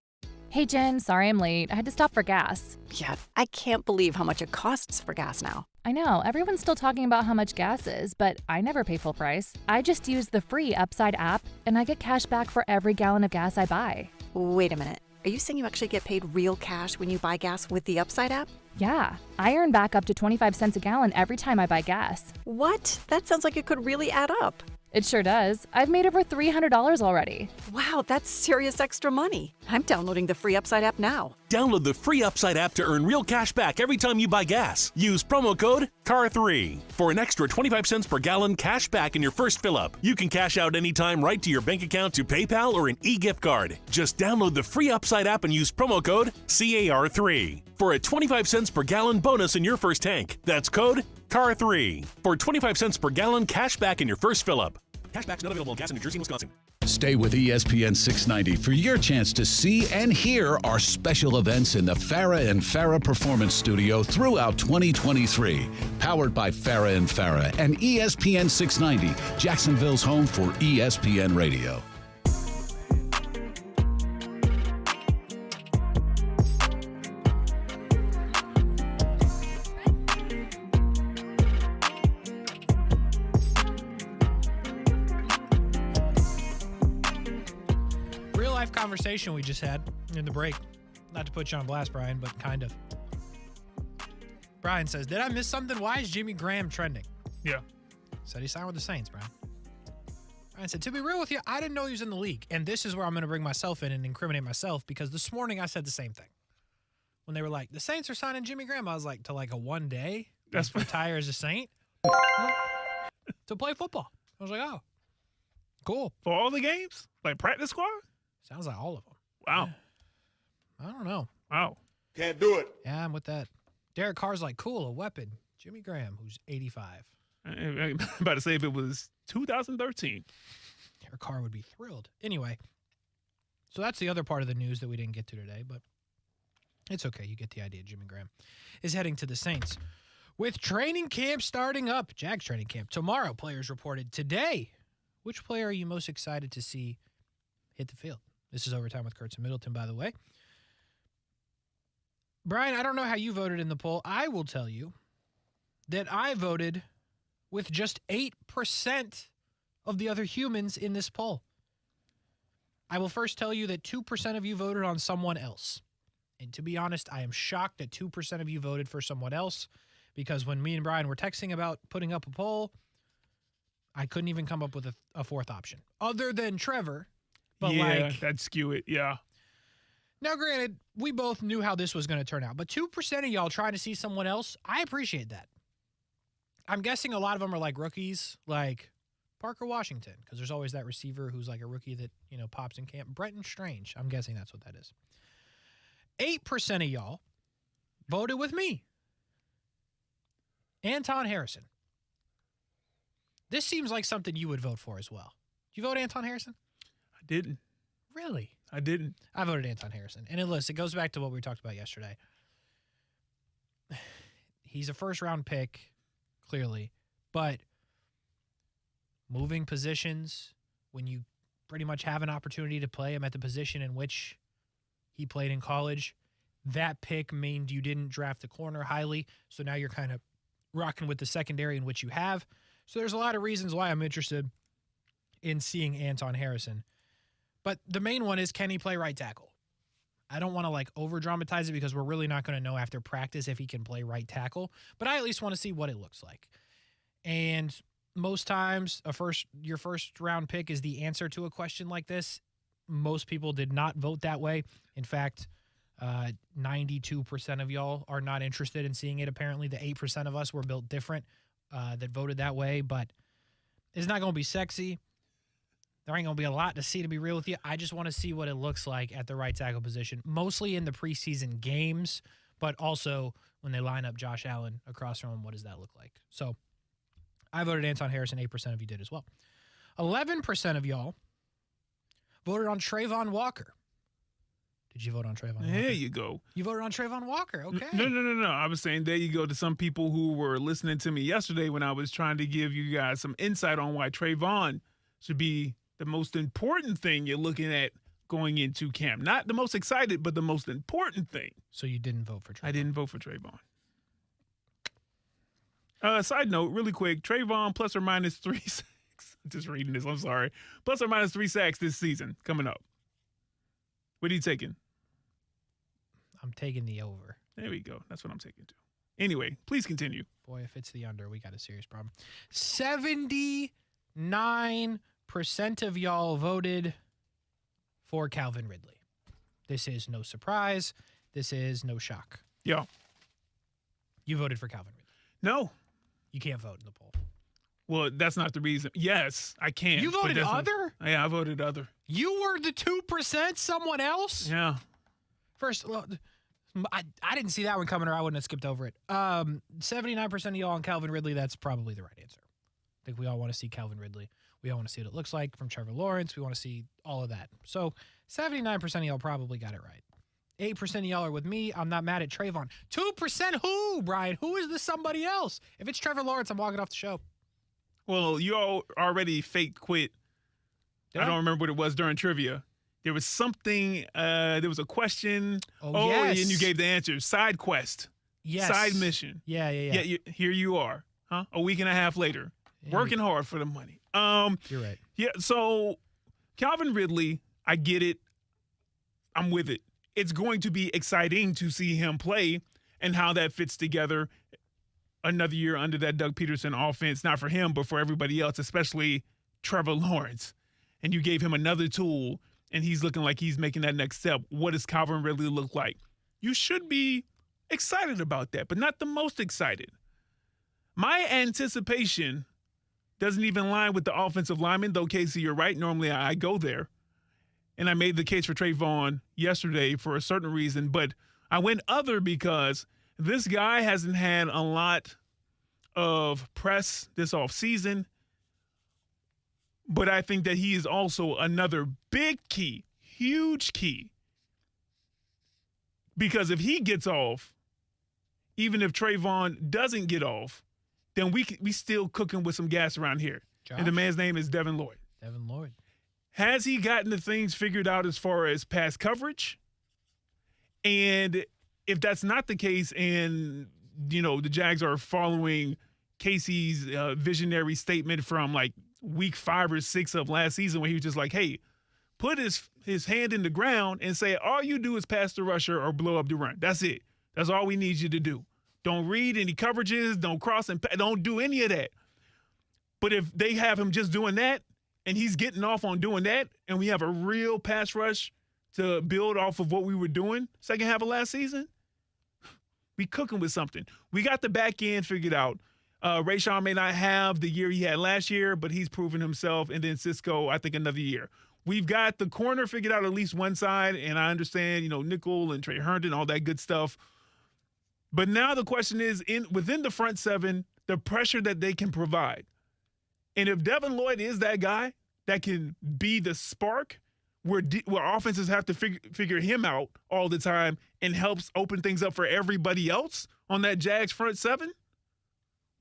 Hey, Jen, sorry I'm late. I had to stop for gas.
Yeah, I can't believe how much it costs for gas now.
I know, everyone's still talking about how much gas is, but I never pay full price. I just use the free Upside app, and I get cash back for every gallon of gas I buy.
Wait a minute. Are you saying you actually get paid real cash when you buy gas with the Upside app?
Yeah, I earn back up to 25 cents a gallon every time I buy gas.
What? That sounds like it could really add up.
It sure does. I've made over $300 already.
Wow, that's serious extra money. I'm downloading the free Upside app now.
Download the free Upside app to earn real cash back every time you buy gas. Use promo code CAR3 for an extra 25 cents per gallon cash back in your first fill-up. You can cash out anytime right to your bank account, to PayPal, or an e-gift card. Just download the free Upside app and use promo code CAR3 for a 25 cents per gallon bonus in your first tank. That's code CAR3 for 25 cents per gallon cash back in your first fill-up. Cashback's not available in gas in New Jersey and Wisconsin.
Stay with ESPN 690 for your chance to see and hear our special events in the Farah and Farah Performance Studio throughout 2023. Powered by Farah and Farah and ESPN 690, Jacksonville's home for ESPN Radio.
Conversation we just had in the break. Not to put you on blast, Brian, but kind of. Brian says, did I miss something? Why is Jimmy Graham trending?
Yeah.
Said he signed with the Saints, Brian. Brian said, to be real with you, I didn't know he was in the league. And this is where I'm going to bring myself in and incriminate myself, because this morning I said the same thing. When they were like, the Saints are signing Jimmy Graham, I was like, to like a one day? That's retire as a Saint? To play football. I was like, oh, cool.
For all the games? Like practice squad?
Sounds like all of them.
Wow.
I don't know.
Wow.
Can't do it.
Yeah, I'm with that. Derek Carr's like, cool, a weapon. Jimmy Graham, who's 85.
I'm about to say if it was 2013.
Derek Carr would be thrilled. Anyway, so that's the other part of the news that we didn't get to today, but it's okay. You get the idea. Jimmy Graham is heading to the Saints. With training camp starting up, Jags training camp tomorrow, players reported today. Which player are you most excited to see hit the field? This is Overtime with Kuhrts and Middleton, by the way. Brian, I don't know how you voted in the poll. I will tell you that I voted with just 8% of the other humans in this poll. I will first tell you that 2% of you voted on someone else. And to be honest, I am shocked that 2% of you voted for someone else, because when me and Brian were texting about putting up a poll, I couldn't even come up with a fourth option other than Trevor. But
yeah, that'd skew it. Yeah.
Now, granted, we both knew how this was going to turn out, but 2% of y'all trying to see someone else, I appreciate that. I'm guessing a lot of them are like rookies, like Parker Washington, because there's always that receiver who's like a rookie that, you know, pops in camp. Brenton Strange. I'm guessing that's what that is. 8% of y'all voted with me. Anton Harrison. This seems like something you would vote for as well. Did you vote Anton Harrison?
I didn't.
Really?
I didn't.
I voted Anton Harrison. And it goes back to what we talked about yesterday. He's a first-round pick, clearly. But moving positions, when you pretty much have an opportunity to play him at the position in which he played in college, that pick meant you didn't draft the corner highly. So now you're kind of rocking with the secondary in which you have. So there's a lot of reasons why I'm interested in seeing Anton Harrison. But the main one is, can he play right tackle? I don't want to like over dramatize it, because we're really not going to know after practice if he can play right tackle, but I at least want to see what it looks like. And most times your first round pick is the answer to a question like this. Most people did not vote that way. In fact, 92% of y'all are not interested in seeing it. Apparently the 8% of us were built different that voted that way, but it's not going to be sexy. There ain't going to be a lot to see, to be real with you. I just want to see what it looks like at the right tackle position, mostly in the preseason games, but also when they line up Josh Allen across from him, what does that look like? So I voted Anton Harrison. 8% of you did as well. 11% of y'all voted on Trayvon Walker. Did you vote on Trayvon Walker?
There you go.
You voted on Trayvon Walker. Okay.
No. I was saying there you go to some people who were listening to me yesterday when I was trying to give you guys some insight on why Trayvon should be the most important thing you're looking at going into camp. Not the most excited, but the most important thing.
So you didn't vote for Trayvon?
I didn't vote for Trayvon. Side note, really quick, Trayvon plus or minus 3 sacks. Just reading this, I'm sorry. Plus or minus 3 sacks this season coming up. What are you taking?
I'm taking the over.
There we go. That's what I'm taking too. Anyway, please continue.
Boy, if it's the under, we got a serious problem. 79% 9% of y'all voted for Calvin Ridley. This is no surprise. This is no shock.
Yeah.
You voted for Calvin Ridley.
No.
You can't vote in the poll.
Well, that's not the reason. Yes, I can.
You voted other?
Yeah, I voted other.
You were the 2%? Someone else?
Yeah.
First, well, I didn't see that one coming, or I wouldn't have skipped over it. 79% of y'all on Calvin Ridley. That's probably the right answer. I think we all want to see Calvin Ridley. We all want to see what it looks like from Trevor Lawrence. We want to see all of that. So 79% of y'all probably got it right. 8% of y'all are with me. I'm not mad at Trayvon. 2% who, Brian? Who is this somebody else? If it's Trevor Lawrence, I'm walking off the show.
Well, you all already fake quit. I don't remember what it was during trivia. There was something, there was a question.
Oh, yes.
And you gave the answer. Side quest.
Yes.
Side mission.
Yeah.
Here you are, huh? A week and a half later. Working hard for the money.
You're right.
Yeah, so Calvin Ridley, I get it. I'm with it. It's going to be exciting to see him play and how that fits together. Another year under that Doug Peterson offense, not for him, but for everybody else, especially Trevor Lawrence. And you gave him another tool, and he's looking like he's making that next step. What does Calvin Ridley look like? You should be excited about that, but not the most excited. My anticipation doesn't even line with the offensive lineman, though, Kasey, you're right. Normally I go there. And I made the case for Trayvon yesterday for a certain reason, but I went other because this guy hasn't had a lot of press this offseason, but I think that he is also another big key, huge key. Because if he gets off, even if Trayvon doesn't get off, then we still cooking with some gas around here.
Josh?
And the man's name is Devin Lloyd.
Devin Lloyd.
Has he gotten the things figured out as far as pass coverage? And if that's not the case and, the Jags are following Kasey's visionary statement from like week 5 or 6 of last season where he was just like, hey, put his hand in the ground and say, all you do is pass the rusher or blow up the run. That's it. That's all we need you to do. Don't read any coverages. Don't cross and don't do any of that. But if they have him just doing that and he's getting off on doing that and we have a real pass rush to build off of what we were doing second half of last season, we cooking with something. We got the back end figured out. Rayshawn may not have the year he had last year, but he's proven himself. And then Cisco, I think, another year. We've got the corner figured out at least one side, and I understand, nickel and Trey Herndon, all that good stuff. But now the question is, within the front seven, the pressure that they can provide. And if Devin Lloyd is that guy that can be the spark where offenses have to figure him out all the time and helps open things up for everybody else on that Jags front seven,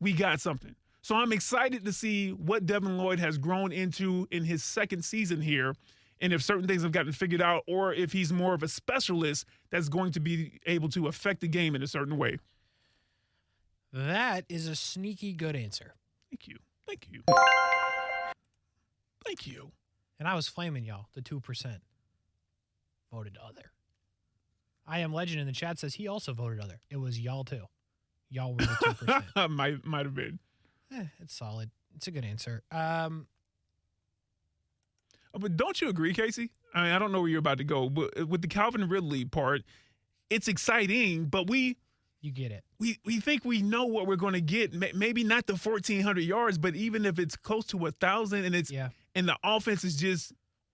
we got something. So I'm excited to see what Devin Lloyd has grown into in his second season here, and if certain things have gotten figured out, or if he's more of a specialist that's going to be able to affect the game in a certain way.
That is a sneaky good answer.
Thank you. Thank you.
And I was flaming y'all, the 2%. Voted other. I Am Legend in the chat says he also voted other. It was y'all too. Y'all were the 2%.
might have been.
It's solid. It's a good answer.
But don't you agree, Kasey? I mean, I don't know where you're about to go, but with the Calvin Ridley part, it's exciting, but
you get it.
We think we know what we're going to get. Maybe not the 1,400 yards, but even if it's close to 1,000 and and the offense is just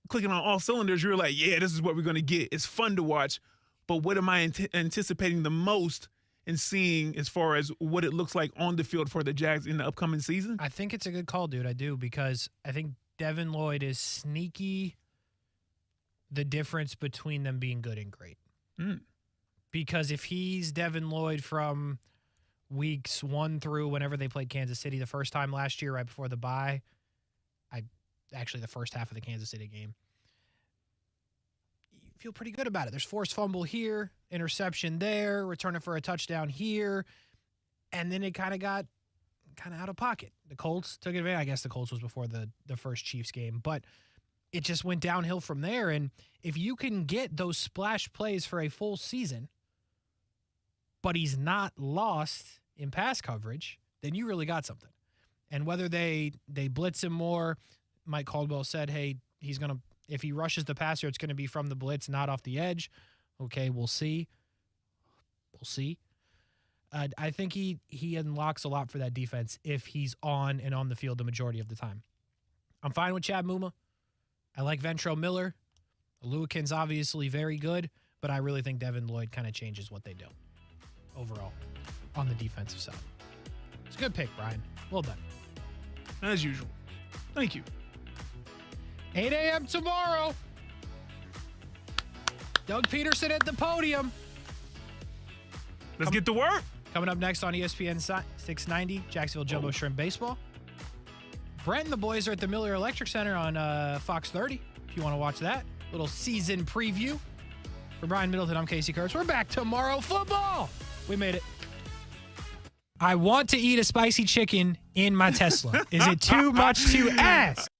clicking on all cylinders, you're like, yeah, this is what we're going to get. It's fun to watch, but what am I anticipating the most and seeing as far as what it looks like on the field for the Jags in the upcoming season?
I think it's a good call, dude. I do, because I think Devin Lloyd is sneaky the difference between them being good and great. Because if he's Devin Lloyd from weeks 1 through whenever they played Kansas City the first time last year, right before the bye, actually the first half of the Kansas City game, you feel pretty good about it. There's forced fumble here, interception there, returning for a touchdown here, and then it kind of got out of pocket. The Colts took advantage. I guess the Colts was before the first Chiefs game, but it just went downhill from there. And if you can get those splash plays for a full season, but he's not lost in pass coverage, then you really got something. And whether they blitz him more, Mike Caldwell said, hey, if he rushes the passer, it's going to be from the blitz, not off the edge. Okay, we'll see. We'll see. I think he unlocks a lot for that defense if he's on and on the field the majority of the time. I'm fine with Chad Muma. I like Ventrell Miller. Lewikin's obviously very good, but I really think Devin Lloyd kind of changes what they do overall on the defensive side. It's a good pick, Brian. Well done.
As usual. Thank you.
8 a.m. tomorrow. Doug Peterson at the podium.
Let's get to work.
Coming up next on ESPN 690, Jacksonville Jumbo Shrimp Baseball. Brent and the boys are at the Miller Electric Center on Fox 30, if you want to watch that. Little season preview. For Brian Middleton, I'm Kasey Kuhrts. We're back tomorrow. Football! We made it. I want to eat a spicy chicken in my Tesla. Is it too much to ask?